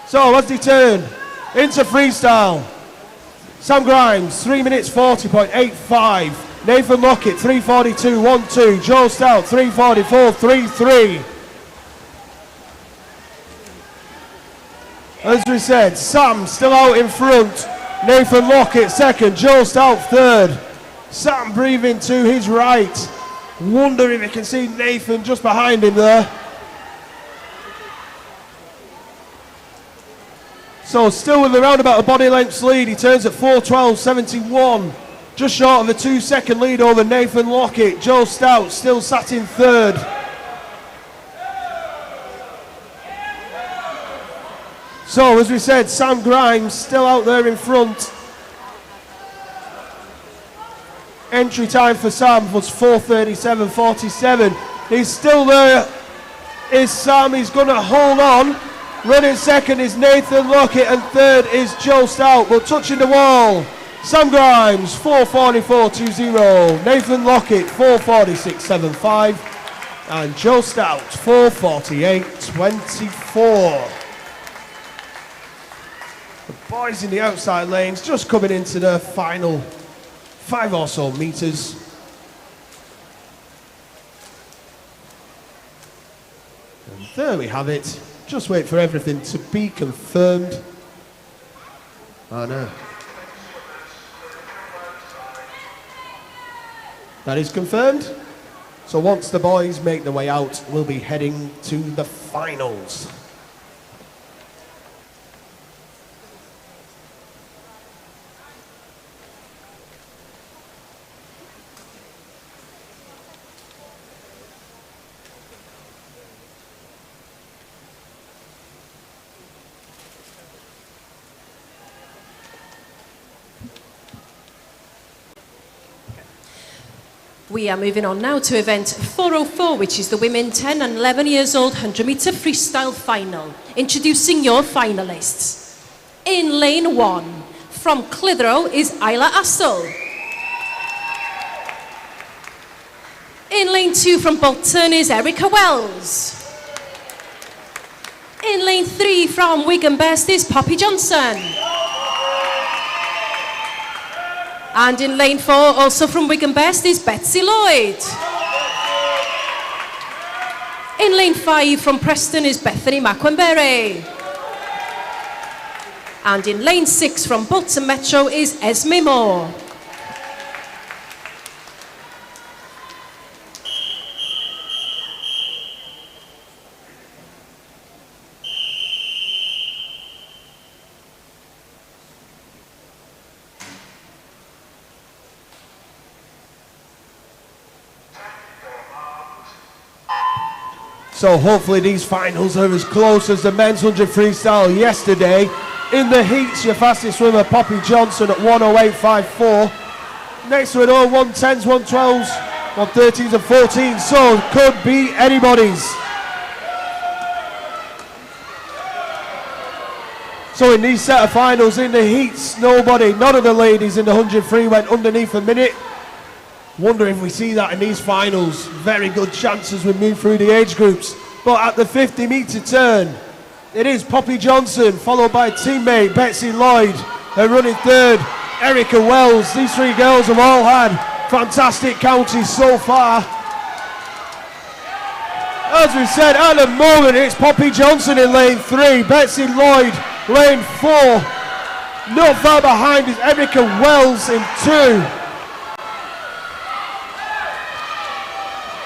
So as they turn into freestyle, Sam Grimes 3 minutes 40.85, Nathan Lockett 3:42.12, Joe Stout 3:44.33. As we said, Sam still out in front, Nathan Lockett second, Joe Stout third. Sam breathing to his right. Wonder if you can see Nathan just behind him there. So still with around about a body length lead, he turns at 4:12.71. Just short of a 2-second lead over Nathan Lockett. Joe Stout still sat in third. So as we said, Sam Grimes still out there in front. Entry time for Sam was 4:37.47. He's still there. Is Sam, he's going to hold on. Running second is Nathan Lockett and third is Joe Stout, but touching the wall. Sam Grimes 4:44.20. Nathan Lockett 4:46.75. And Joe Stout 4:48.24. The boys in the outside lanes just coming into the final 5 or so meters. And there we have it. Just wait for everything to be confirmed. That is confirmed. So once the boys make their way out, we'll be heading to the finals. We are moving on now to event 404, which is the women 10 and 11 years old 100 metre freestyle final. Introducing your finalists. In lane 1, from Clitheroe is Isla Astle. In lane 2 from Bolton is Erica Wells. In lane 3 from Wigan Best is Poppy Johnson. And in lane 4, also from Wigan Best, is Betsy Lloyd. In lane 5 from Preston is Bethany Macwenberry. And in lane 6 from Bolton Metro is Esme Moore. So hopefully these finals are as close as the men's 100 freestyle yesterday. In the heats, your fastest swimmer Poppy Johnson at 108.54. Next to it all, 110s, 112s, 113s and 14s. So could be anybody's. So in these set of finals, in the heats, none of the ladies in the 100 free went underneath a minute. Wonder if we see that in these finals. Very good chance as we move through the age groups. But at the 50 metre turn, it is Poppy Johnson, followed by teammate Betsy Lloyd. Her running third, Erica Wells. These three girls have all had fantastic counties so far. As we said, at the moment it's Poppy Johnson in lane 3, Betsy Lloyd lane 4. Not far behind is Erica Wells in 2.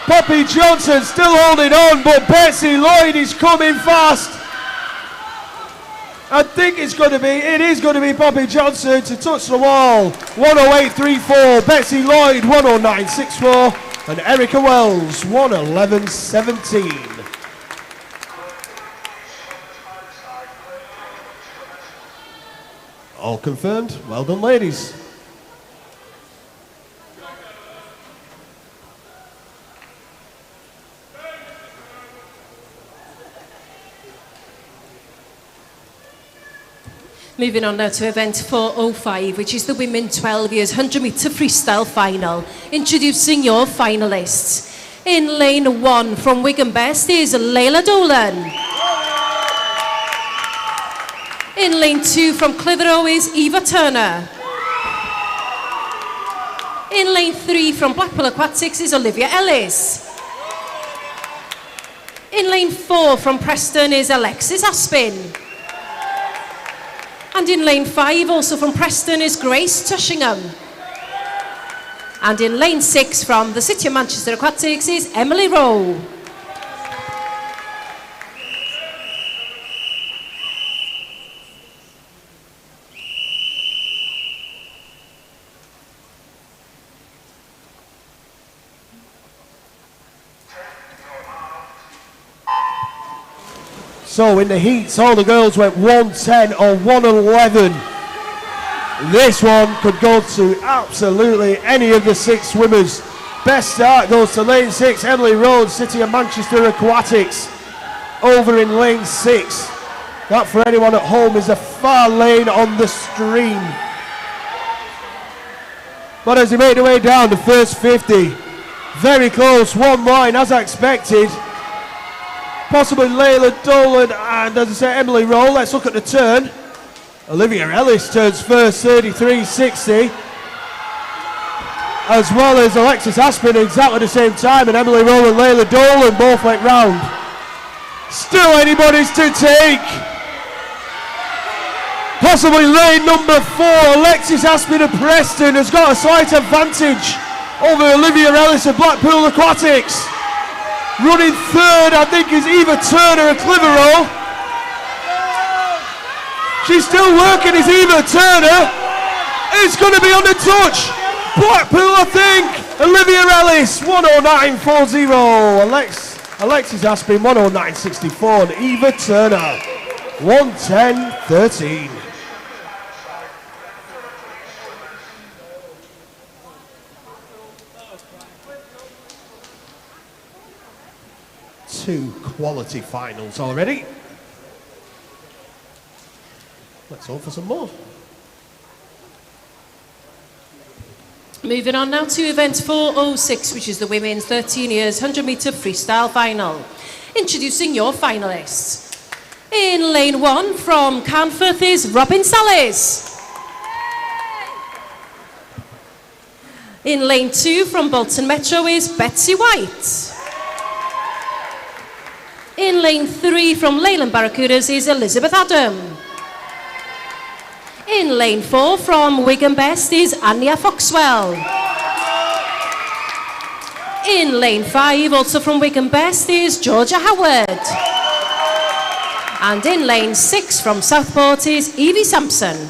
Poppy Johnson still holding on, but Betsy Lloyd is coming fast. I think it is going to be Poppy Johnson to touch the wall. 108.34, Betsy Lloyd 109.64, and Erica Wells 111.17. All confirmed. Well done, ladies. Moving on now to event 405, which is the women 12 years 100 metre freestyle final. Introducing your finalists. In lane 1 from Wigan Best is Layla Dolan. In lane 2 from Clitheroe is Eva Turner. In lane 3 from Blackpool Aquatics is Olivia Ellis. In lane 4 from Preston is Alexis Aspin. And in lane 5, also from Preston, is Grace Tushingham. And in lane 6 from the City of Manchester Aquatics is Emily Rowe. So in the heats, all the girls went 110 or 111. This one could go to absolutely any of the 6 swimmers. Best start goes to lane 6, Emily Rowe, City of Manchester Aquatics. Over in lane 6. That, for anyone at home, is a far lane on the stream. But as they made their way down the first 50, very close, one line as I expected. Possibly Layla Dolan and, as I say, Emily Rowe. Let's look at the turn. Olivia Ellis turns first, 33.60. As well as Alexis Aspin exactly the same time, and Emily Rowe and Layla Dolan both went round. Still anybody's to take. Possibly lane number 4, Alexis Aspin of Preston has got a slight advantage over Olivia Ellis of Blackpool Aquatics. Running third, I think, is Eva Turner of Clitheroe. She's still working, is Eva Turner. It's going to be on the touch. Blackpool, I think. Olivia Ellis, 109.40. Alexis Aspin, 109.64. And Eva Turner, 110.13. Two quality finals already. Let's hope for some more. Moving on now to event 406, which is the women's 13 years 100 metre freestyle final. Introducing your finalists. In lane 1 from Canforth is Robin Salis. In lane 2 from Bolton Metro is Betsy White. In lane 3 from Leyland Barracudas is Elizabeth Adam. In lane 4 from Wigan Best is Anya Foxwell. In lane 5, also from Wigan Best, is Georgia Howard. And in lane 6 from Southport is Evie Sampson.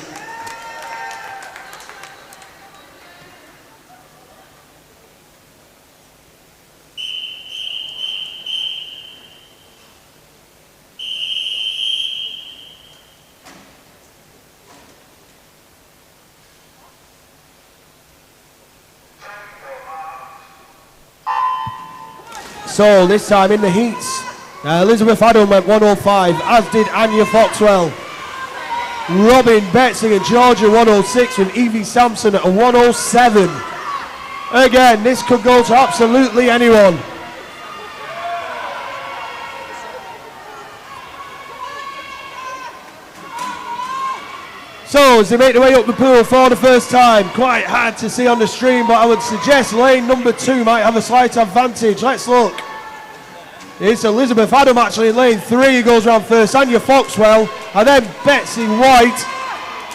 So this time in the heats, Elizabeth Adam went 105, as did Anya Foxwell. Robin Betsy and Georgia 106 with Evie Sampson at a 107. Again, this could go to absolutely anyone. So as they make their way up the pool for the first time, quite hard to see on the stream, but I would suggest lane number 2 might have a slight advantage. Let's look. It's Elizabeth Adam actually in lane 3 who goes round first, Anya Foxwell, and then Betsy White.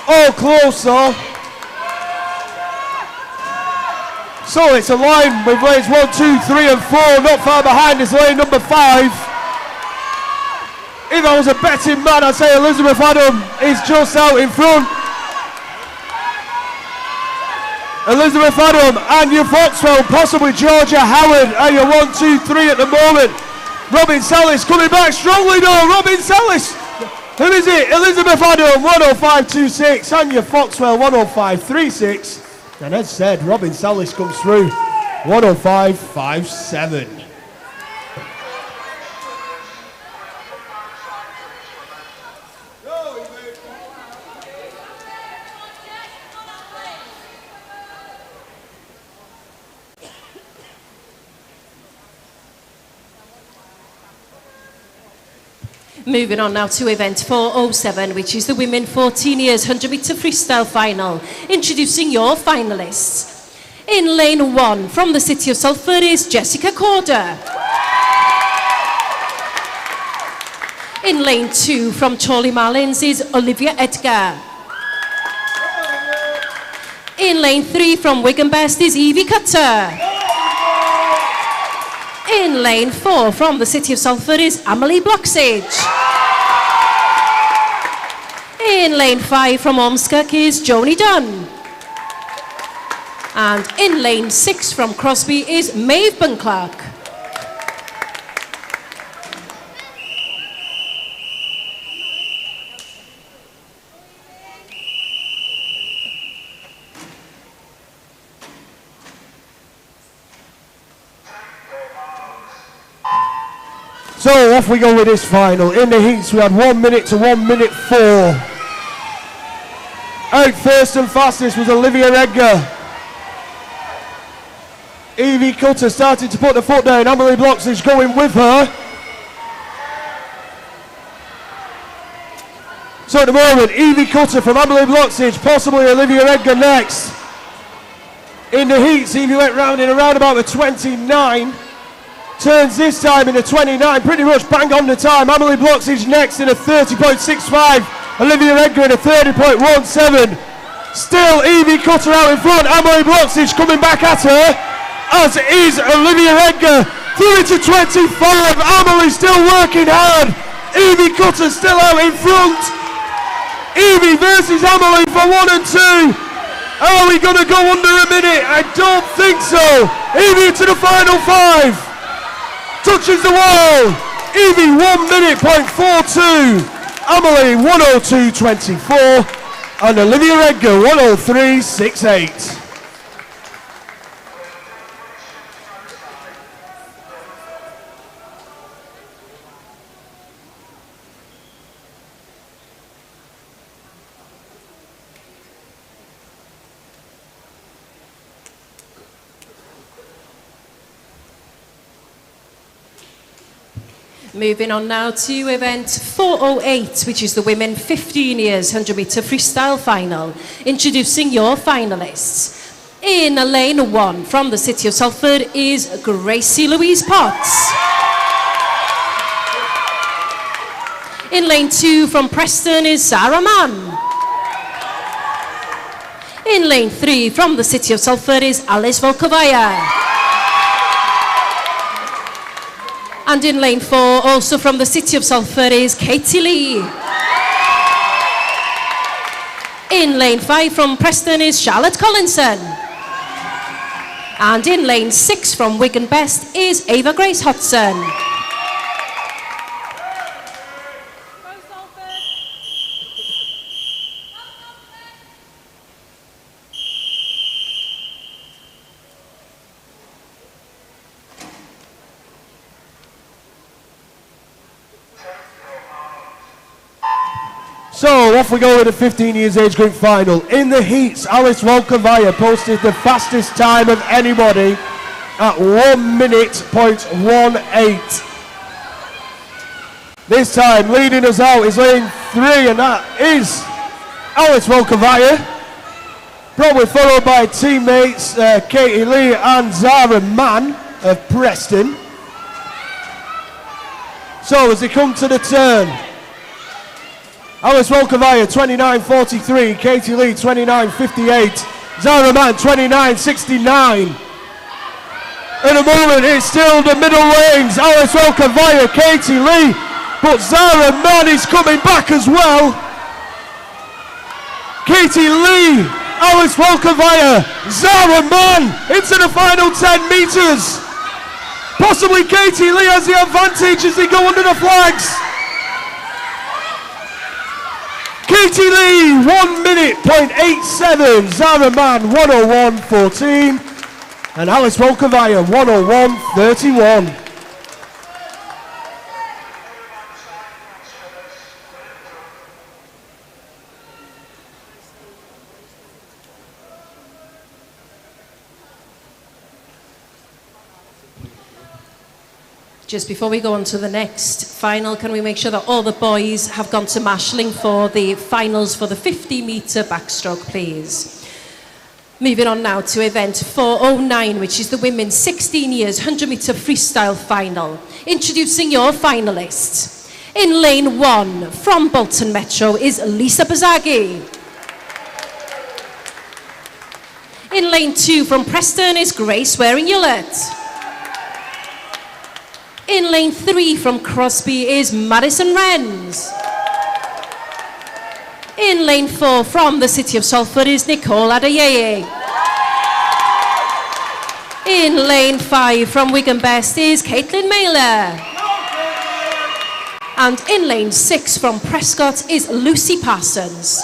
All close though. So it's a line with lanes 1, 2, 3 and 4, not far behind is lane number 5. If I was a betting man, I'd say Elizabeth Adam is just out in front. Elizabeth Adam, Anya Foxwell, possibly Georgia Howard are your 1, 2, 3 at the moment. Robin Salis coming back strongly though. Robin Salis. Who is it? Elizabeth Adam, 105.26. Anya Foxwell, 105.36. And as said, Robin Salis comes through, 105.57. Moving on now to event 407, which is the women 14 years 100 metre freestyle final. Introducing your finalists. In lane 1 from the city of Salford is Jessica Corder. In lane 2 from Chorley Marlins is Olivia Edgar. In lane 3 from Wigan Best is Evie Cutter. In lane 4 from the city of Salford is Amelie Bloxage. In lane 5 from Ormskirk is Joni Dunn. And in lane 6 from Crosby is Maeve Bunclark. So off we go with this final. In the heats we had 1 minute to 1 minute 4. Out first and fastest was Olivia Edgar. Evie Cutter started to put the foot down. Amelie Bloxage going with her. So at the moment, Evie Cutter from Amelie Bloxage, possibly Olivia Edgar next. In the heats, Evie went round in around about the 29. Turns this time in a 29, pretty much bang on the time. Amelie Bloxage next in a 30.65. Olivia Edgar in a 30.17. Still Evie Cutter out in front. Amelie Bloxage coming back at her, as is Olivia Edgar. Through into 25. Amelie still working hard. Evie Cutter still out in front. Evie versus Amelie for 1 and 2. Are we going to go under a minute? I don't think so. Evie to the final 5. Touches the wall. Evie 1 minute point 42. Amelie 102.24. And Olivia Edgar 103.68. Moving on now to event 408, which is the women 15 years 100 metre freestyle final. Introducing your finalists. In lane 1 from the city of Salford is Gracie Louise Potts. In lane 2 from Preston is Sarah Mann. In lane 3 from the city of Salford is Alice Volkovaya. And in lane 4, also from the city of Salford, is Katie Lee. In lane 5 from Preston is Charlotte Collinson. And in lane 6 from Wigan Best is Ava Grace Hodson. So off we go with the 15 years age group final. In the heats, Alice Volkovaya posted the fastest time of anybody at 1 minute .18. This time leading us out is lane 3, and that is Alice Volkovaya, probably followed by teammates Katie Lee and Zara Mann of Preston. So as they come to the turn, Alice Volkovaya 29.43, Katie Lee 29.58, Zara Mann 29.69. At the moment it's still the middle lanes, Alice Volkovaya, Katie Lee, but Zara Mann is coming back as well. Katie Lee, Alice Volkovaya, Zara Mann into the final 10 metres. Possibly Katie Lee has the advantage as they go under the flags. Katie Lee, 1 minute .87, Zara Mann, 101.14, and Alice Volkovaya, 101.31. Just before we go on to the next final, can we make sure that all the boys have gone to marshalling for the finals for the 50 metre backstroke, please? Moving on now to event 409, which is the women's 16 years 100 metre freestyle final. Introducing your finalists. In lane 1 from Bolton Metro is Lisa Bazagi. In lane 2 from Preston is Grace Waring-Hewlett. In lane 3 from Crosby is Madison Renz. In lane 4 from the city of Salford is Nicole Adeyeye. In lane 5 from Wigan Best is Caitlin Mailer. And in lane 6 from Prescott is Lucy Parsons.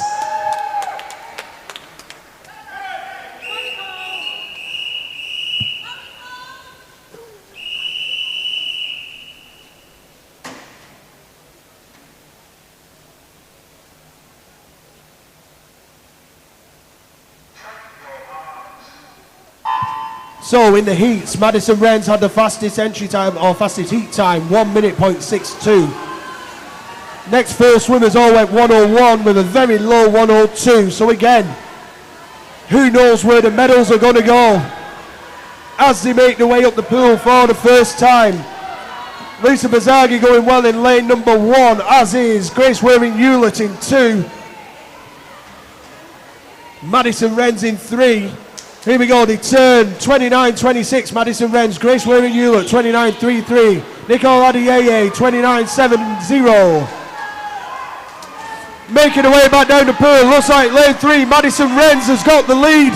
So in the heats, Madison Renz had the fastest entry time, or fastest heat time, 1 minute .62. Next four swimmers all went 101 with a very low 102. So again, who knows where the medals are going to go as they make their way up the pool for the first time. Lisa Bazagi going well in lane number 1, as is Grace Waring-Hewlett in 2. Madison Renz in 3. Here we go, they turn 29.26, Madison Renz, Grace Waring-Hewlett 29.33, Nicole Adeyeye 29.70. Making her way back down the pool, looks like lane 3, Madison Renz has got the lead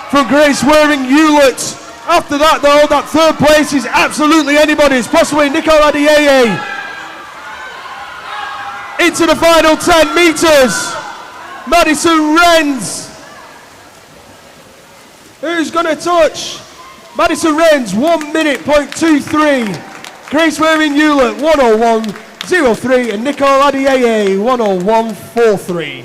from Grace Waring-Hewlett. After that though, that third place is absolutely anybody's, possibly Nicole Adeyeye. Into the final 10 metres, Madison Renz. Who's going to touch? Madison Renz, 1 minute .23. Grace Waring-Hewlett, 101.03. And Nicole Adeyeye, 101.43.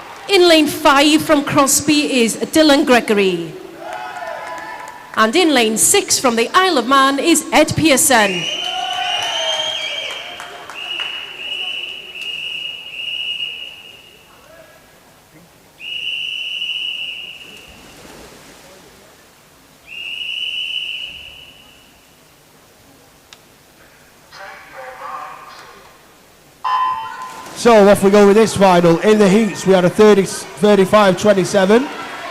In lane 5 from Crosby is Dylan Gregory. And in lane 6 from the Isle of Man is Ed Pearson. So off we go with this final. In the heats we had a 35.27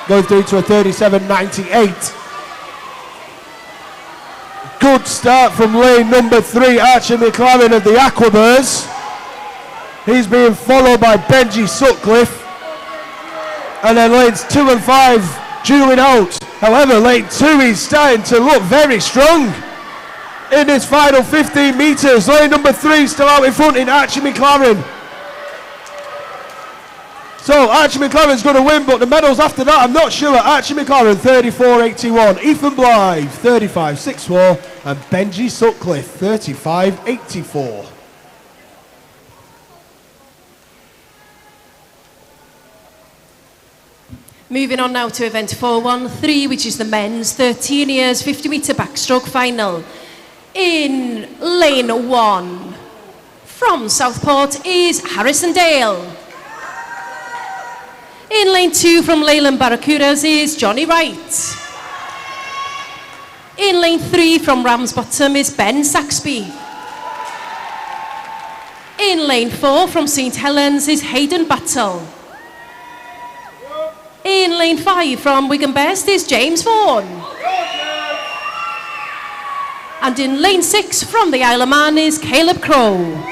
going through to a 37.98. Good start from lane number 3, Archie McLaren of the Aquaburs. He's being followed by Benji Sutcliffe. And then lanes 2 and 5 dueling out. However, lane 2 is starting to look very strong in this final 15 metres. Lane number 3 still out in front in Archie McLaren. So Archie McLaren's going to win, but the medals after that, I'm not sure. Archie McLaren 34.81, Ethan Blythe 35.64, and Benji Sutcliffe 35.84. Moving on now to event 413, which is the men's 13 years 50 metre backstroke final. In lane 1 from Southport is Harrison Dale. In lane 2 from Leyland Barracudas is Johnny Wright. In lane 3 from Ramsbottom is Ben Saxby. In lane 4 from St Helens is Hayden Battle. In lane 5 from Wigan Best is James Vaughan. And in lane 6 from the Isle of Man is Caleb Crow.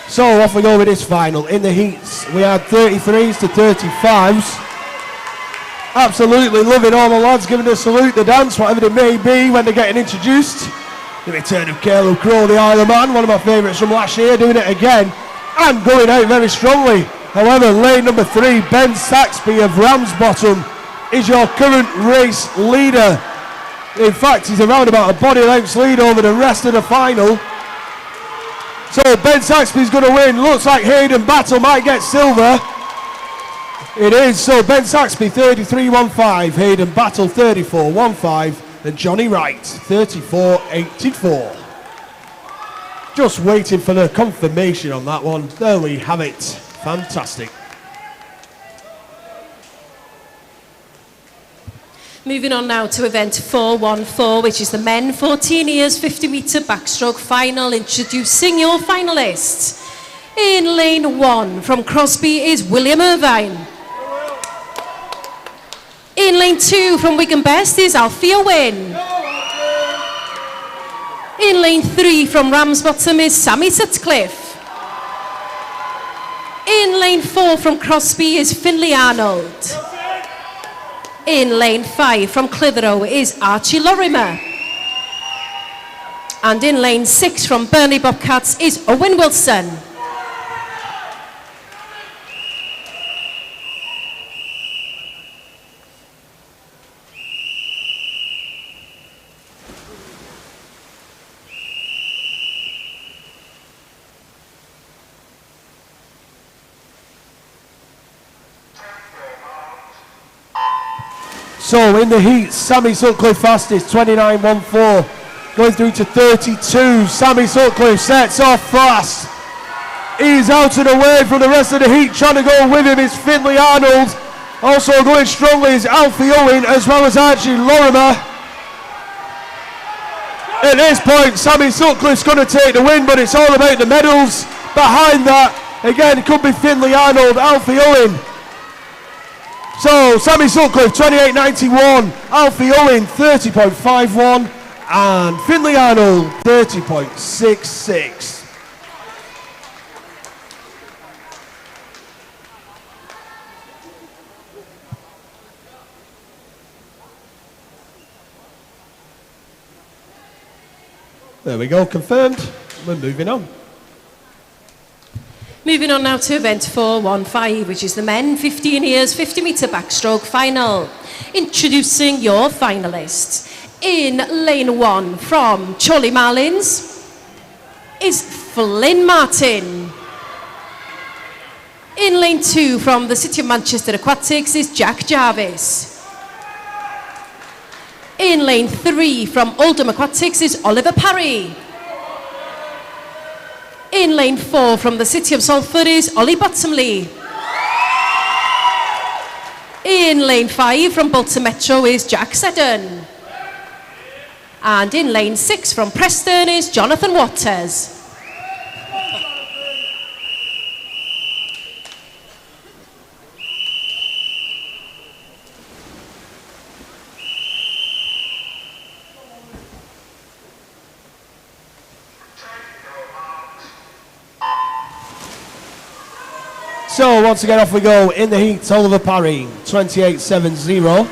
So off we go with this final. In the heats, we had 33s to 35s. Absolutely loving all the lads giving a salute, the dance, whatever it may be when they're getting introduced. The return of Caleb Crow, the Isle of Man, one of my favourites from last year, doing it again and going out very strongly. However, lane number 3, Ben Saxby of Ramsbottom, is your current race leader. In fact, he's around about a body length's lead over the rest of the final. So Ben Saxby's going to win. Looks like Hayden Battle might get silver. It is. So Ben Saxby 33.15, Hayden Battle 34.15, and Johnny Wright 34.84. Just waiting for the confirmation on that one. There we have it. Fantastic. Moving on now to event 414, which is the men 14 years 50 metre backstroke final. Introducing your finalists. In lane 1 from Crosby is William Irvine. In lane 2 from Wigan Best is Alfie Owen. In lane 3 from Ramsbottom is Sammy Sutcliffe. In lane 4 from Crosby is Finlay Arnold. In lane 5 from Clitheroe is Archie Lorimer. And in lane 6 from Burnley Bobcats is Owen Wilson. So in the heat, Sammy Sutcliffe fastest, 29.14, going through to 32. Sammy Sutcliffe sets off fast. He's out and away from the rest of the heat. Trying to go with him is Finlay Arnold. Also going strongly is Alfie Owen as well as Archie Lorimer. At this point, Sammy Sutcliffe's going to take the win, but it's all about the medals. Behind that, again, it could be Finlay Arnold, Alfie Owen. So, Sammy Sutcliffe, 28.91, Alfie Owen, 30.51, and Finlay Arnold, 30.66. There we go, confirmed. We're moving on. Moving on now to event 415, which is the men 15 years 50 metre backstroke final. Introducing your finalists. In lane 1 from Chorley Marlins is Flynn Martin. In lane 2 from the City of Manchester Aquatics is Jack Jarvis. In lane 3 from Oldham Aquatics is Oliver Parry. In lane 4 from the City of Salford is Ollie Bottomley. In lane 5 from Bolton Metro is Jack Seddon. And in lane 6 from Preston is Jonathan Waters. So once again off we go in the heat. Oliver Parry 28.70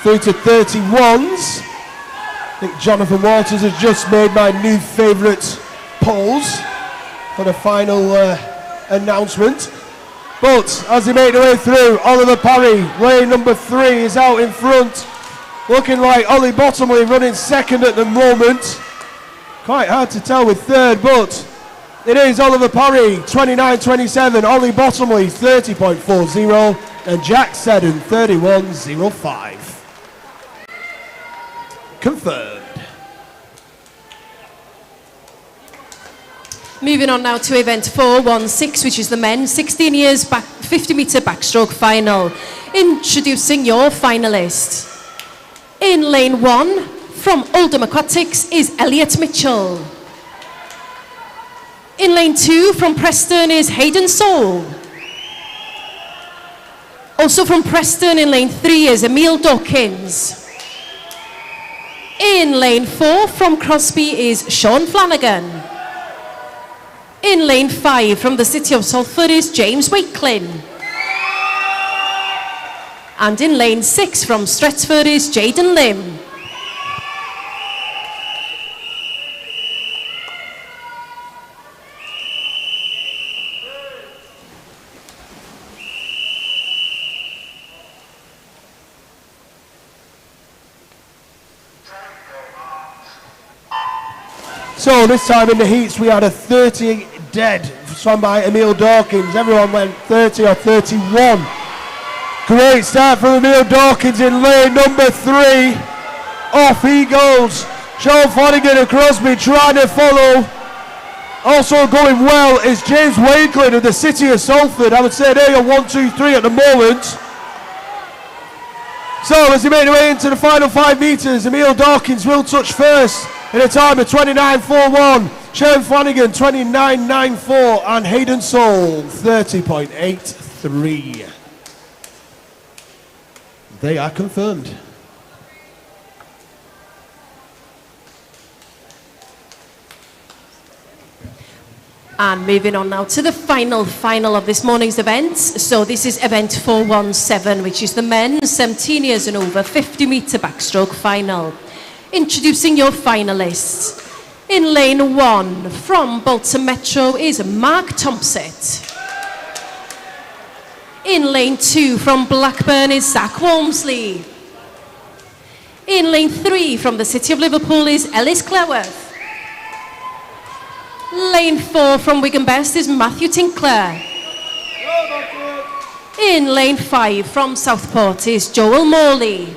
through to 31s. I think Jonathan Waters has just made my new favourite pose for the final announcement. But as they make their way through, Oliver Parry, lane number 3, is out in front. Looking like Ollie Bottomley running second at the moment. Quite hard to tell with third, but it is Oliver Parry, 29.27, Ollie Bottomley, 30.40, and Jack Seddon, 31.05. Confirmed. Moving on now to event 416, which is the men 16 years 50 metre backstroke final. Introducing your finalists. In lane 1 from Oldham Aquatics is Elliot Mitchell. In lane 2 from Preston is Hayden Soul. Also from Preston in lane 3 is Emil Dawkins. In lane 4 from Crosby is Sean Flanagan. In lane 5 from the City of Salford is James Wakelin. And in lane 6 from Stretford is Jaden Lim. So this time in the heats we had a 30 dead, swam by Emil Dawkins. Everyone went 30 or 31. Great start from Emil Dawkins in lane number 3. Off he goes. Sean Flanagan and Crosby trying to follow. Also going well is James Wakelin of the City of Salford. I would say they are 1, 2, 3 at the moment. So as they make their way into the final 5 metres, Emil Dawkins will touch first in a time of 29.41. Sean Flanagan 29.94 and Hayden Soul 30.83. They are confirmed. And moving on now to the final of this morning's events. So this is event 417, which is the men 17 years and over 50 metre backstroke final. Introducing your finalists. In lane 1 from Bolton Metro is Mark Thompsett. In lane 2 from Blackburn is Zach Walmsley. In lane 3 from the City of Liverpool is Ellis Cleworth. Lane 4 from Wigan Best is Matthew Tinkler. In lane 5 from Southport is Joel Morley.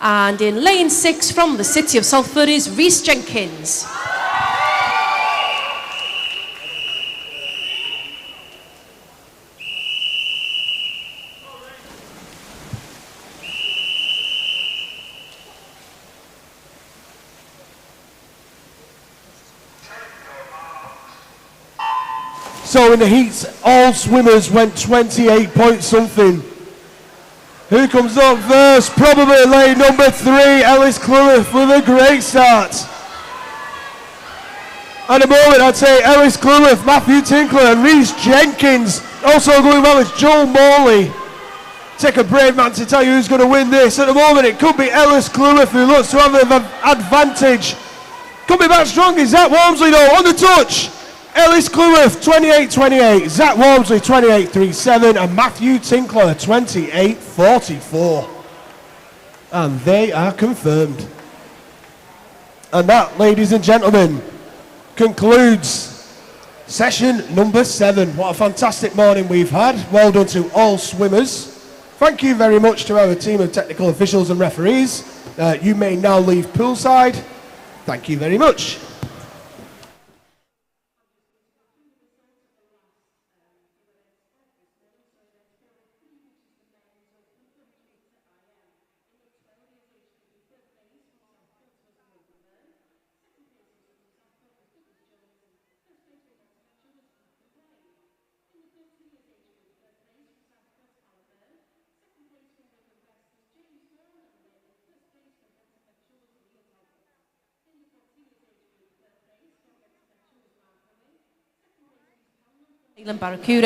And in lane 6 from the City of Salford is Rhys Jenkins. So in the heats, all swimmers went 28 point something. Who comes up first? Probably lane number 3, Ellis Cleworth with a great start. At the moment, I'd say Ellis Cleworth, Matthew Tinkler and Rhys Jenkins. Also going well is Joel Morley. Take a brave man to tell you who's going to win this. At the moment, it could be Ellis Cleworth who looks to have an advantage. Could be back strong. Is that Walmsley though on the touch? Ellis Cluworth, 28.28. Zach Walmsley, 28.37. And Matthew Tinkler, 28.44. And they are confirmed. And that, ladies and gentlemen, concludes session number 7. What a fantastic morning we've had. Well done to all swimmers. Thank you very much to our team of technical officials and referees. You may now leave poolside. Thank you very much. Barracuda.